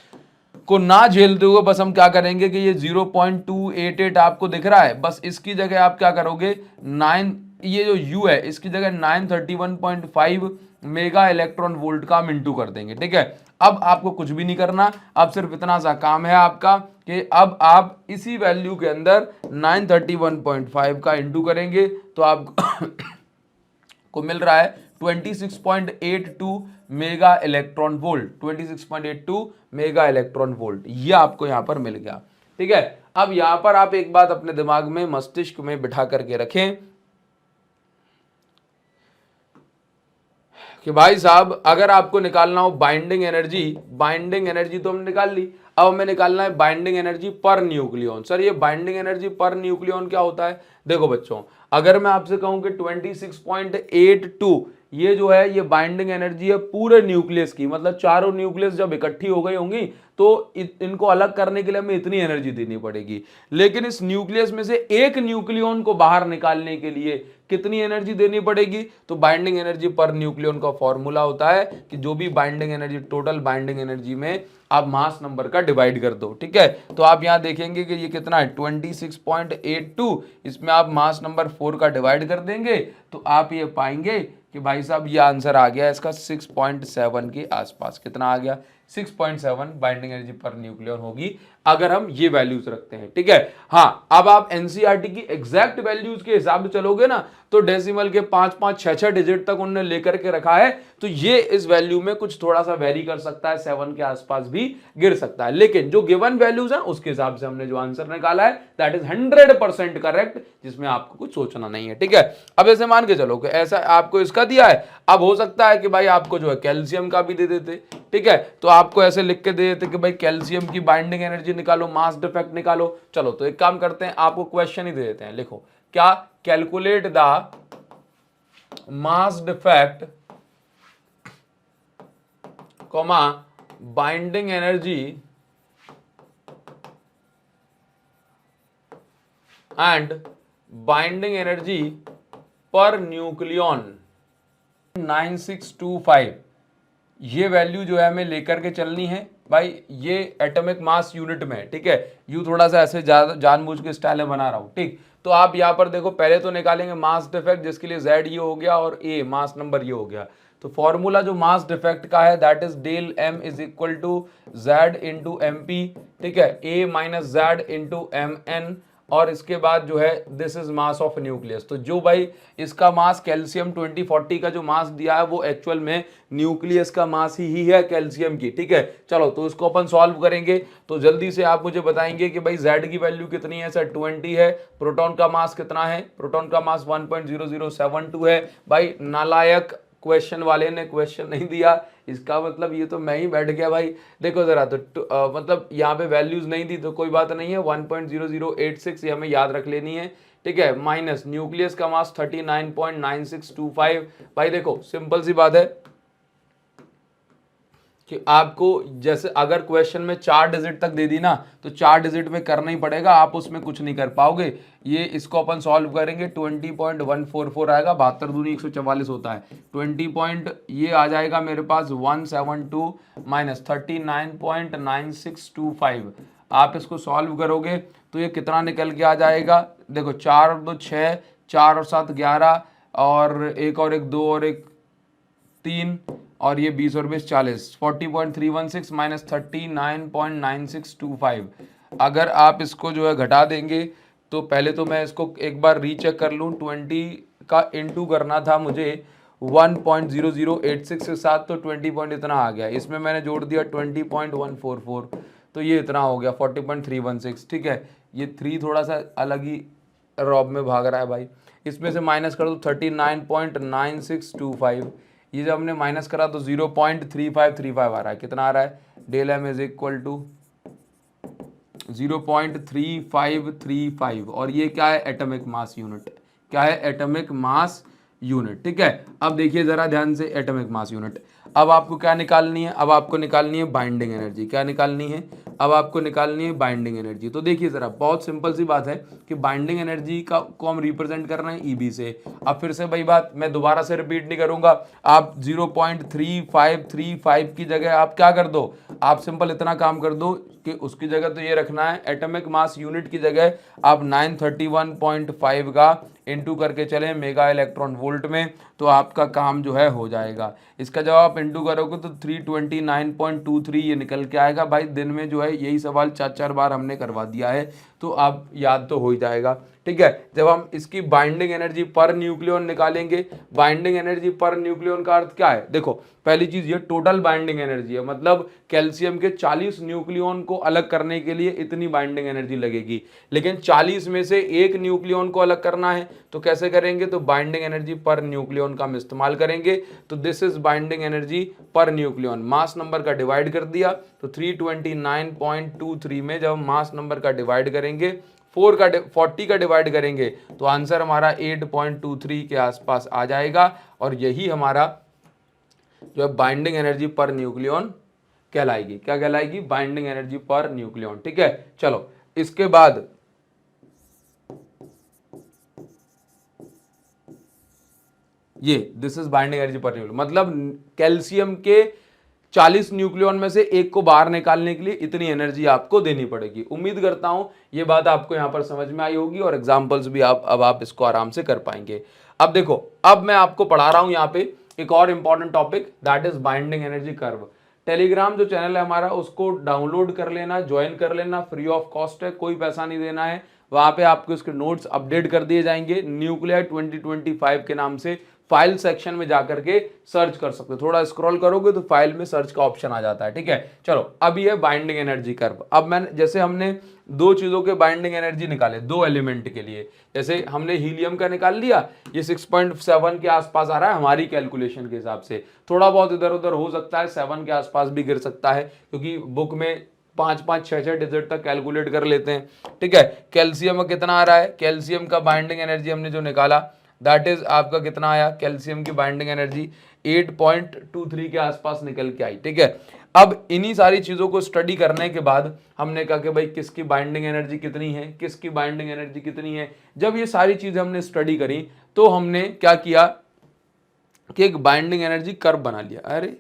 Speaker 1: को ना झेलते हुए बस हम क्या करेंगे कि ये 0.288 आपको दिख रहा है, बस इसकी जगह आप क्या करोगे 9, ये जो U है इसकी जगह 931.5 मेगा इलेक्ट्रॉन वोल्ट का हम इंटू कर देंगे। ठीक है, अब आपको कुछ भी नहीं करना, अब सिर्फ इतना सा काम है आपका कि अब आप इसी वैल्यू के अंदर 931.5 का इंटू करेंगे तो आपको को मिल रहा है 26.82 mega electron volt, 26.82 mega electron volt, ये आपको यहां पर मिल गया। ठीक है, अब यहां पर आप एक बात अपने दिमाग में, मस्तिष्क में बिठा करके रखें कि भाई साहब अगर आपको निकालना हो बाइंडिंग एनर्जी तो हमने निकाल ली, अब हमें निकालना है binding energy per nucleon. Sir ये बाइंडिंग एनर्जी पर न्यूक्लियन क्या होता है, देखो बच्चों अगर मैं आपसे कहूं कि 26.82 ये जो है ये बाइंडिंग एनर्जी है पूरे न्यूक्लियस की, मतलब चारों न्यूक्लियस जब इकट्ठी हो गई होंगी तो इनको अलग करने के लिए हमें इतनी एनर्जी देनी पड़ेगी। लेकिन इस न्यूक्लियस में से एक न्यूक्लियन को बाहर निकालने के लिए कितनी एनर्जी देनी पड़ेगी, तो बाइंडिंग एनर्जी पर न्यूक्लियन का फॉर्मूला होता है कि जो भी binding energy, total binding energy में आप मास नंबर का डिवाइड कर दो। ठीक है, तो आप यहां देखेंगे कि ये कितना है 26.82, इसमें आप मास नंबर 4 का डिवाइड कर देंगे तो आप ये पाएंगे कि भाई साहब ये आंसर आ गया इसका 6.7 के आसपास। कितना आ गया 6.7 बाइंडिंग एनर्जी पर न्यूक्लियन होगी अगर हम ये वैल्यूज रखते हैं। ठीक है, हाँ अब आप एनसीईआरटी की एग्जैक्ट वैल्यूज के हिसाब से चलोगे ना तो डेसिमल के 5-5, 6-6 डिजिट तक उन्होंने लेकर के रखा है, तो ये इस वैल्यू में कुछ थोड़ा सा वेरी कर सकता है, 7 के आसपास भी गिर सकता है, लेकिन जो गिवन वैल्यूज है उसके हिसाब से हमने जो आंसर निकाला है दैट इज 100% करेक्ट, जिसमें आपको कुछ सोचना नहीं है। ठीक है, अब ऐसे मान के चलो कि ऐसा आपको इसका दिया है, अब हो सकता है कि भाई आपको जो है कैल्शियम का भी दे देते। ठीक है, तो आपको ऐसे लिख के दे देते कि भाई कैल्शियम की बाइंडिंग एनर्जी निकालो, मास डिफेक्ट निकालो। चलो तो एक काम करते हैं, आपको क्वेश्चन ही दे देते हैं, लिखो क्या, calculate the mass defect comma binding energy and binding energy per nucleon 9625, ये वैल्यू जो है हमें लेकर के चलनी है भाई, ये एटॉमिक मास यूनिट में। ठीक है, यू थोड़ा सा ऐसे जानबूझ के स्टाइल में बना रहा हूं। ठीक, तो आप यहां पर देखो पहले तो निकालेंगे मास डिफेक्ट, जिसके लिए z ये हो गया और a मास नंबर ये हो गया, तो फॉर्मूला जो मास डिफेक्ट का है that is del m is equal to z into M P. ठीक है, a minus z into M N, और इसके बाद जो है this is mass of nucleus. तो जो भाई इसका मास कैल्शियम 2040 का जो मास दिया है वो एक्चुअल में न्यूक्लियस का मास ही है कैल्शियम की। ठीक है, चलो तो इसको अपन सॉल्व करेंगे, तो जल्दी से आप मुझे बताएंगे कि भाई Z की वैल्यू कितनी है सर, 20 है। प्रोटॉन का मास कितना है, प्रोटॉन का मास 1.0072 है। भाई नालायक क्वेश्चन वाले ने क्वेश्चन नहीं दिया, इसका मतलब ये तो मैं ही बैठ गया भाई। देखो जरा तो मतलब यहाँ पे वैल्यूज नहीं दी तो कोई बात नहीं है, 1.0086 ये हमें याद रख लेनी है। ठीक है, माइनस न्यूक्लियस का मास 39.9625। भाई देखो सिंपल सी बात है कि आपको जैसे अगर क्वेश्चन में 4 डिजिट तक दे दी ना तो 4 डिजिट में करना ही पड़ेगा, आप उसमें कुछ नहीं कर पाओगे। ये इसको अपन सॉल्व करेंगे 20.144 आएगा, 72 दूनी 144 होता है, 20 पॉइंट ये आ जाएगा मेरे पास 172 माइनस 39.9625। आप इसको सॉल्व करोगे तो ये कितना निकल के आ जाएगा, देखो 4 और 2 6, 4 और 7 11, और एक और एक 2 और एक 3, और ये 20 और 20 40, 40.316 माइनस 39.9625। अगर आप इसको जो है घटा देंगे तो पहले तो मैं इसको एक बार रीचेक कर लूँ, 20 का इंटू करना था मुझे 1.0086 के साथ, तो 20 पॉइंट इतना आ गया, इसमें मैंने जोड़ दिया 20.144, तो ये इतना हो गया 40.316। ठीक है, ये 3 थोड़ा सा अलग ही रॉब में भाग रहा है भाई, इसमें से माइनस कर दो 39.9625, ये जब हमने माइनस करा तो 0.3535 आ रहा है, कितना आ रहा है, del M is equal to 0.3535, और ये क्या है एटॉमिक मास यूनिट, क्या है एटॉमिक मास यूनिट। ठीक है, अब देखिए जरा ध्यान से एटॉमिक मास यूनिट, अब आपको क्या निकालनी है, अब आपको निकालनी है बाइंडिंग एनर्जी। क्या निकालनी है, अब आपको निकालनी है बाइंडिंग एनर्जी। तो देखिए जरा बहुत सिंपल सी बात है कि बाइंडिंग एनर्जी का को हम रिप्रेजेंट कर रहे हैं ईबी से। अब फिर से वही बात मैं दोबारा से रिपीट नहीं करूंगा, आप 0.3535 की जगह आप क्या कर दो, आप सिंपल इतना काम कर दो कि उसकी जगह तो ये रखना है, एटॉमिक मास यूनिट की जगह आप 931.5 का इंटू करके चलें मेगा इलेक्ट्रॉन वोल्ट में, तो आपका काम जो है हो जाएगा। इसका जब आप इंटू करोगे तो 329.23 ये निकल के आएगा। भाई दिन में जो है यही सवाल 4-4 बार हमने करवा दिया है, तो आप याद तो हो ही जाएगा। ठीक है, जब हम इसकी बाइंडिंग एनर्जी पर न्यूक्लियन निकालेंगे, बाइंडिंग एनर्जी पर न्यूक्लियन का अर्थ क्या है, देखो पहली चीज ये टोटल बाइंडिंग एनर्जी है, मतलब कैल्शियम के 40 न्यूक्लियन को अलग करने के लिए इतनी बाइंडिंग एनर्जी लगेगी, लेकिन 40 में से एक न्यूक्लियन को अलग करना है तो कैसे करेंगे, तो बाइंडिंग एनर्जी पर न्यूक्लियन का हम इस्तेमाल करेंगे। तो this is binding energy per nucleon, mass number का डिवाइड कर दिया तो 329.23 में जब हम मास नंबर का डिवाइड करेंगे 40 का डिवाइड करेंगे तो आंसर हमारा 8.23 के आसपास आ जाएगा, और यही हमारा जो है बाइंडिंग एनर्जी पर न्यूक्लियन कहलाएगी। क्या कहलाएगी, बाइंडिंग एनर्जी पर न्यूक्लियन। ठीक है, चलो इसके बाद ये this is binding energy per nucleon, मतलब कैल्शियम के 40 न्यूक्लियॉन में से एक को बाहर निकालने के लिए इतनी एनर्जी आपको देनी पड़ेगी। उम्मीद करता हूं ये बात आपको यहां पर समझ में आई होगी और एग्जांपल्स भी आप इसको आराम से कर पाएंगे। अब देखो, अब मैं आपको पढ़ा रहा हूं यहां पे एक और important topic, that is binding energy curve. Telegram जो चैनल है हमारा, उसको डाउनलोड कर लेना, ज्वाइन कर लेना, फ्री ऑफ कॉस्ट है, कोई पैसा नहीं देना है। वहां पे आपको इसके नोट्स अपडेट कर दिए जाएंगे। न्यूक्लियर 2025 के नाम से फाइल सेक्शन में जाकर के सर्च कर सकते हो, थोड़ा स्क्रॉल करोगे तो फाइल में सर्च का ऑप्शन आ जाता है। ठीक है, चलो अब ये बाइंडिंग एनर्जी कर्व। अब मैंने जैसे हमने दो चीजों के बाइंडिंग एनर्जी निकाले दो एलिमेंट के लिए, जैसे हमने हीलियम का निकाल लिया, ये 6.7 के आसपास आ रहा है हमारी कैलकुलेशन के हिसाब से, थोड़ा बहुत इधर उधर हो सकता है, 7 के आसपास भी गिर सकता है क्योंकि बुक में 5-5, 6-6 डिजिट तक कैलकुलेट कर लेते हैं। ठीक है, कैल्शियम में कितना आ रहा है, कैल्शियम का बाइंडिंग एनर्जी हमने जो निकाला दैट इज आपका कितना आया, कैल्शियम की बाइंडिंग एनर्जी 8.23 के आसपास निकल के आई। ठीक है, अब इन्हीं सारी चीजों को स्टडी करने के बाद हमने कहा कि भाई किसकी बाइंडिंग एनर्जी कितनी है, किसकी बाइंडिंग एनर्जी कितनी है। जब ये सारी चीजें हमने स्टडी करी तो हमने क्या किया कि एक बाइंडिंग एनर्जी कर्व बना लिया। अरे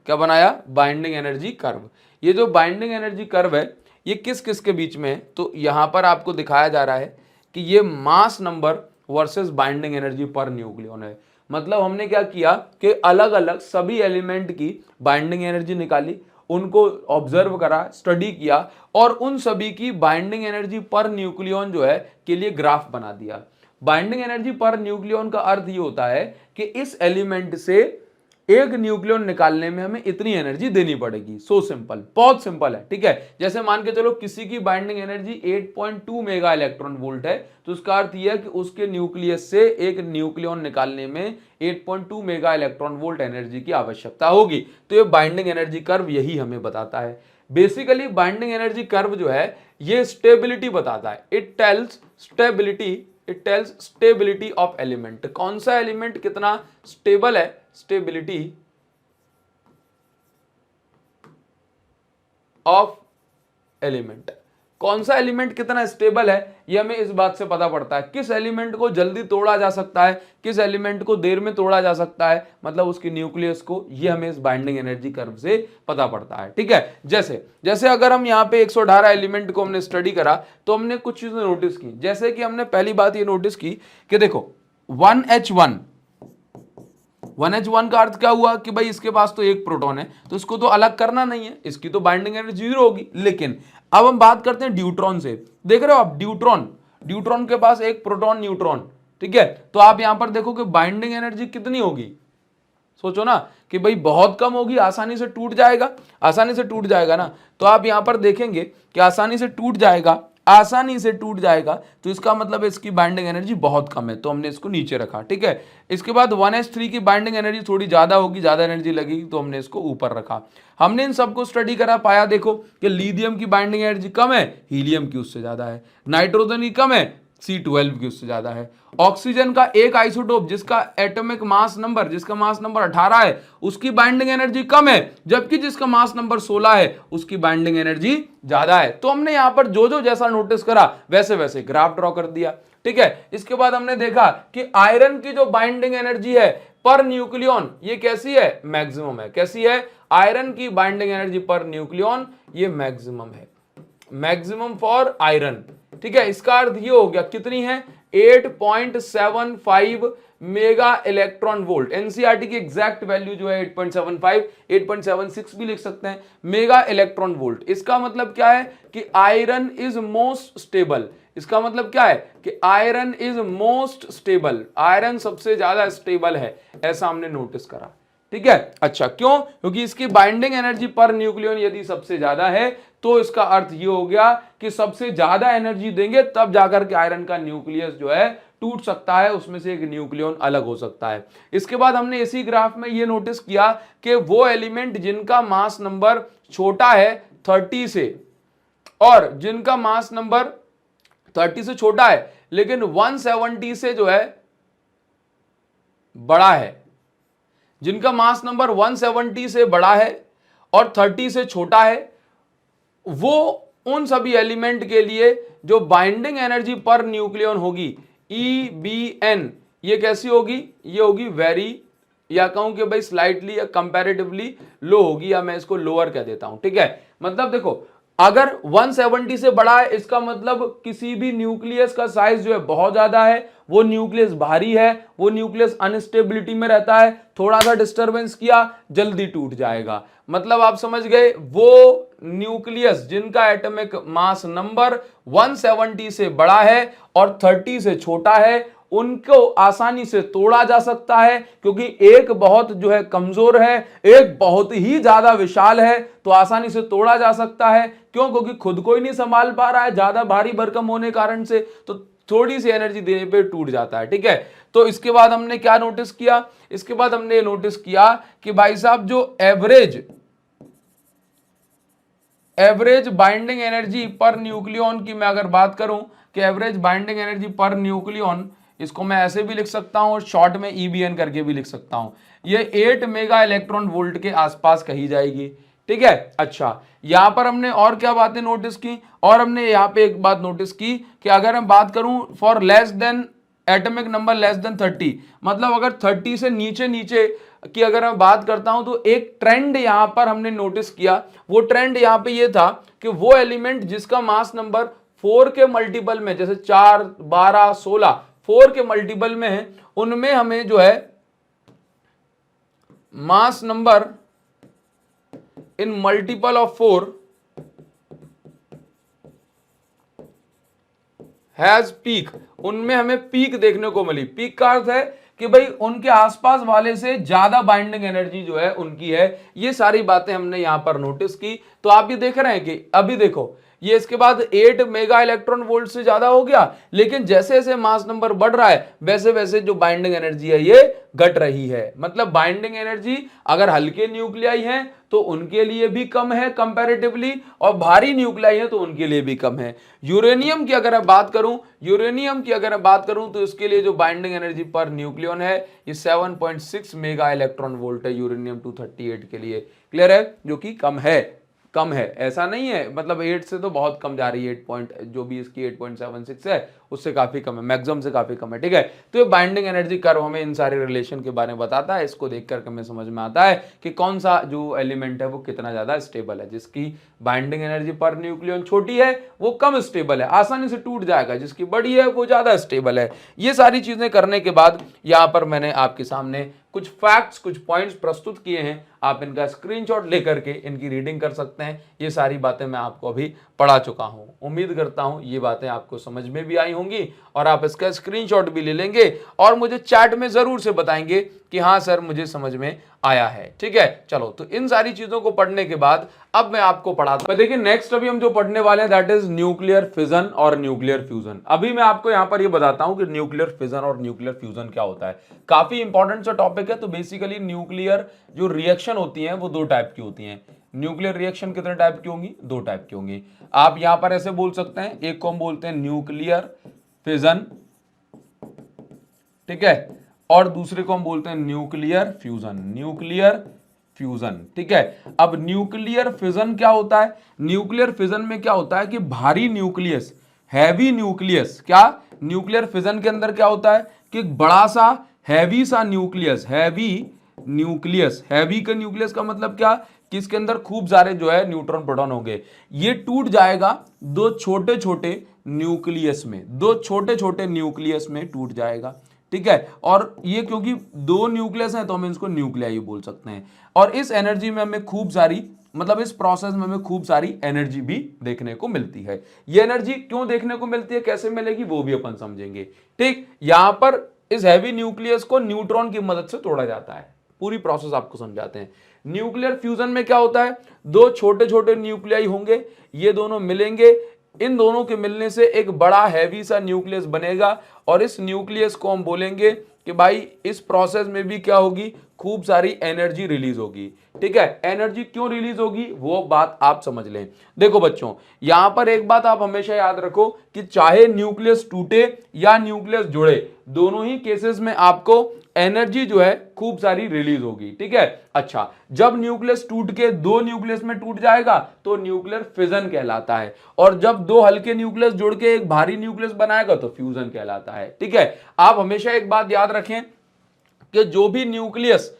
Speaker 1: क्या बनाया, बाइंडिंग एनर्जी कर्व। ये जो बाइंडिंग एनर्जी कर्व है ये किस किस के बीच में है, तो यहां पर आपको दिखाया जा रहा है कि ये mass number versus binding energy per nucleon है। मतलब हमने क्या किया कि अलग अलग सभी एलिमेंट की बाइंडिंग एनर्जी निकाली, उनको ऑब्जर्व करा, स्टडी किया और उन सभी की बाइंडिंग एनर्जी पर न्यूक्लियन जो है के लिए ग्राफ बना दिया। बाइंडिंग एनर्जी पर न्यूक्लियन का अर्थ ये होता है कि इस एलिमेंट से एक न्यूक्लियन निकालने में हमें इतनी एनर्जी देनी पड़ेगी। सो सिंपल, बहुत सिंपल है। ठीक है, जैसे मान के चलो किसी की binding energy 8.2 mega electron volt है, तो उसका अर्थ यह है कि उसके न्यूक्लियस से एक न्यूक्लियन निकालने में 8.2 मेगा इलेक्ट्रॉन वोल्ट एनर्जी की आवश्यकता होगी। तो ये बाइंडिंग एनर्जी कर्व यही हमें बताता है। बेसिकली बाइंडिंग एनर्जी कर्व जो है ये स्टेबिलिटी बताता है। It tells stability of element, कौन सा एलिमेंट कितना स्टेबल है, स्टेबिलिटी ऑफ एलिमेंट, कौन सा एलिमेंट कितना स्टेबल है ये हमें इस बात से पता पड़ता है। किस एलिमेंट को जल्दी तोड़ा जा सकता है, किस एलिमेंट को देर में तोड़ा जा सकता है, मतलब उसकी न्यूक्लियस को, ये हमें इस बाइंडिंग एनर्जी कर्व से पता पड़ता है। ठीक है, जैसे अगर हम यहाँ पे 118 एलिमेंट को हमने स्टडी करा तो हमने कुछ चीजें नोटिस की। जैसे कि हमने पहली बात ये नोटिस की कि देखो 1H1 का अर्थ क्या हुआ कि भाई इसके पास तो एक प्रोटॉन है तो इसको तो अलग करना नहीं है, इसकी तो बाइंडिंग एनर्जी 0 होगी। लेकिन अब हम बात करते हैं ड्यूट्रॉन से। देख रहे हो आप, ड्यूट्रॉन के पास एक प्रोटॉन न्यूट्रॉन। ठीक है, तो आप यहां पर देखो कि बाइंडिंग एनर्जी कितनी होगी, सोचो ना कि भाई बहुत कम होगी, आसानी से टूट जाएगा ना। तो आप यहां पर देखेंगे कि आसानी से टूट जाएगा, तो इसका मतलब इसकी बाइंडिंग एनर्जी बहुत कम है, तो हमने इसको नीचे रखा। ठीक है, इसके बाद 1H3 की बाइंडिंग एनर्जी थोड़ी ज्यादा होगी, ज्यादा एनर्जी लगेगी, तो हमने इसको ऊपर रखा। हमने इन सबको स्टडी करा, पाया देखो कि लिथियम की बाइंडिंग एनर्जी कम है, हीलियम की उससे ज्यादा है, नाइट्रोजन की कम है, C12 की उससे ज्यादा है। ऑक्सीजन का एक आइसोटोप जिसका एटॉमिक मास नंबर 18 है, उसकी बाइंडिंग एनर्जी कम है, जबकि जिसका मास नंबर 16 है उसकी बाइंडिंग एनर्जी ज्यादा है। तो हमने यहां पर जो जैसा नोटिस करा वैसे वैसे ग्राफ ड्रॉ कर दिया। ठीक है, इसके बाद हमने देखा कि आयरन की जो बाइंडिंग एनर्जी है पर न्यूक्लियन ये कैसी है, मैक्सिमम है। कैसी है, आयरन की बाइंडिंग एनर्जी पर न्यूक्लियन ये मैक्सिमम है, मैक्सिमम फॉर आयरन। ठीक है, इसका अर्थ ये हो गया कितनी है, 8.75 मेगा इलेक्ट्रॉन वोल्ट। एनसीईआरटी की एग्जैक्ट वैल्यू जो है 8.75, 8.76 भी लिख सकते हैं, मेगा इलेक्ट्रॉन वोल्ट। इसका मतलब क्या है कि आयरन इज मोस्ट स्टेबल। इसका मतलब क्या है कि iron is most stable, iron सबसे ज्यादा स्टेबल है, ऐसा हमने नोटिस करा। ठीक है, अच्छा क्यों, क्योंकि इसकी बाइंडिंग एनर्जी पर न्यूक्लियन यदि सबसे ज्यादा है तो इसका अर्थ ये हो गया कि सबसे ज्यादा एनर्जी देंगे तब जाकर के आयरन का न्यूक्लियस जो है टूट सकता है, उसमें से एक न्यूक्लियन अलग हो सकता है। इसके बाद हमने इसी ग्राफ में ये नोटिस किया कि वो एलिमेंट जिनका मास नंबर छोटा है 30 से, और जिनका मास नंबर 30 से छोटा है लेकिन 170 से जो है बड़ा है, जिनका मास नंबर 170 से बड़ा है और 30 से छोटा है, वो उन सभी एलिमेंट के लिए जो बाइंडिंग एनर्जी पर न्यूक्लियन होगी EBN, ये कैसी होगी, ये होगी वेरी, या कहूं कि भाई स्लाइटली या कंपैरेटिवली लो होगी, या मैं इसको लोअर कह देता हूं। ठीक है, मतलब देखो अगर 170 से बड़ा है इसका मतलब किसी भी न्यूक्लियस का साइज जो है बहुत ज्यादा है, वो न्यूक्लियस भारी है, वो न्यूक्लियस अनस्टेबिलिटी में रहता है, थोड़ा सा डिस्टरबेंस किया जल्दी टूट जाएगा। मतलब आप समझ गए, वो न्यूक्लियस जिनका एटॉमिक मास नंबर 170 से बड़ा है और 30 से छोटा है, उनको आसानी से तोड़ा जा सकता है, क्योंकि एक बहुत जो है कमजोर है, एक बहुत ही ज्यादा विशाल है, तो आसानी से तोड़ा जा सकता है। क्यों? क्योंकि खुद को ही नहीं संभाल पा रहा है ज्यादा भारी भरकम होने कारण से, तो थोड़ी सी एनर्जी देने पे टूट जाता है। ठीक है, तो इसके बाद हमने क्या नोटिस किया, इसके बाद हमने नोटिस किया कि भाई साहब जो average binding energy per nucleon की मैं अगर बात करूं कि average binding energy per nucleon, इसको मैं ऐसे भी लिख सकता हूं और शॉर्ट में EBN करके भी लिख सकता हूं, ये 8 मेगा इलेक्ट्रॉन वोल्ट के आसपास कही जाएगी। ठीक है, अच्छा यहां पर हमने और क्या बातें नोटिस की, और हमने यहां पे एक बात नोटिस की कि अगर मैं बात करूं for less than atomic number less than 30, मतलब अगर 30 से नीचे नीचे की अगर मैं बात करता हूं, तो एक ट्रेंड यहां पर हमने नोटिस किया। वो ट्रेंड यहां पे ये था कि वो एलिमेंट जिसका मास नंबर 4 के मल्टीपल में, जैसे 4, 12, 16, 4 के मल्टीपल में है, उनमें हमें जो है mass number in multiple of 4 has peak, उनमें हमें पीक देखने को मिली। पीक का अर्थ है कि भाई उनके आसपास वाले से ज्यादा बाइंडिंग एनर्जी जो है उनकी है। ये सारी बातें हमने यहां पर नोटिस की। तो आप ये देख रहे हैं कि अभी देखो ये इसके बाद 8 मेगा इलेक्ट्रॉन वोल्ट से ज्यादा हो गया, लेकिन जैसे जैसे मास नंबर बढ़ रहा है वैसे वैसे जो बाइंडिंग एनर्जी है ये घट रही है। मतलब बाइंडिंग एनर्जी अगर हल्के न्यूक्लियाई हैं तो उनके लिए भी कम है कंपैरेटिवली, और भारी न्यूक्लियाई है तो उनके लिए भी कम है। यूरेनियम की अगर मैं बात करूं, तो इसके लिए जो बाइंडिंग एनर्जी पर न्यूक्लियन है ये 7.6 मेगा इलेक्ट्रॉन वोल्ट है यूरेनियम 238 के लिए। क्लियर है, जो कि कम है, ऐसा नहीं है, मतलब 8 से तो बहुत कम जा रही है, 8 पॉइंट जो भी इसकी 8.76 है उससे काफी कम है, मैक्सिमम से काफी कम है। ठीक है, तो ये बाइंडिंग एनर्जी कर्व हमें इन सारे रिलेशन के बारे में बताता है। इसको देख करके हमें समझ में आता है कि कौन सा जो एलिमेंट है वो कितना ज्यादा स्टेबल है। जिसकी बाइंडिंग एनर्जी पर न्यूक्लियन छोटी है वो कम स्टेबल है, आसानी से टूट जाएगा, जिसकी बड़ी है वो ज्यादा स्टेबल है। ये सारी चीजें करने के बाद यहां पर मैंने आपके सामने कुछ फैक्ट्स, कुछ पॉइंट्स प्रस्तुत किए हैं। आप इनका स्क्रीनशॉट लेकर के इनकी रीडिंग कर सकते हैं। ये सारी बातें मैं आपको अभी पढ़ा चुका हूं। उम्मीद करता हूं ये बातें आपको समझ में भी आई होंगी और आप इसका स्क्रीनशॉट भी ले लेंगे और मुझे चैट में जरूर से बताएंगे कि हाँ सर मुझे समझ में आया है। ठीक है, चलो तो इन सारी चीजों को पढ़ने के बाद अब मैं आपको पढ़ाता हूं। देखिए नेक्स्ट अभी हम जो पढ़ने वाले हैं दैट इज न्यूक्लियर फिजन और न्यूक्लियर फ्यूजन। अभी मैं आपको यहां पर ये बताता हूं कि न्यूक्लियर फिजन और न्यूक्लियर फ्यूजन क्या होता है। काफी इंपॉर्टेंट सा टॉपिक है। तो बेसिकली न्यूक्लियर जो रिएक्शन होती है वो 2 टाइप की होती है। न्यूक्लियर रिएक्शन कितने टाइप की होंगी? 2 टाइप की होंगी। आप यहां पर ऐसे बोल सकते हैं, एक को हम बोलते हैं न्यूक्लियर फिजन, ठीक है, और दूसरे को हम बोलते हैं न्यूक्लियर फ्यूजन। ठीक है, अब न्यूक्लियर फिजन क्या होता है? न्यूक्लियर फिजन में क्या होता है कि भारी न्यूक्लियस, हैवी न्यूक्लियस, क्या न्यूक्लियर फिजन के अंदर क्या होता है कि बड़ा सा हैवी सा न्यूक्लियस, हैवी का न्यूक्लियस का मतलब क्या कि इसके अंदर खूब सारे जो है न्यूट्रॉन प्रोटॉन होंगे। ये टूट जाएगा 2 छोटे छोटे न्यूक्लियस में टूट जाएगा। ठीक है, और ये क्योंकि 2 न्यूक्लियस हैं तो हम इसको न्यूक्लियाई बोल सकते हैं। और इस एनर्जी में हमें खूब सारी, मतलब इस प्रोसेस में हमें खूब सारी एनर्जी भी देखने को मिलती है। ये एनर्जी क्यों देखने को मिलती है, कैसे मिलेगी, वो भी अपन समझेंगे। ठीक, यहां पर इस हैवी न्यूक्लियस को न्यूट्रॉन की मदद से तोड़ा जाता है। पूरी प्रोसेस आपको समझाते हैं। न्यूक्लियर फ्यूजन में क्या होता है, 2 छोटे छोटे न्यूक्लियाई होंगे, ये दोनों मिलेंगे, इन दोनों के मिलने से एक बड़ा हैवी सा न्यूक्लियस बनेगा और इस न्यूक्लियस को हम बोलेंगे कि भाई इस प्रोसेस में भी क्या होगी, खूब सारी एनर्जी रिलीज होगी। ठीक है, एनर्जी क्यों रिलीज होगी वो बात आप समझ लें। देखो बच्चों, यहां पर एक बात आप हमेशा याद रखो कि चाहे न्यूक्लियस टूटे या न्यूक्लियस जुड़े, दोनों ही केसेस में आपको एनर्जी जो है खूब सारी रिलीज होगी, ठीक है। अच्छा, जब न्यूक्लियस टूट के दो न्यूक्लियस में टूट जाएगा तो न्यूक्लियर फिजन कहलाता है, और जब दो हल्के न्यूक्लियस जुड़ के एक भारी न्यूक्लियस बनाएगा तो फ्यूजन कहलाता है, ठीक है। आप हमेशा एक बात याद रखें कि जो भी न्यूक्लियस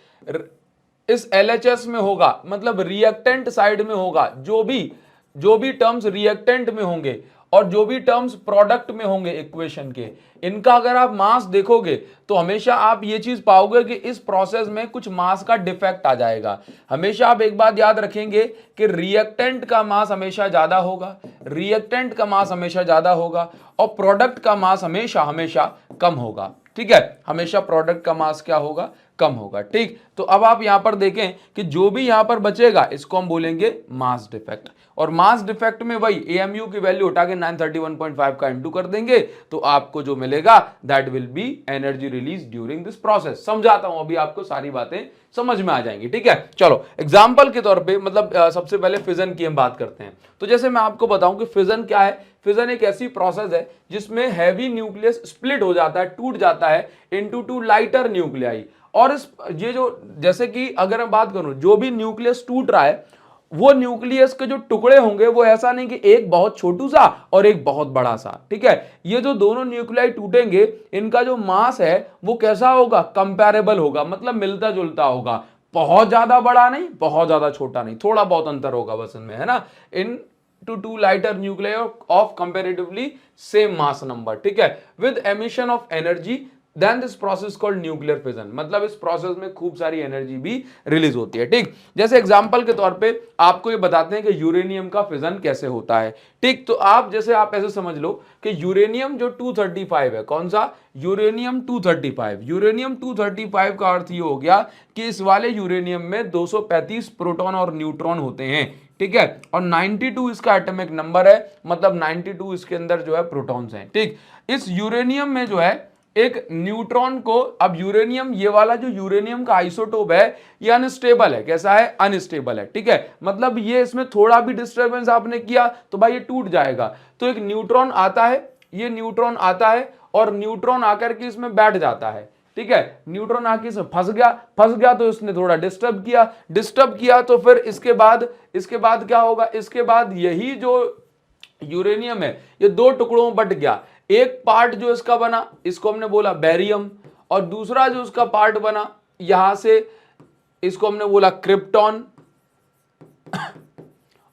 Speaker 1: इस LHS में होगा, मतलब रिएक्टेंट साइड में होगा, जो भी टर्म्स रिएक्टेंट में होंगे और जो भी टर्म्स प्रोडक्ट में होंगे इक्वेशन के, इनका अगर आप मास देखोगे तो हमेशा आप ये चीज पाओगे कि इस प्रोसेस में कुछ मास का डिफेक्ट आ जाएगा। हमेशा आप एक बात याद रखेंगे कि रिएक्टेंट का मास हमेशा ज्यादा होगा, रिएक्टेंट का मास हमेशा ज्यादा होगा, और प्रोडक्ट का मास हमेशा हमेशा कम होगा, ठीक है। हमेशा प्रोडक्ट का मास क्या होगा, कम होगा, ठीक। तो अब आप यहां पर देखें कि जो भी यहां पर बचेगा इसको हम बोलेंगे मास डिफेक्ट, और मास डिफेक्ट में वही AMU की वैल्यू उठा के 931.5 का इंटू कर देंगे तो आपको जो मिलेगा that will B energy release during this process. समझाता हूं, अभी आपको सारी बातें समझ में आ जाएंगी, ठीक है। चलो एग्जांपल के तौर पे, मतलब सबसे पहले फिजन की हम बात करते हैं। तो जैसे मैं आपको बताऊं कि फिजन क्या है। फिजन एक ऐसी प्रोसेस है जिसमें हैवी न्यूक्लियस स्प्लिट हो जाता है, टूट जाता है इनटू टू लाइटर न्यूक्लियाई। और ये जो, जैसे कि अगर मैं बात करूं, जो भी न्यूक्लियस टूट रहा है वो न्यूक्लियस के जो टुकड़े होंगे वो ऐसा नहीं कि एक बहुत छोटू सा और एक बहुत बड़ा सा, ठीक है। ये जो दोनों न्यूक्लियाई टूटेंगे इनका जो मास है वो कैसा होगा, कंपैरेबल होगा, मतलब मिलता जुलता होगा, बहुत ज्यादा बड़ा नहीं, बहुत ज्यादा छोटा नहीं, थोड़ा बहुत अंतर होगा बस इनमें, है ना। In two lighter nuclei of comparatively same mass number, ठीक है, with emission of energy, then this process called nuclear fission. मतलब इस प्रोसेस में खूब सारी एनर्जी भी रिलीज होती है, ठीक। जैसे एग्जांपल के तौर पे आपको ये बताते हैं कि यूरेनियम का फिजन कैसे होता है, ठीक। तो आप ऐसे समझ लो कि यूरेनियम जो 235 है, कौन सा, यूरेनियम 235। यूरेनियम 235 का अर्थ ये हो गया कि इस वाले यूरेनियम में 235 प्रोटॉन और न्यूट्रॉन होते हैं, ठीक है, और 92 इसका एटॉमिक नंबर है, मतलब 92 इसके अंदर जो है प्रोटॉन्स हैं, ठीक। इस यूरेनियम में जो है एक न्यूट्रॉन को, अब यूरेनियम, ये वाला जो यूरेनियम का आइसोटोप है ये अनस्टेबल है, कैसा है, अनस्टेबल है, ठीक है। मतलब ये इसमें थोड़ा भी डिस्टरबेंस आपने किया तो भाई ये टूट जाएगा। तो एक न्यूट्रॉन आता है, ये न्यूट्रॉन आता है और न्यूट्रॉन आकर के इसमें बैठ जाता है, ठीक है। न्यूट्रॉन आके इसमें फंस गया तो इसने थोड़ा डिस्टर्ब किया तो फिर इसके बाद क्या होगा, इसके बाद यही जो यूरेनियम है ये दो टुकड़ों में बट गया। एक पार्ट जो इसका बना इसको हमने बोला बेरियम, और दूसरा जो उसका पार्ट बना यहां से इसको हमने बोला क्रिप्टॉन।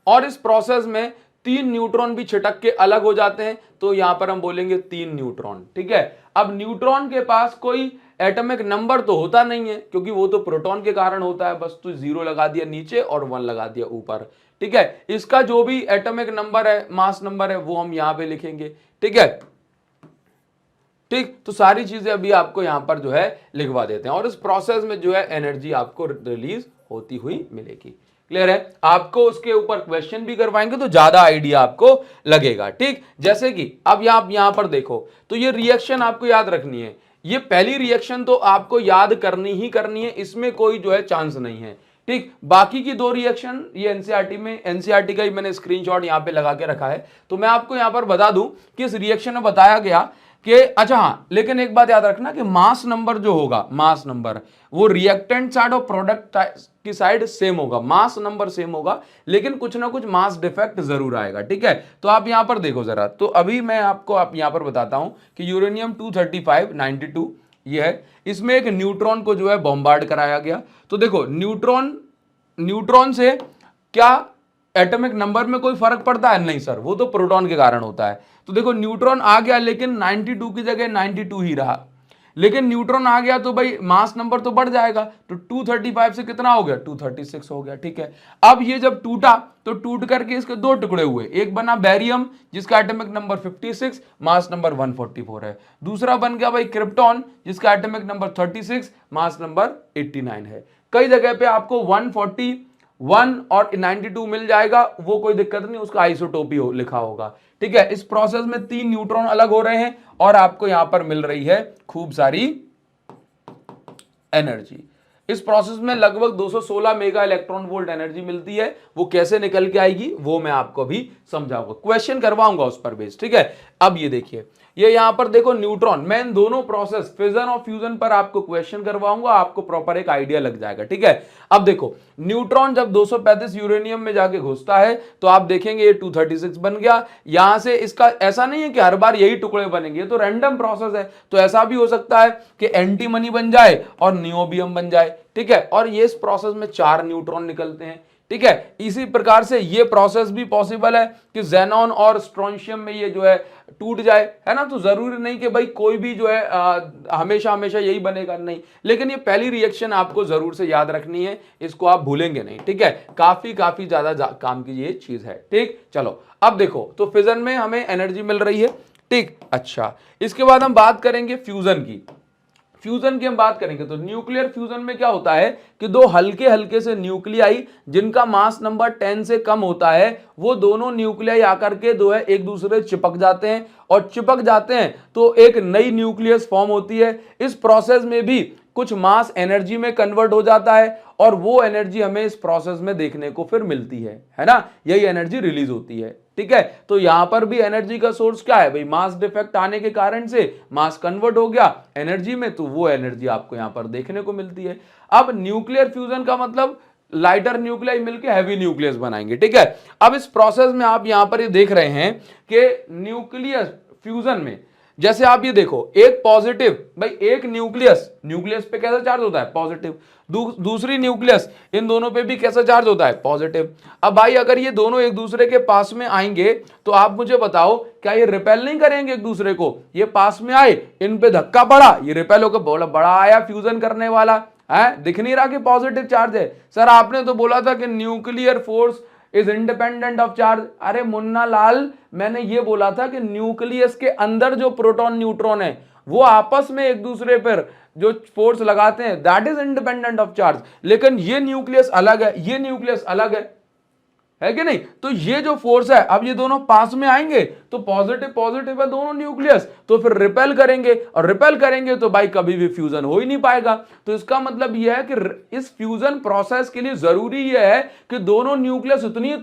Speaker 1: और इस प्रोसेस में 3 न्यूट्रॉन भी छिटक के अलग हो जाते हैं, तो यहां पर हम बोलेंगे 3 न्यूट्रॉन, ठीक है। अब न्यूट्रॉन के पास कोई एटॉमिक नंबर तो होता नहीं है क्योंकि वो तो प्रोटॉन के कारण होता है, बस तो 0 लगा दिया नीचे और 1 लगा दिया ऊपर, ठीक है। इसका जो भी एटॉमिक नंबर है, मास नंबर है, वो हम यहां पे लिखेंगे, ठीक है, ठीक। तो सारी चीजें अभी आपको यहां पर जो है लिखवा देते हैं, और इस प्रोसेस में जो है एनर्जी आपको रिलीज होती हुई मिलेगी। क्लियर है। आपको उसके ऊपर क्वेश्चन भी करवाएंगे तो ज्यादा आइडिया आपको लगेगा, ठीक। जैसे कि अब यहां पर देखो, तो ये रिएक्शन आपको याद रखनी है। ये पहली रिएक्शन तो आपको याद करनी ही करनी है, इसमें कोई जो है चांस नहीं है, ठीक। बाकी की 2 रिएक्शन ये एनसीईआरटी का ही मैंने स्क्रीनशॉट यहां पे लगा के रखा है, तो मैं आपको यहां पर बता दूं कि इस रिएक्शन में बताया गया कि अच्छा हाँ, लेकिन एक बात याद रखना कि मास नंबर जो होगा, मास नंबर वो रिएक्टेंट साइड और प्रोडक्ट की साइड सेम होगा, मास नंबर सेम होगा, लेकिन कुछ ना कुछ मास डिफेक्ट जरूर आएगा, ठीक है। तो आप यहां पर देखो जरा, तो अभी मैं आपको यहां पर बताता हूं कि यूरेनियम 235 92 ये है, इसमें एक न्यूट्रॉन को जो है बॉम्बार्ड कराया गया। तो देखो न्यूट्रॉन से क्या एटॉमिक नंबर में कोई फर्क पड़ता है, नहीं सर, वो तो प्रोटॉन के कारण होता है। तो देखो न्यूट्रॉन आ गया लेकिन 92 की जगह 92 ही रहा, लेकिन न्यूट्रॉन आ गया तो भाई मास नंबर तो बढ़ जाएगा, तो 235 से कितना हो गया, 236 हो गया, ठीक है। अब ये जब टूटा तो टूट करके इसके 2 टुकड़े हुए, एक बना बेरियम जिसका एटॉमिक नंबर 56, मास नंबर 144 है, दूसरा बन गया भाई क्रिप्टॉन जिसका एटॉमिक नंबर 36, मास नंबर 89 है। कई जगह पे आपको 141 और 92 मिल जाएगा, वो कोई दिक्कत नहीं, उसका आइसोटोपी लिखा होगा, ठीक है। इस प्रोसेस में 3 न्यूट्रॉन अलग हो रहे हैं और आपको यहां पर मिल रही है खूब सारी एनर्जी। इस प्रोसेस में लगभग 216 मेगा इलेक्ट्रॉन वोल्ट एनर्जी मिलती है। वो कैसे निकल के आएगी वो मैं आपको भी समझाऊंगा, क्वेश्चन करवाऊंगा उस पर बेस, ठीक है। अब ये देखिए, ये यहां पर देखो न्यूट्रॉन। मैं इन दोनों प्रोसेस फिजन और फ्यूजन पर आपको क्वेश्चन करवाऊंगा, आपको प्रॉपर एक आइडिया लग जाएगा, ठीक है। अब देखो न्यूट्रॉन जब 235 यूरेनियम में जाके घुसता है तो आप देखेंगे ये 236 बन गया। यहां से इसका ऐसा नहीं है कि हर बार यही टुकड़े बनेंगे, तो रैंडम प्रोसेस है, तो ऐसा भी हो सकता है कि एंटीमनी बन जाए और नियोबियम बन जाए, ठीक है। और ये इस प्रोसेस में 4 न्यूट्रॉन निकलते हैं, ठीक है। इसी प्रकार से ये प्रोसेस भी पॉसिबल है कि ज़ेनॉन और स्ट्रोंशियम में ये जो है टूट जाए, है ना। तो जरूरी नहीं कि भाई कोई भी जो है हमेशा हमेशा यही बनेगा, नहीं। लेकिन ये पहली रिएक्शन आपको जरूर से याद रखनी है, इसको आप भूलेंगे नहीं, ठीक है। काफी ज्यादा काम की ये चीज है, ठीक। चलो अब देखो, तो फिजन में हमें एनर्जी मिल रही है, ठीक। अच्छा, इसके बाद हम बात करेंगे फ्यूजन की। फ्यूजन की हम बात करेंगे तो न्यूक्लियर फ्यूजन में क्या होता है कि दो हल्के हल्के से न्यूक्लियाई जिनका मास नंबर 10 से कम होता है, वो दोनों न्यूक्लियाई आकर के दो है एक दूसरे चिपक जाते हैं, और चिपक जाते हैं तो एक नई न्यूक्लियस फॉर्म होती है। इस प्रोसेस में भी कुछ मास एनर्जी में कन्वर्ट हो जाता है, और वो एनर्जी हमें इस प्रोसेस में देखने को फिर मिलती है ना। यही एनर्जी रिलीज होती है, ठीक है। तो यहां पर भी एनर्जी का सोर्स क्या है भाई, मास डिफेक्ट आने के कारण से मास कन्वर्ट हो गया एनर्जी में, तो वो एनर्जी आपको यहां पर देखने को मिलती है। अब न्यूक्लियर फ्यूजन का मतलब लाइटर न्यूक्लियाई मिलकर हैवी न्यूक्लियस बनाएंगे, ठीक है। अब इस प्रोसेस में आप यहां पर ये देख रहे हैं कि न्यूक्लियर फ्यूजन में जैसे आप ये देखो, एक पॉजिटिव भाई, एक न्यूक्लियस पे कैसा चार्ज होता है, पॉजिटिव। दूसरी न्यूक्लियस, इन दोनों पे भी कैसा चार्ज होता है, पॉजिटिव। अब भाई अगर ये दोनों एक दूसरे के पास में आएंगे तो आप मुझे बताओ क्या ये रिपेल नहीं करेंगे एक दूसरे को। ये पास में आए, इन पे धक्का पड़ा, ये रिपेल होकर बोला बड़ा आया फ्यूजन करने वाला है, दिख नहीं रहा कि पॉजिटिव चार्ज है। सर आपने तो बोला था कि nuclear force is independent of charge. अरे मुन्ना लाल, मैंने ये बोला था कि न्यूक्लियस के अंदर जो प्रोटॉन न्यूट्रॉन है वो आपस में एक दूसरे पर जो फोर्स लगाते हैं that is independent of charge. लेकिन ये न्यूक्लियस अलग है, ये न्यूक्लियस अलग है कि नहीं। तो ये जो फोर्स है, अब ये दोनों पास में आएंगे तो पॉजिटिव पॉजिटिव है दोनों न्यूक्लियस, तो फिर रिपेल करेंगे, और रिपेल करेंगे तो भाई कभी भी फ्यूजन हो ही नहीं पाएगा। तो इसका मतलब यह है कि इस फ्यूजन प्रोसेस के लिए जरूरी यह है कि दोनों न्यूक्लियस इतनी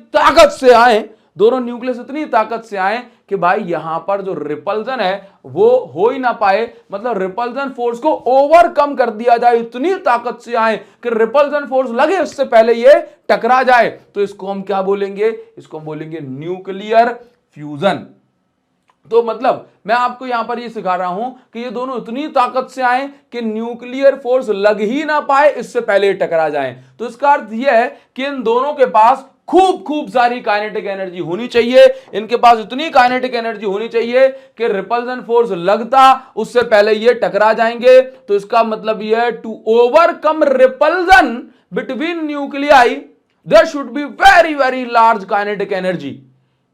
Speaker 1: ताकत से आए कि भाई यहां पर जो रिपल्जन है वो हो ही ना पाए, मतलब रिपल्जन फोर्स को ओवरकम कर दिया जाए, इतनी ताकत से आए कि रिपल्जन फोर्स लगे उससे पहले ये टकरा जाए। तो इसको हम क्या बोलेंगे, इसको हम बोलेंगे न्यूक्लियर फ्यूजन। तो मतलब मैं आपको यहां पर ये सिखा रहा हूं कि ये दोनों इतनी ताकत से आए कि न्यूक्लियर फोर्स लग ही ना पाए, इससे पहले टकरा जाएं। तो इसका अर्थ यह है कि इन दोनों के पास खूब सारी काइनेटिक एनर्जी होनी चाहिए। इनके पास इतनी काइनेटिक एनर्जी होनी चाहिए कि रिपल्जन फोर्स लगता उससे पहले ये टकरा जाएंगे। तो इसका मतलब यह है to overcome repulsion between nuclei there should be very large kinetic energy,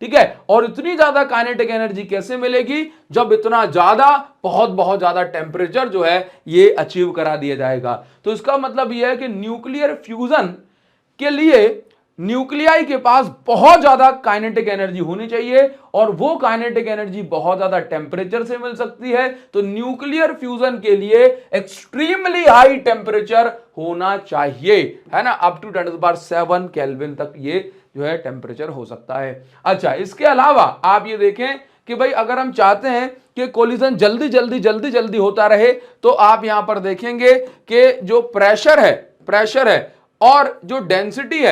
Speaker 1: ठीक है। और इतनी ज्यादा काइनेटिक एनर्जी कैसे मिलेगी, जब इतना ज्यादा बहुत ज्यादा टेम्परेचर जो है ये अचीव करा दिया जाएगा। तो इसका मतलब यह है कि न्यूक्लियर फ्यूजन के लिए न्यूक्लियाई के पास बहुत ज्यादा काइनेटिक एनर्जी होनी चाहिए, और वो काइनेटिक एनर्जी बहुत ज्यादा टेम्परेचर से मिल सकती है। तो न्यूक्लियर फ्यूजन के लिए एक्सट्रीमली हाई टेम्परेचर होना चाहिए, है ना। अप टू 10⁷ केल्विन तक ये जो है टेम्परेचर हो सकता है। अच्छा, इसके अलावा आप ये देखें कि भाई अगर हम चाहते हैं कि कोलिजन जल्दी होता रहे, तो आप यहां पर देखेंगे कि जो प्रेशर है और जो डेंसिटी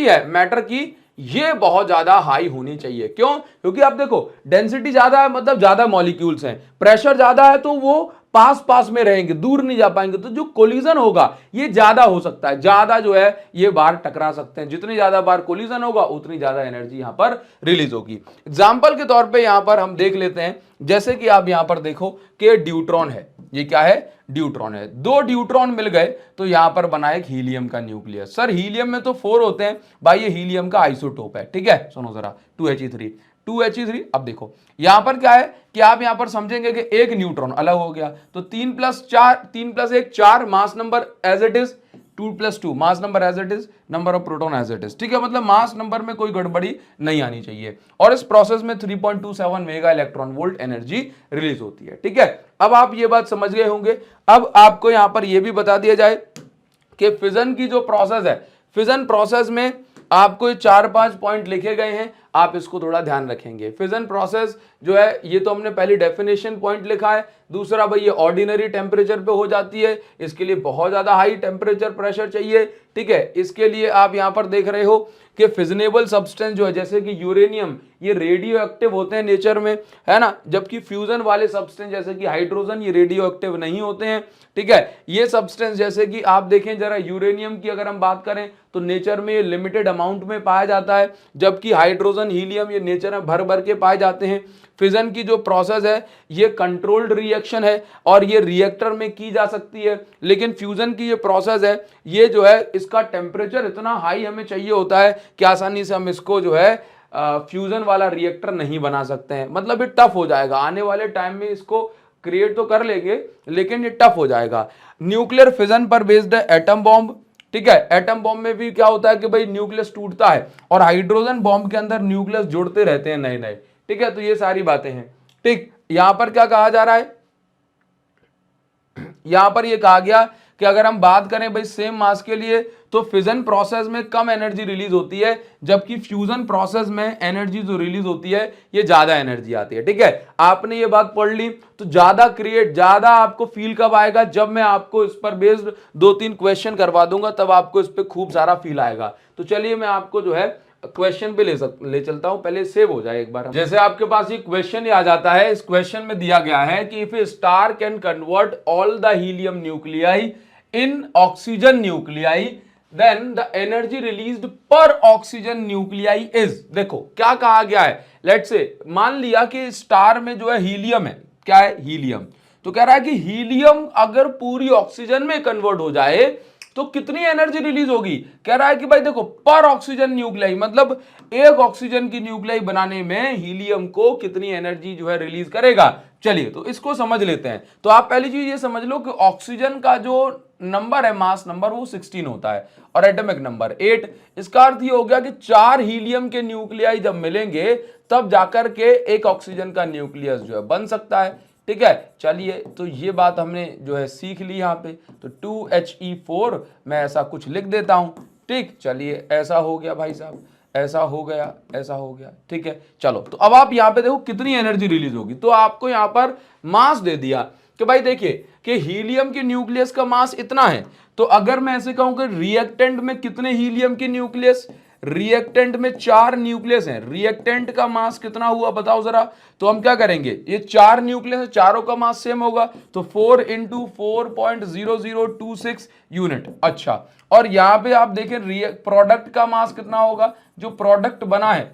Speaker 1: है मैटर की, ये बहुत ज्यादा हाई होनी चाहिए। क्यों? क्योंकि आप देखो डेंसिटी ज्यादा है मतलब ज्यादा मॉलिक्यूल्स हैं, प्रेशर ज्यादा है तो वो पास में रहेंगे, दूर नहीं जा पाएंगे, तो जो कोलिजन होगा ये ज्यादा हो सकता है, ज्यादा जो है ये बार टकरा सकते हैं। जितनी ज्यादा बार कोलिजन होगा उतनी ज्यादा एनर्जी यहां पर रिलीज होगी। एग्जाम्पल के तौर पे यहां पर हम देख लेते हैं, जैसे कि आप यहां पर देखो कि ड्यूट्रॉन है, ये क्या है, ड्यूट्रॉन है। 2 ड्यूट्रॉन मिल गए तो यहां पर बना एक हीलियम का न्यूक्लियस। सर हीलियम में तो 4 होते हैं भाई, ये हीलियम का आइसोटोप है, ठीक है। सुनो जरा, 2He3। अब देखो यहां पर क्या है कि आप यहां पर समझेंगे कि एक न्यूट्रॉन अलग हो गया, तो 3 + 1 4, mass number as it is, 2 + 2 mass number as it is, number of proton as it is, ठीक है। मतलब मास नंबर में कोई गड़बड़ी नहीं आनी चाहिए, और इस प्रोसेस में 3.27 mega electron volt energy release होती है, ठीक है। अब आप ये बात समझ गए होंगे। अब आपको यहां पर यह भी बता दिया जाए कि फिजन की जो प्रोसेस है, फिजन प्रोसेस में आपको ये 4-5 पॉइंट लिखे गए हैं, आप इसको थोड़ा ध्यान रखेंगे। फिजन प्रोसेस जो है ये तो हमने पहली डेफिनेशन पॉइंट लिखा है। दूसरा भाई ये ऑर्डिनरी टेम्परेचर पे हो जाती है, इसके लिए बहुत ज्यादा हाई टेम्परेचर प्रेशर चाहिए, ठीक है। इसके लिए आप यहां पर देख रहे हो कि फिजनेबल सब्सटेंस जो है जैसे कि यूरेनियम, ये रेडियो एक्टिव होते हैं नेचर में, है ना, जबकि फ्यूजन वाले सब्सटेंस जैसे कि हाइड्रोजन ये रेडियो एक्टिव नहीं होते हैं, ठीक है। ये सब्सटेंस जैसे कि आप देखें जरा, यूरेनियम की अगर हम बात करें तो नेचर में ये लिमिटेड अमाउंट में पाया जाता है, जबकि हाइड्रोजन, हीलियम ये नेचर में भर भर के पाए जाते हैं। फिजन की जो प्रोसेस है ये कंट्रोल्ड रिएक्शन है और ये रिएक्टर में की जा सकती है, लेकिन फ्यूजन की ये प्रोसेस है ये जो है इसका टेम्परेचर इतना हाई हमें चाहिए होता है कि आसानी से हम इसको जो है फ्यूजन वाला रिएक्टर नहीं बना सकते हैं। मतलब ये टफ हो जाएगा, आने वाले टाइम में इसको क्रिएट तो कर लेंगे लेकिन ये टफ हो जाएगा। न्यूक्लियर फिजन पर बेस्ड है एटम बॉम्ब, ठीक है। एटम बॉम्ब में भी क्या होता है कि भाई न्यूक्लियस टूटता है और हाइड्रोजन बॉम्ब के अंदर न्यूक्लियस जुड़ते रहते हैं नए नए, ठीक है। तो ये सारी बातें हैं, ठीक। यहां पर क्या कहा जा रहा है, यहां पर ये कहा गया कि अगर हम बात करें भाई सेम मास के लिए तो फिजन प्रोसेस में कम एनर्जी रिलीज होती है, जबकि फ्यूजन प्रोसेस में एनर्जी जो रिलीज होती है ये ज्यादा एनर्जी आती है, ठीक है। आपने ये बात पढ़ ली तो ज्यादा आपको फील कब आएगा, जब मैं आपको इस पर बेस्ड 2-3 क्वेश्चन करवा दूंगा, तब आपको इस पर खूब सारा फील आएगा। तो चलिए मैं आपको जो है क्वेश्चन पे ले चलता हूं, पहले सेव हो जाए एक बार। जैसे आपके पास ये क्वेश्चन आ जाता है, इस क्वेश्चन में दिया गया है कि if a star can convert all the helium nuclei in oxygen nuclei then the energy released पर ऑक्सीजन न्यूक्लियाई इज। देखो क्या कहा गया है, लेट्स से मान लिया कि स्टार में जो है हीलियम है, क्या है, हीलियम। तो कह रहा है कि हीलियम अगर पूरी ऑक्सीजन में कन्वर्ट हो जाए तो कितनी एनर्जी रिलीज होगी। कह रहा है कि भाई देखो पर ऑक्सीजन न्यूक्लियाई, मतलब एक ऑक्सीजन की न्यूक्लियाई बनाने में हीलियम को कितनी एनर्जी जो है रिलीज करेगा। चलिए तो इसको समझ लेते हैं। तो आप पहली चीज ये समझ लो कि ऑक्सीजन का जो नंबर है, मास नंबर, वो 16 होता है और एटॉमिक नंबर 8। इसका अर्थ ये हो गया कि 4 हीलियम के न्यूक्लियाई जब मिलेंगे तब जाकर के एक ऑक्सीजन का न्यूक्लियस जो है बन सकता है, ठीक है। चलिए तो ये बात हमने जो है सीख ली यहाँ पे। तो 2He4 मैं ऐसा कुछ लिख देता हूं, ठीक। चलिए ऐसा हो गया भाई साहब, ऐसा हो गया, ऐसा हो गया, ठीक है। चलो तो अब आप यहाँ पे देखो कितनी एनर्जी रिलीज होगी। तो आपको यहाँ पर मास दे दिया कि भाई देखिए कि हीलियम के न्यूक्लियस का मास इतना है। तो अगर मैं ऐसे कहूं कि रिएक्टेंट में कितने हीलियम के न्यूक्लियस, रिएक्टेंट में 4 न्यूक्लियस हैं, रिएक्टेंट का मास कितना हुआ बताओ जरा। तो हम क्या करेंगे, ये 4 न्यूक्लियस है, चारों का मास सेम होगा, तो 4 × 4.0026 यूनिट। अच्छा, और यहां पे आप देखें प्रोडक्ट का मास कितना होगा, जो प्रोडक्ट बना है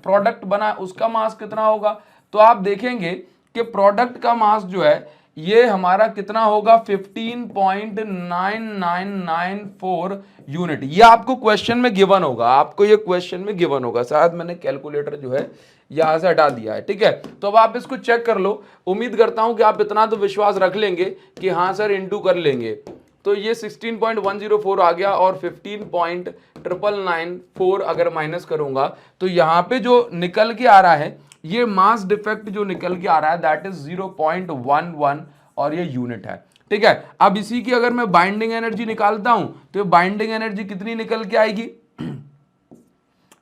Speaker 1: उसका मास कितना होगा। तो आप देखेंगे कि प्रोडक्ट का मास जो है ये हमारा कितना होगा, 15.9994 यूनिट। ये आपको क्वेश्चन में गिवन होगा, आपको ये क्वेश्चन में गिवन होगा। शायद मैंने कैलकुलेटर जो है यहां से हटा दिया है, ठीक है। तो अब आप इसको चेक कर लो। उम्मीद करता हूं कि आप इतना तो विश्वास रख लेंगे कि हाँ सर इंटू कर लेंगे। तो ये 16.104 आ गया और 15.994 अगर माइनस करूंगा तो यहां पे जो निकल के आ रहा है, ये मास डिफेक्ट जो निकल के आ रहा है दैट इज 0.11 और ये यूनिट है, ठीक है। अब इसी की अगर मैं बाइंडिंग एनर्जी निकालता हूं तो ये बाइंडिंग एनर्जी कितनी निकल के आएगी,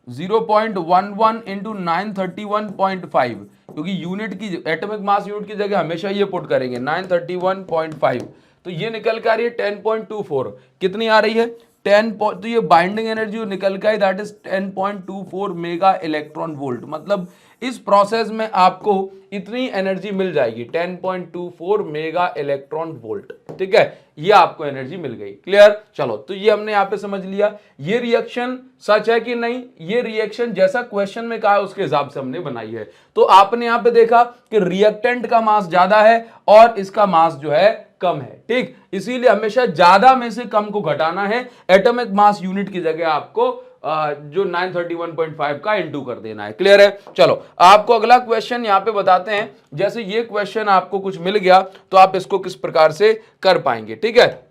Speaker 1: 0.11 × 931.5, क्योंकि यूनिट की एटॉमिक मास यूनिट की जगह हमेशा ये पुट करेंगे 931.5। तो ये निकल के आ रही है 10.24। कितनी आ रही है, 10। तो ये बाइंडिंग एनर्जी निकल के आई that is 10.24 mega electron volt. मतलब इस प्रोसेस में आपको इतनी एनर्जी मिल जाएगी, 10.24 मेगा इलेक्ट्रॉन वोल्ट, ठीक है। ये आपको एनर्जी मिल गई, क्लियर। चलो तो ये हमने यहां पे समझ लिया। ये रिएक्शन सच है कि नहीं, ये रिएक्शन जैसा क्वेश्चन में कहा है उसके हिसाब से हमने बनाई है। तो आपने यहां पे देखा कि रिएक्टेंट का मास ज्यादा है और इसका मास जो है कम है, ठीक। इसीलिए हमेशा ज्यादा में से कम को घटाना है, एटॉमिक मास यूनिट की जगह आपको जो 931.5 का इंटू कर देना है, क्लियर है। चलो आपको अगला क्वेश्चन यहां पे बताते हैं। जैसे ये क्वेश्चन आपको कुछ मिल गया तो आप इसको किस प्रकार से कर पाएंगे, ठीक है।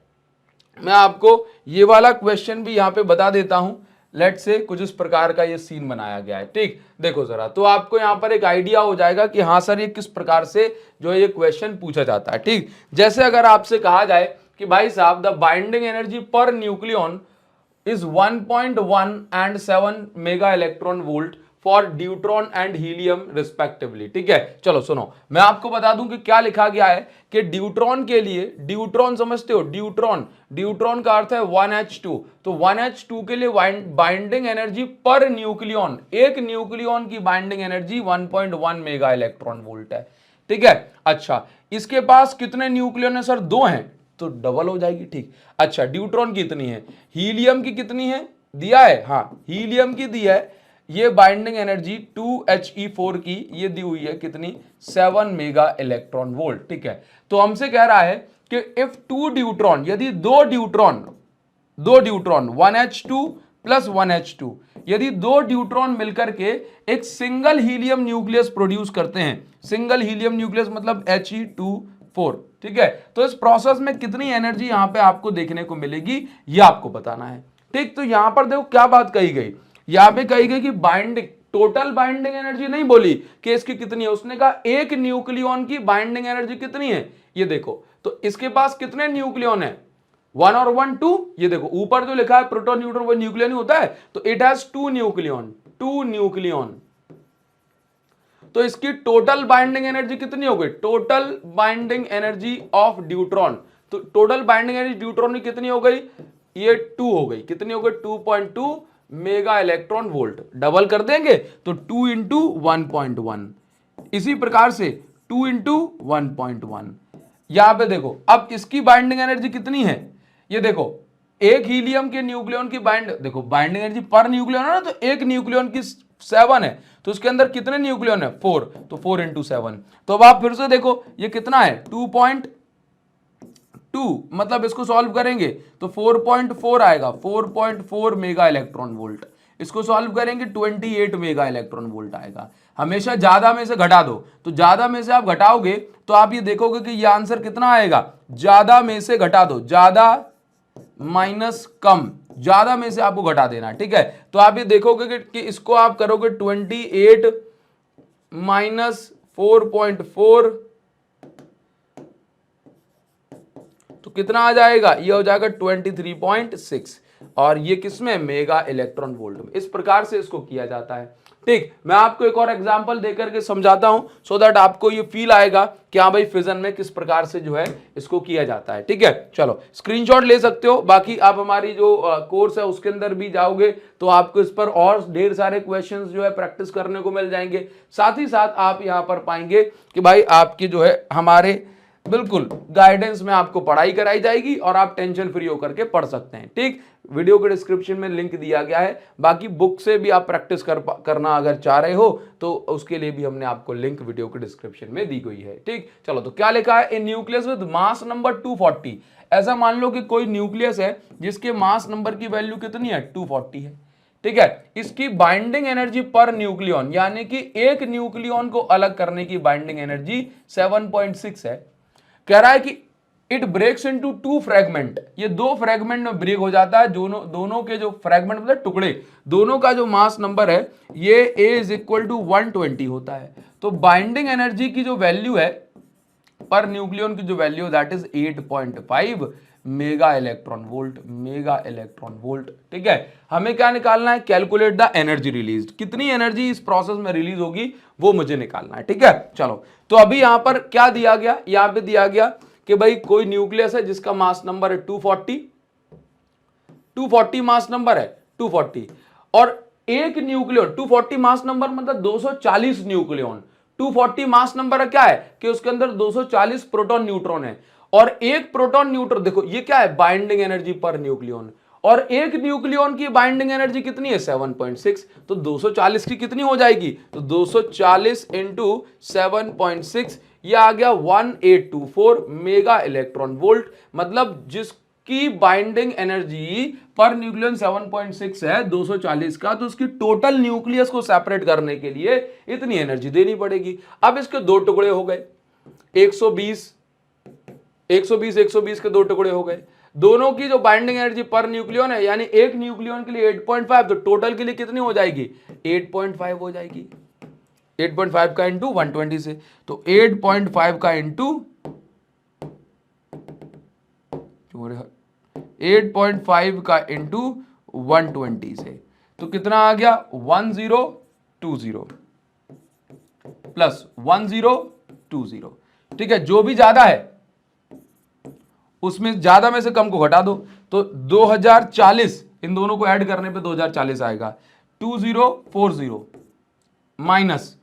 Speaker 1: मैं आपको ये वाला क्वेश्चन भी यहां पे बता देता हूं। लेट से कुछ इस प्रकार का ये सीन बनाया गया है, ठीक। देखो जरा, तो आपको यहां पर एक आइडिया हो जाएगा कि हाँ सर ये किस प्रकार से जो है ये क्वेश्चन पूछा जाता है, ठीक। जैसे अगर आपसे कहा जाए कि भाई साहब the binding energy per nucleon is 1.1 and 7 mega electron volt for deuteron and helium respectively. ठीक है, चलो सुनो, मैं आपको बता दूं कि क्या लिखा गया है कि ड्यूट्रॉन के लिए, ड्यूट्रॉन समझते हो, ड्यूट्रॉन, ड्यूट्रॉन का अर्थ है 1H2, तो 1H2 के लिए बाइंडिंग एनर्जी पर न्यूक्लियन, एक न्यूक्लियन की binding energy 1.1 mega electron volt है। ठीक है, अच्छा इसके पास कितने न्यूक्लियन है सर? 2 हैं, तो डबल हो जाएगी। ठीक, अच्छा ड्यूट्रॉन की कितनी है? हीलियम की कितनी है? दिया है, हाँ हीलियम की दी है, ये बाइंडिंग एनर्जी 2He4 की ये दी हुई है कितनी? 7 मेगा इलेक्ट्रॉन वोल्ट। ठीक है, तो हमसे कह रहा है कि इफ 2 ड्यूट्रॉन, यदि दो ड्यूट्रॉन 1H2 प्लस 1H2, यदि 2 ड्यूट्रॉन मिलकर के एक सिंगल हीलियम न्यूक्लियस प्रोड्यूस करते हैं, सिंगल हीलियम न्यूक्लियस मतलब He2 4। ठीक है, तो इस प्रोसेस में कितनी एनर्जी यहां पे आपको देखने को मिलेगी ये आपको बताना है। ठीक, तो यहां पर देखो क्या बात कही गई, यहां पे कही गई कि बाइंडिंग, टोटल बाइंडिंग एनर्जी नहीं बोली कि इसकी कितनी है, उसने कहा एक न्यूक्लियन की बाइंडिंग एनर्जी कितनी है। ये देखो, तो इसके पास कितने न्यूक्लियन है? 1 और 1 2। ये देखो ऊपर जो लिखा है प्रोटॉन न्यूट्रॉन वो न्यूक्लियन ही होता है, तो इट हैज 2 न्यूक्लियन, 2 न्यूक्लियन। तो इसकी टोटल बाइंडिंग एनर्जी कितनी हो गई? Total binding energy of deuteron, तो टोटल बाइंडिंग एनर्जी ड्यूट्रॉन की कितनी हो गई? ये 2 हो गई। कितनी हो गई? 2.2 मेगा इलेक्ट्रॉन वोल्ट। डबल कर देंगे तो 2 इंटू 1.1, इसी प्रकार से 2 इंटू 1.1। यहां पे देखो अब इसकी बाइंडिंग एनर्जी कितनी है, ये देखो एक हीलियम के न्यूक्लियन की देखो बाइंडिंग एनर्जी पर न्यूक्लियन है ना, तो एक न्यूक्लियन की 7 है, तो उसके अंदर कितने न्यूक्लियन है? 4, तो 4 इंटू 7। तो अब आप फिर से देखो ये कितना है? 2.2, मतलब इसको सॉल्व करेंगे तो 4.4 आएगा, 4.4 मेगा इलेक्ट्रॉन वोल्ट। इसको सॉल्व करेंगे 28 मेगा इलेक्ट्रॉन वोल्ट आएगा। हमेशा ज्यादा में से घटा दो, तो ज्यादा में से आप घटाओगे तो आप ये देखोगे कि ये आंसर कितना आएगा? ज्यादा में से घटा दो, ज्यादा माइनस कम, ज्यादा में से आपको घटा देना। ठीक है, तो आप ये देखोगे कि इसको आप करोगे 28 माइनस 4.4, तो कितना आ जाएगा? ये हो जाएगा 23.6, और ये किसमें? मेगा इलेक्ट्रॉन वोल्ट में। इस प्रकार से इसको किया जाता है। ठीक, मैं आपको एक और एग्जांपल देकर के समझाता हूं, सो दैट आपको ये फील आएगा कि हाँ भाई फिजन में किस प्रकार से जो है इसको किया जाता है। ठीक है, चलो स्क्रीनशॉट ले सकते हो, बाकी आप हमारी जो कोर्स है उसके अंदर भी जाओगे तो आपको इस पर और ढेर सारे क्वेश्चंस जो है प्रैक्टिस करने को मिल जाएंगे। साथ ही साथ आप यहाँ पर पाएंगे कि भाई आपकी जो है हमारे बिल्कुल गाइडेंस में आपको पढ़ाई कराई जाएगी और आप टेंशन फ्री होकर के पढ़ सकते हैं। ठीक, वीडियो के डिस्क्रिप्शन में लिंक दिया गया है, बाकी बुक से भी आप प्रैक्टिस करना अगर चाह रहे हो तो उसके लिए भी हमने आपको लिंक वीडियो के डिस्क्रिप्शन में दी गई है। ठीक, चलो तो क्या लिखा है? ए न्यूक्लियस विद मास नंबर 240। ऐसा मान लो कि कोई न्यूक्लियस है जिसके मास नंबर की वैल्यू कितनी है? 240 है। ठीक है, इसकी बाइंडिंग एनर्जी पर न्यूक्लियन, यानी कि एक न्यूक्लियन को अलग करने की बाइंडिंग एनर्जी 7.6 है। कह रहा है कि इट ब्रेक्स इनटू 2 फ्रैगमेंट, ये 2 फ्रैगमेंट में ब्रेक हो जाता है। दोनों के जो फ्रैगमेंट मतलब टुकड़े, दोनों का जो मास नंबर है ये A इज इक्वल टू 120 होता है। तो बाइंडिंग एनर्जी की जो वैल्यू है पर न्यूक्लियन की जो value that is 8.5 mega electron volt, mega electron volt. ठीक है, हमें क्या निकालना है? कैलकुलेट द एनर्जी रिलीज, कितनी एनर्जी इस प्रोसेस में रिलीज होगी वो मुझे निकालना है। ठीक है, चलो तो अभी यहां पर क्या दिया गया? यहां पे दिया गया कि भाई कोई न्यूक्लियस है जिसका मास नंबर है 240 मास नंबर है 240, और एक न्यूक्लियन 240 मास नंबर मतलब 240 न्यूक्लियन। 240 मास नंबर क्या है कि उसके अंदर 240 प्रोटॉन न्यूट्रॉन है, और एक प्रोटॉन न्यूट्रॉन, देखो ये क्या है? बाइंडिंग एनर्जी पर न्यूक्लियन, और एक न्यूक्लियन की बाइंडिंग एनर्जी कितनी है? 7.6, तो 240 की कितनी हो जाएगी? तो 240 इंटू 7.6, ये आ गया 1824 मेगा इलेक्ट्रॉन वोल्ट। मतलब जिसकी बाइंडिंग एनर्जी पर न्यूक्लियन 7.6 है 240 का, तो उसकी टोटल न्यूक्लियस को सेपरेट करने के लिए इतनी एनर्जी देनी पड़ेगी। अब इसके 2 टुकड़े हो गए, 120 के 2 टुकड़े हो गए। दोनों की जो बाइंडिंग एनर्जी पर न्यूक्लियन है, यानी एक न्यूक्लियन के लिए 8.5, तो टोटल के लिए कितनी हो जाएगी? 8.5 हो जाएगी। 8.5 का इंटू 120 से, तो 8.5 का इंटू 8.5 का इंटू 120 से, तो कितना आ गया 1020 प्लस 1020। ठीक है, जो भी ज्यादा है उसमें ज्यादा में से कम को घटा दो, तो 2040, इन दोनों को ऐड करने पे 2040 आएगा। 2040 माइनस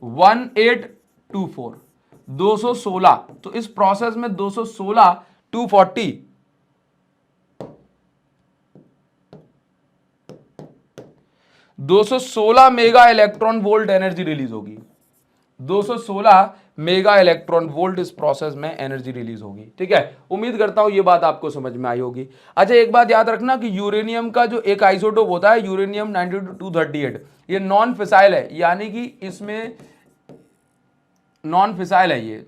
Speaker 1: 1824, 216। तो इस प्रोसेस में 216 240 216 mega electron volt energy release होगी। 216 मेगा इलेक्ट्रॉन वोल्ट इस प्रोसेस में एनर्जी रिलीज होगी। ठीक है, उम्मीद करता हूं ये बात आपको समझ में आई होगी। अच्छा, एक बात याद रखना कि यूरेनियम का जो एक आइसोटोप होता है यूरेनियम 9238, ये नॉन फिसाइल है, यानी कि इसमें नॉन फिसाइल है, ये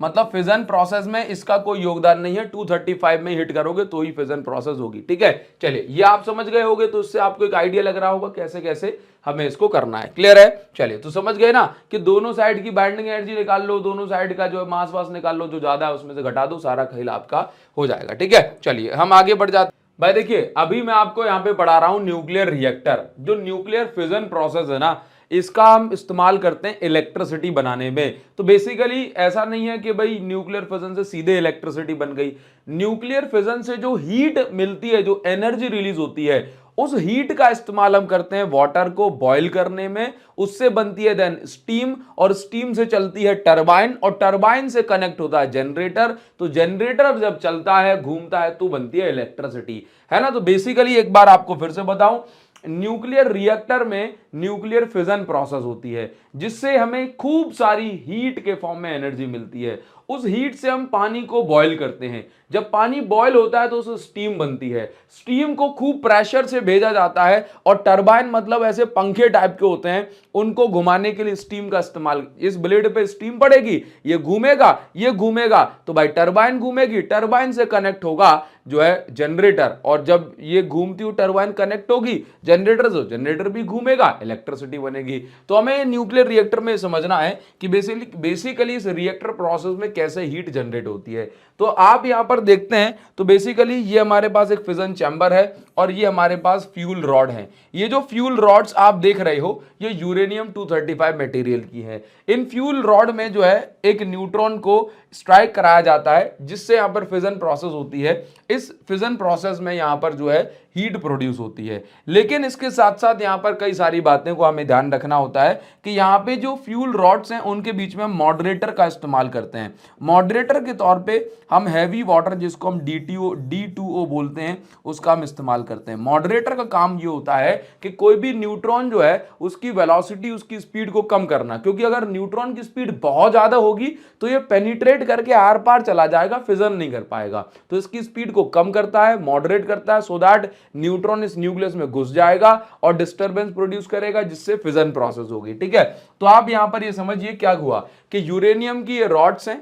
Speaker 1: मतलब फिजन प्रोसेस में इसका कोई योगदान नहीं है। 235 में हिट करोगे तो ही फिजन प्रोसेस होगी। ठीक है, चलिए ये आप समझ गए होगे, तो इससे आपको एक आइडिया लग रहा होगा कैसे कैसे हमें इसको करना है। क्लियर है? चलिए, तो समझ गए ना कि दोनों साइड की बाइंडिंग एनर्जी निकाल लो, दोनों साइड का जो मास वास निकाल लो, जो ज्यादा है उसमें से घटा दो, सारा खेल आपका हो जाएगा। ठीक है, चलिए हम आगे बढ़ जाते। भाई देखिए, अभी मैं आपको यहाँ पे पढ़ा रहा हूं न्यूक्लियर रिएक्टर। जो न्यूक्लियर फिजन प्रोसेस है ना, इसका हम इस्तेमाल करते हैं इलेक्ट्रिसिटी बनाने में। तो बेसिकली ऐसा नहीं है कि भाई न्यूक्लियर फिजन से सीधे इलेक्ट्रिसिटी बन गई। न्यूक्लियर फिजन से जो हीट मिलती है, जो एनर्जी रिलीज होती है, उस हीट का इस्तेमाल हम करते हैं वाटर को बॉईल करने में। उससे बनती है देन स्टीम, और स्टीम से चलती है टरबाइन, और टरबाइन से कनेक्ट होता है जनरेटर। तो जनरेटर जब चलता है, घूमता है, तो बनती है इलेक्ट्रिसिटी, है ना। तो बेसिकली एक बार आपको फिर से बताऊं, न्यूक्लियर रिएक्टर में न्यूक्लियर फिजन प्रोसेस होती है, जिससे हमें खूब सारी हीट के फॉर्म में एनर्जी मिलती है। उस हीट से हम पानी को बॉईल करते हैं। जब पानी बॉईल होता है तो उससे स्टीम बनती है। स्टीम को खूब प्रेशर से भेजा जाता है, और टरबाइन मतलब ऐसे पंखे टाइप के होते हैं, उनको घुमाने के लिए स्टीम का इस्तेमाल। इस ब्लेड पे स्टीम पड़ेगी, ये घूमेगा, ये घूमेगा, तो भाई टरबाइन घूमेगी, टरबाइन से कनेक्ट होगा जो है जनरेटर, और जब ये घूमती हुई टरबाइन कनेक्ट होगी जनरेटर से, जनरेटर भी घूमेगा, इलेक्ट्रिसिटी बनेगी। तो हमें न्यूक्लियर रिएक्टर में समझना है कि बेसिकली इस रिएक्टर प्रोसेस में कैसे हीट जनरेट होती है। तो आप यहां पर देखते हैं, तो बेसिकली ये हमारे पास एक फिजन चैम्बर है, और ये हमारे पास फ्यूल रॉड है। ये जो फ्यूल रॉड्स आप देख रहे हो, ये यूरेनियम 235 मटेरियल की है। इन फ्यूल रॉड में जो है एक न्यूट्रॉन को स्ट्राइक कराया जाता है, जिससे यहां पर फिजन प्रोसेस होती है। इस फिजन प्रोसेस में यहां पर जो है हीट प्रोड्यूस होती है। लेकिन इसके साथ साथ यहां पर कई सारी बातें को हमें ध्यान रखना होता है कि यहां पे जो फ्यूल रॉड्स हैं उनके बीच में हम मॉडरेटर का इस्तेमाल करते हैं। मॉडरेटर के तौर पे हम हैवी वाटर, जिसको हम D2O बोलते हैं, उसका हम इस्तेमाल करते हैं। मॉडरेटर का काम ये होता है कि कोई भी न्यूट्रॉन जो है उसकी वेलोसिटी, उसकी स्पीड को कम करना, क्योंकि अगर न्यूट्रॉन की स्पीड बहुत ज्यादा होगी तो ये पेनिट्रेट करके आर पार चला जाएगा, फिजन नहीं कर पाएगा। तो इसकी स्पीड को कम करता है, मॉडरेट करता है, सो दैट न्यूट्रॉन इस न्यूक्लियस में घुस जाएगा और डिस्टरबेंस प्रोड्यूस करेगा, जिससे फिजन प्रोसेस होगी। ठीक है, तो आप यहां पर ये समझिए क्या हुआ कि यूरेनियम की ये रॉड्स हैं,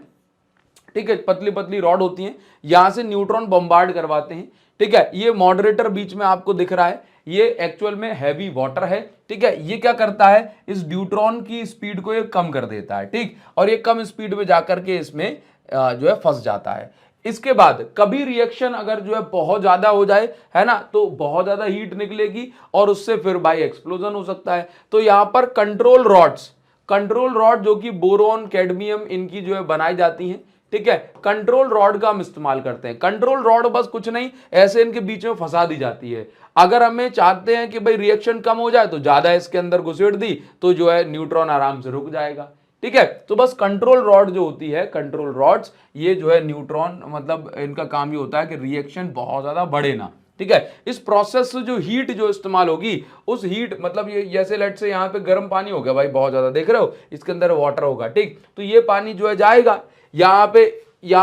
Speaker 1: ठीक है, पतली पतली रॉड होती हैं, यहां से न्यूट्रॉन बम्बार्ड करवाते हैं। ठीक है, ये मॉडरेटर बीच में आपको दिख रहा है, ये एक्चुअल में हैवी वाटर है। ठीक है, ये क्या करता है, इस न्यूट्रॉन की स्पीड को ये कम कर देता है। ठीक, और ये कम स्पीड में जाकर के इसमें जो है फंस जाता है। इसके बाद कभी रिएक्शन अगर जो है बहुत ज्यादा हो जाए, है ना, तो बहुत ज्यादा हीट निकलेगी और उससे फिर भाई एक्सप्लोजन हो सकता है। तो यहां पर कंट्रोल रॉड जो कि बोरोन, कैडमियम, इनकी जो है बनाई जाती हैं। ठीक है, कंट्रोल रॉड का हम इस्तेमाल करते हैं। कंट्रोल रॉड बस कुछ नहीं, ऐसे इनके बीच में फंसा दी जाती है। अगर हमें चाहते हैं कि भाई रिएक्शन कम हो जाए तो ज्यादा इसके अंदर घुसेड़ दी, तो जो है न्यूट्रॉन आराम से रुक जाएगा। ठीक है, तो बस कंट्रोल रॉड जो होती है, कंट्रोल रॉड्स, ये जो है न्यूट्रॉन, मतलब इनका काम ये होता है कि रिएक्शन बहुत ज्यादा बढ़े ना। ठीक है, इस प्रोसेस से जो हीट जो इस्तेमाल होगी, उस हीट मतलब ये जैसे लेट से यहाँ पे गर्म पानी हो गया भाई, बहुत ज्यादा देख रहे हो, इसके अंदर वाटर होगा। ठीक, तो ये पानी जो है जाएगा यहाँ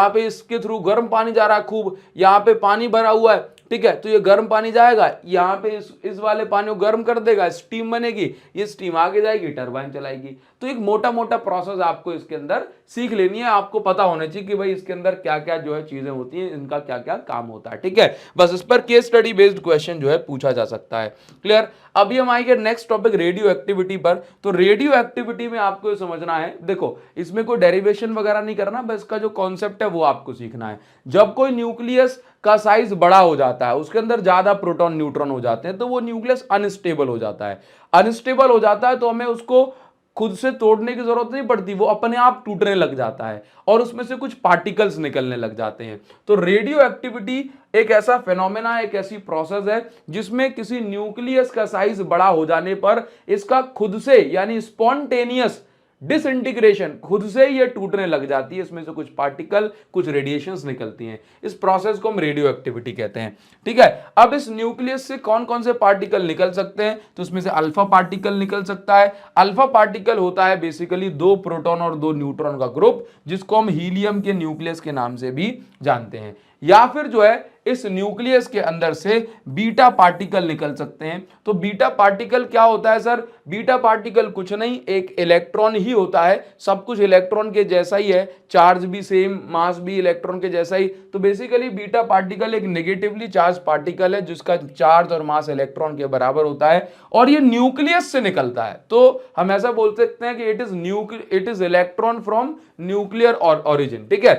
Speaker 1: पे इसके थ्रू गर्म पानी जा रहा है खूब, यहाँ पे पानी भरा हुआ है। ठीक है, तो ये गर्म पानी जाएगा, यहाँ पे इस वाले पानी को गर्म कर देगा, स्टीम बनेगी, ये स्टीम आगे जाएगी, टरबाइन चलाएगी। तो एक मोटा मोटा प्रोसेस आपको इसके अंदर सीख लेनी है, आपको पता होना चाहिए कि भाई इसके अंदर क्या क्या जो है चीजें होती हैं, इनका क्या क्या काम होता है। ठीक है, बस इस पर केस स्टडी बेस्ड क्वेश्चन जो है पूछा जा सकता है। क्लियर? अभी हम आएंगे नेक्स्ट टॉपिक रेडियो एक्टिविटी पर। तो रेडियो एक्टिविटी में आपको समझना है, देखो इसमें कोई डेरिवेशन वगैरह नहीं करना, बस इसका जो कॉन्सेप्ट है वो आपको सीखना है। जब कोई न्यूक्लियस का साइज बड़ा हो जाता है, उसके अंदर ज्यादा प्रोटॉन न्यूट्रॉन हो जाते हैं, तो वो न्यूक्लियस अनस्टेबल हो जाता है। अनस्टेबल हो जाता है तो हमें उसको खुद से तोड़ने की जरूरत नहीं पड़ती, वो अपने आप टूटने लग जाता है और उसमें से कुछ पार्टिकल्स निकलने लग जाते हैं। तो रेडियो एक्टिविटी एक ऐसा फेनोमेना है, एक ऐसी प्रोसेस है जिसमें किसी न्यूक्लियस का साइज बड़ा हो जाने पर इसका खुद से यानी स्पॉन्टेनियस डिसइंटीग्रेशन, खुद से ये टूटने लग जाती है, इसमें से कुछ पार्टिकल, कुछ रेडिएशंस निकलती हैं। इस प्रोसेस को हम रेडियो एक्टिविटी कहते हैं। ठीक है, अब इस न्यूक्लियस से कौन कौन से पार्टिकल निकल सकते हैं, तो इसमें से अल्फा पार्टिकल निकल सकता है। अल्फा पार्टिकल होता है बेसिकली 2 प्रोटॉन और 2 न्यूट्रॉन का ग्रुप, जिसको हम हीलियम के न्यूक्लियस के नाम से भी जानते हैं। या फिर जो है इस न्यूक्लियस के अंदर से बीटा पार्टिकल निकल सकते हैं। तो बीटा पार्टिकल क्या होता है सर? बीटा पार्टिकल कुछ नहीं, एक इलेक्ट्रॉन ही होता है, सब कुछ इलेक्ट्रॉन के जैसा ही है, चार्ज भी सेम, मास भी इलेक्ट्रॉन के जैसा ही। तो बेसिकली बीटा पार्टिकल एक नेगेटिवली चार्ज पार्टिकल है जिसका चार्ज और मास इलेक्ट्रॉन के बराबर होता है और ये न्यूक्लियस से निकलता है। तो हम ऐसा बोल सकते हैं कि it is electron from nuclear origin. ठीक है,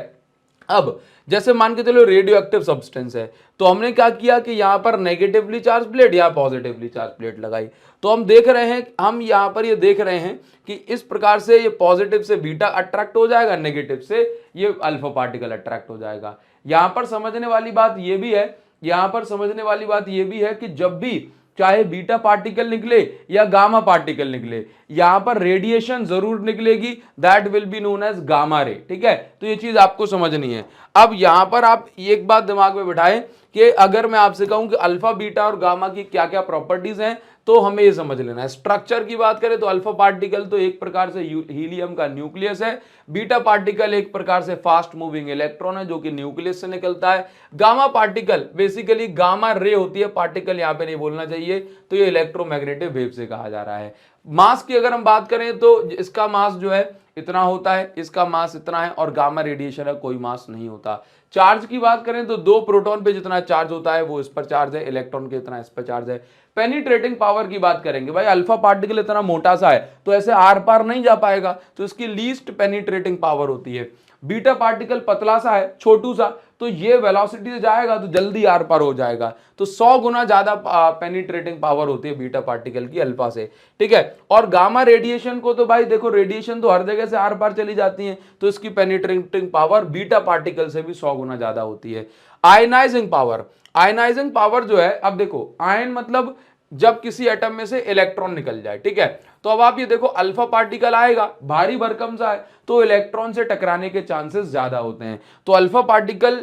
Speaker 1: अब जैसे मान के चलो रेडियो एक्टिव सब्सटेंस है, तो हमने क्या किया कि यहां पर नेगेटिवली चार्ज प्लेट या पॉजिटिवली चार्ज प्लेट लगाई। तो हम देख रहे हैं, हम यहां पर ये देख रहे हैं कि इस प्रकार से ये पॉजिटिव से बीटा अट्रैक्ट हो जाएगा, नेगेटिव से ये अल्फा पार्टिकल अट्रैक्ट हो जाएगा। यहां पर समझने वाली बात ये भी है, यहां पर समझने वाली बात ये भी है कि जब भी चाहे बीटा पार्टिकल निकले या गामा पार्टिकल निकले, यहां पर रेडिएशन जरूर निकलेगी, that will be known as gamma ray. ठीक है, तो ये चीज आपको समझनी है। अब यहां पर आप एक बात दिमाग में बिठाएं कि अगर मैं आपसे कहूं कि अल्फा, बीटा और गामा की क्या क्या प्रॉपर्टीज हैं, तो हमें ये समझ लेना है। स्ट्रक्चर की बात करें तो अल्फा पार्टिकल तो एक प्रकार से हीलियम का न्यूक्लियस है, बीटा पार्टिकल एक प्रकार से फास्ट मूविंग इलेक्ट्रॉन है जो कि न्यूक्लियस से निकलता है, gamma particle basically gamma ray होती है, पार्टिकल यहां पे नहीं बोलना चाहिए, तो ये इलेक्ट्रोमैग्नेटिक वेव से कहा जा रहा है। मास की अगर हम बात करें तो इसका मास जो है इतना होता है, इसका मास इतना है और गामा रेडिएशन का कोई मास नहीं होता। चार्ज की बात करें तो 2 प्रोटॉन पे जितना चार्ज होता है वो इस पर चार्ज है, इलेक्ट्रॉन के इतना इस पर चार्ज है। पेनिट्रेटिंग पावर की बात करेंगे, भाई अल्फा पार्टिकल इतना मोटा सा है तो ऐसे आर पार नहीं जा पाएगा, तो इसकी लीस्ट पेनिट्रेटिंग पावर होती है। बीटा पार्टिकल पतला सा है, छोटू सा, तो ये वेलोसिटी से जाएगा तो जल्दी आर पार हो जाएगा, तो 100 गुना ज्यादा पेनिट्रेटिंग पावर होती है बीटा पार्टिकल की अल्फा से। ठीक है, और गामा रेडिएशन को तो भाई देखो, रेडिएशन तो हर जगह से आर पार चली जाती है, तो इसकी पेनिट्रेटिंग पावर बीटा पार्टिकल से भी 100 गुना ज्यादा होती है। आयनाइजिंग पावर, आयनाइजिंग पावर जो है, अब देखो आयन मतलब जब किसी एटम में से इलेक्ट्रॉन निकल जाए। ठीक है, तो अब आप ये देखो अल्फा पार्टिकल आएगा, भारी भरकम सा है, तो इलेक्ट्रॉन से टकराने के चांसेस ज्यादा होते हैं। तो अल्फा पार्टिकल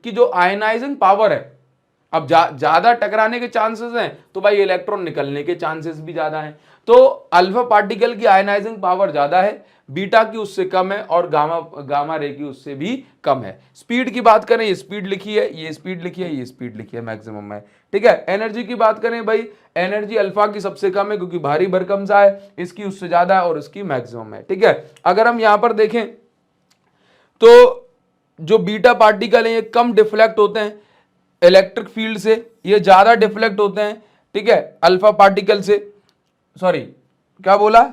Speaker 1: की जो आयनाइजिंग पावर है, अब ज्यादा टकराने के चांसेस हैं तो भाई इलेक्ट्रॉन निकलने के चांसेस भी ज्यादा हैं। तो अल्फा पार्टिकल की आयनाइजिंग पावर ज्यादा है, बीटा की उससे कम है और गामा रे की उससे भी कम है। स्पीड की बात करें, ये स्पीड लिखी है, ये स्पीड लिखी है, ये स्पीड लिखी है मैक्सिमम में। ठीक है, एनर्जी की बात करें भाई, एनर्जी अल्फा की सबसे कम है क्योंकि भारी भरकम सा है, इसकी उससे ज्यादा है और इसकी मैक्सिमम है। ठीक है, अगर हम यहां पर देखें तो जो बीटा पार्टिकल है ये कम डिफ्लेक्ट होते हैं इलेक्ट्रिक फील्ड से, ये ज्यादा डिफ्लेक्ट होते हैं। ठीक है, अल्फा पार्टिकल से, सॉरी क्या बोला,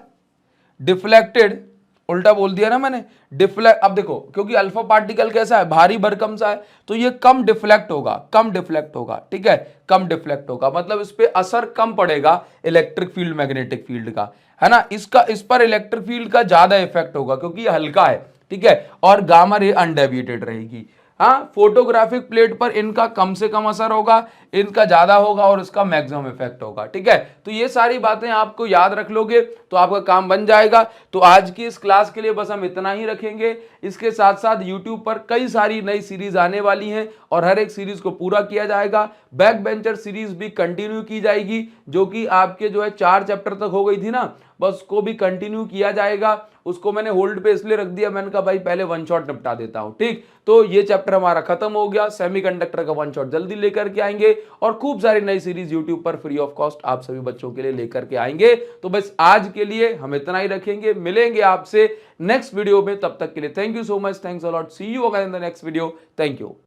Speaker 1: डिफ्लेक्टेड, उल्टा बोल दिया ना मैंने, डिफ्लेक्ट। अब देखो क्योंकि अल्फा पार्टिकल कैसा है, भारी भरकम सा है, तो ये कम डिफ्लेक्ट होगा, कम डिफ्लेक्ट होगा। ठीक है, कम डिफ्लेक्ट होगा मतलब इस पे असर कम पड़ेगा इलेक्ट्रिक फील्ड, मैग्नेटिक फील्ड का, है ना। इस पर इलेक्ट्रिक फील्ड का ज्यादा इफेक्ट होगा क्योंकि ये हल्का है। ठीक है, और गामा रे अनडेविएटेड रहेगी। हाँ, फोटोग्राफिक प्लेट पर इनका कम से कम असर होगा, इनका ज्यादा होगा और इसका मैक्सिमम इफेक्ट होगा। ठीक है, तो ये सारी बातें आपको याद रख लोगे तो आपका काम बन जाएगा। तो आज की इस क्लास के लिए बस हम इतना ही रखेंगे। इसके साथ साथ YouTube पर कई सारी नई सीरीज आने वाली हैं और हर एक सीरीज को पूरा किया जाएगा। बैक बेंचर सीरीज भी कंटिन्यू की जाएगी, जो कि आपके जो है 4 चैप्टर तक हो गई थी ना, बस उसको भी कंटिन्यू किया जाएगा। उसको मैंने होल्ड पे इसलिए रख दिया, मैंने कहा भाई पहले वन शॉट निपटा देता हूं। ठीक, तो ये चैप्टर हमारा खत्म हो गया, सेमीकंडक्टर का वन शॉट जल्दी लेकर के आएंगे और खूब सारी नई सीरीज यूट्यूब पर फ्री ऑफ कॉस्ट आप सभी बच्चों के लिए लेकर के आएंगे। तो बस आज के लिए हम इतना ही रखेंगे, मिलेंगे आपसे नेक्स्ट वीडियो में, तब तक के लिए thank you so much, thanks a lot, see you again in the next video, thank you.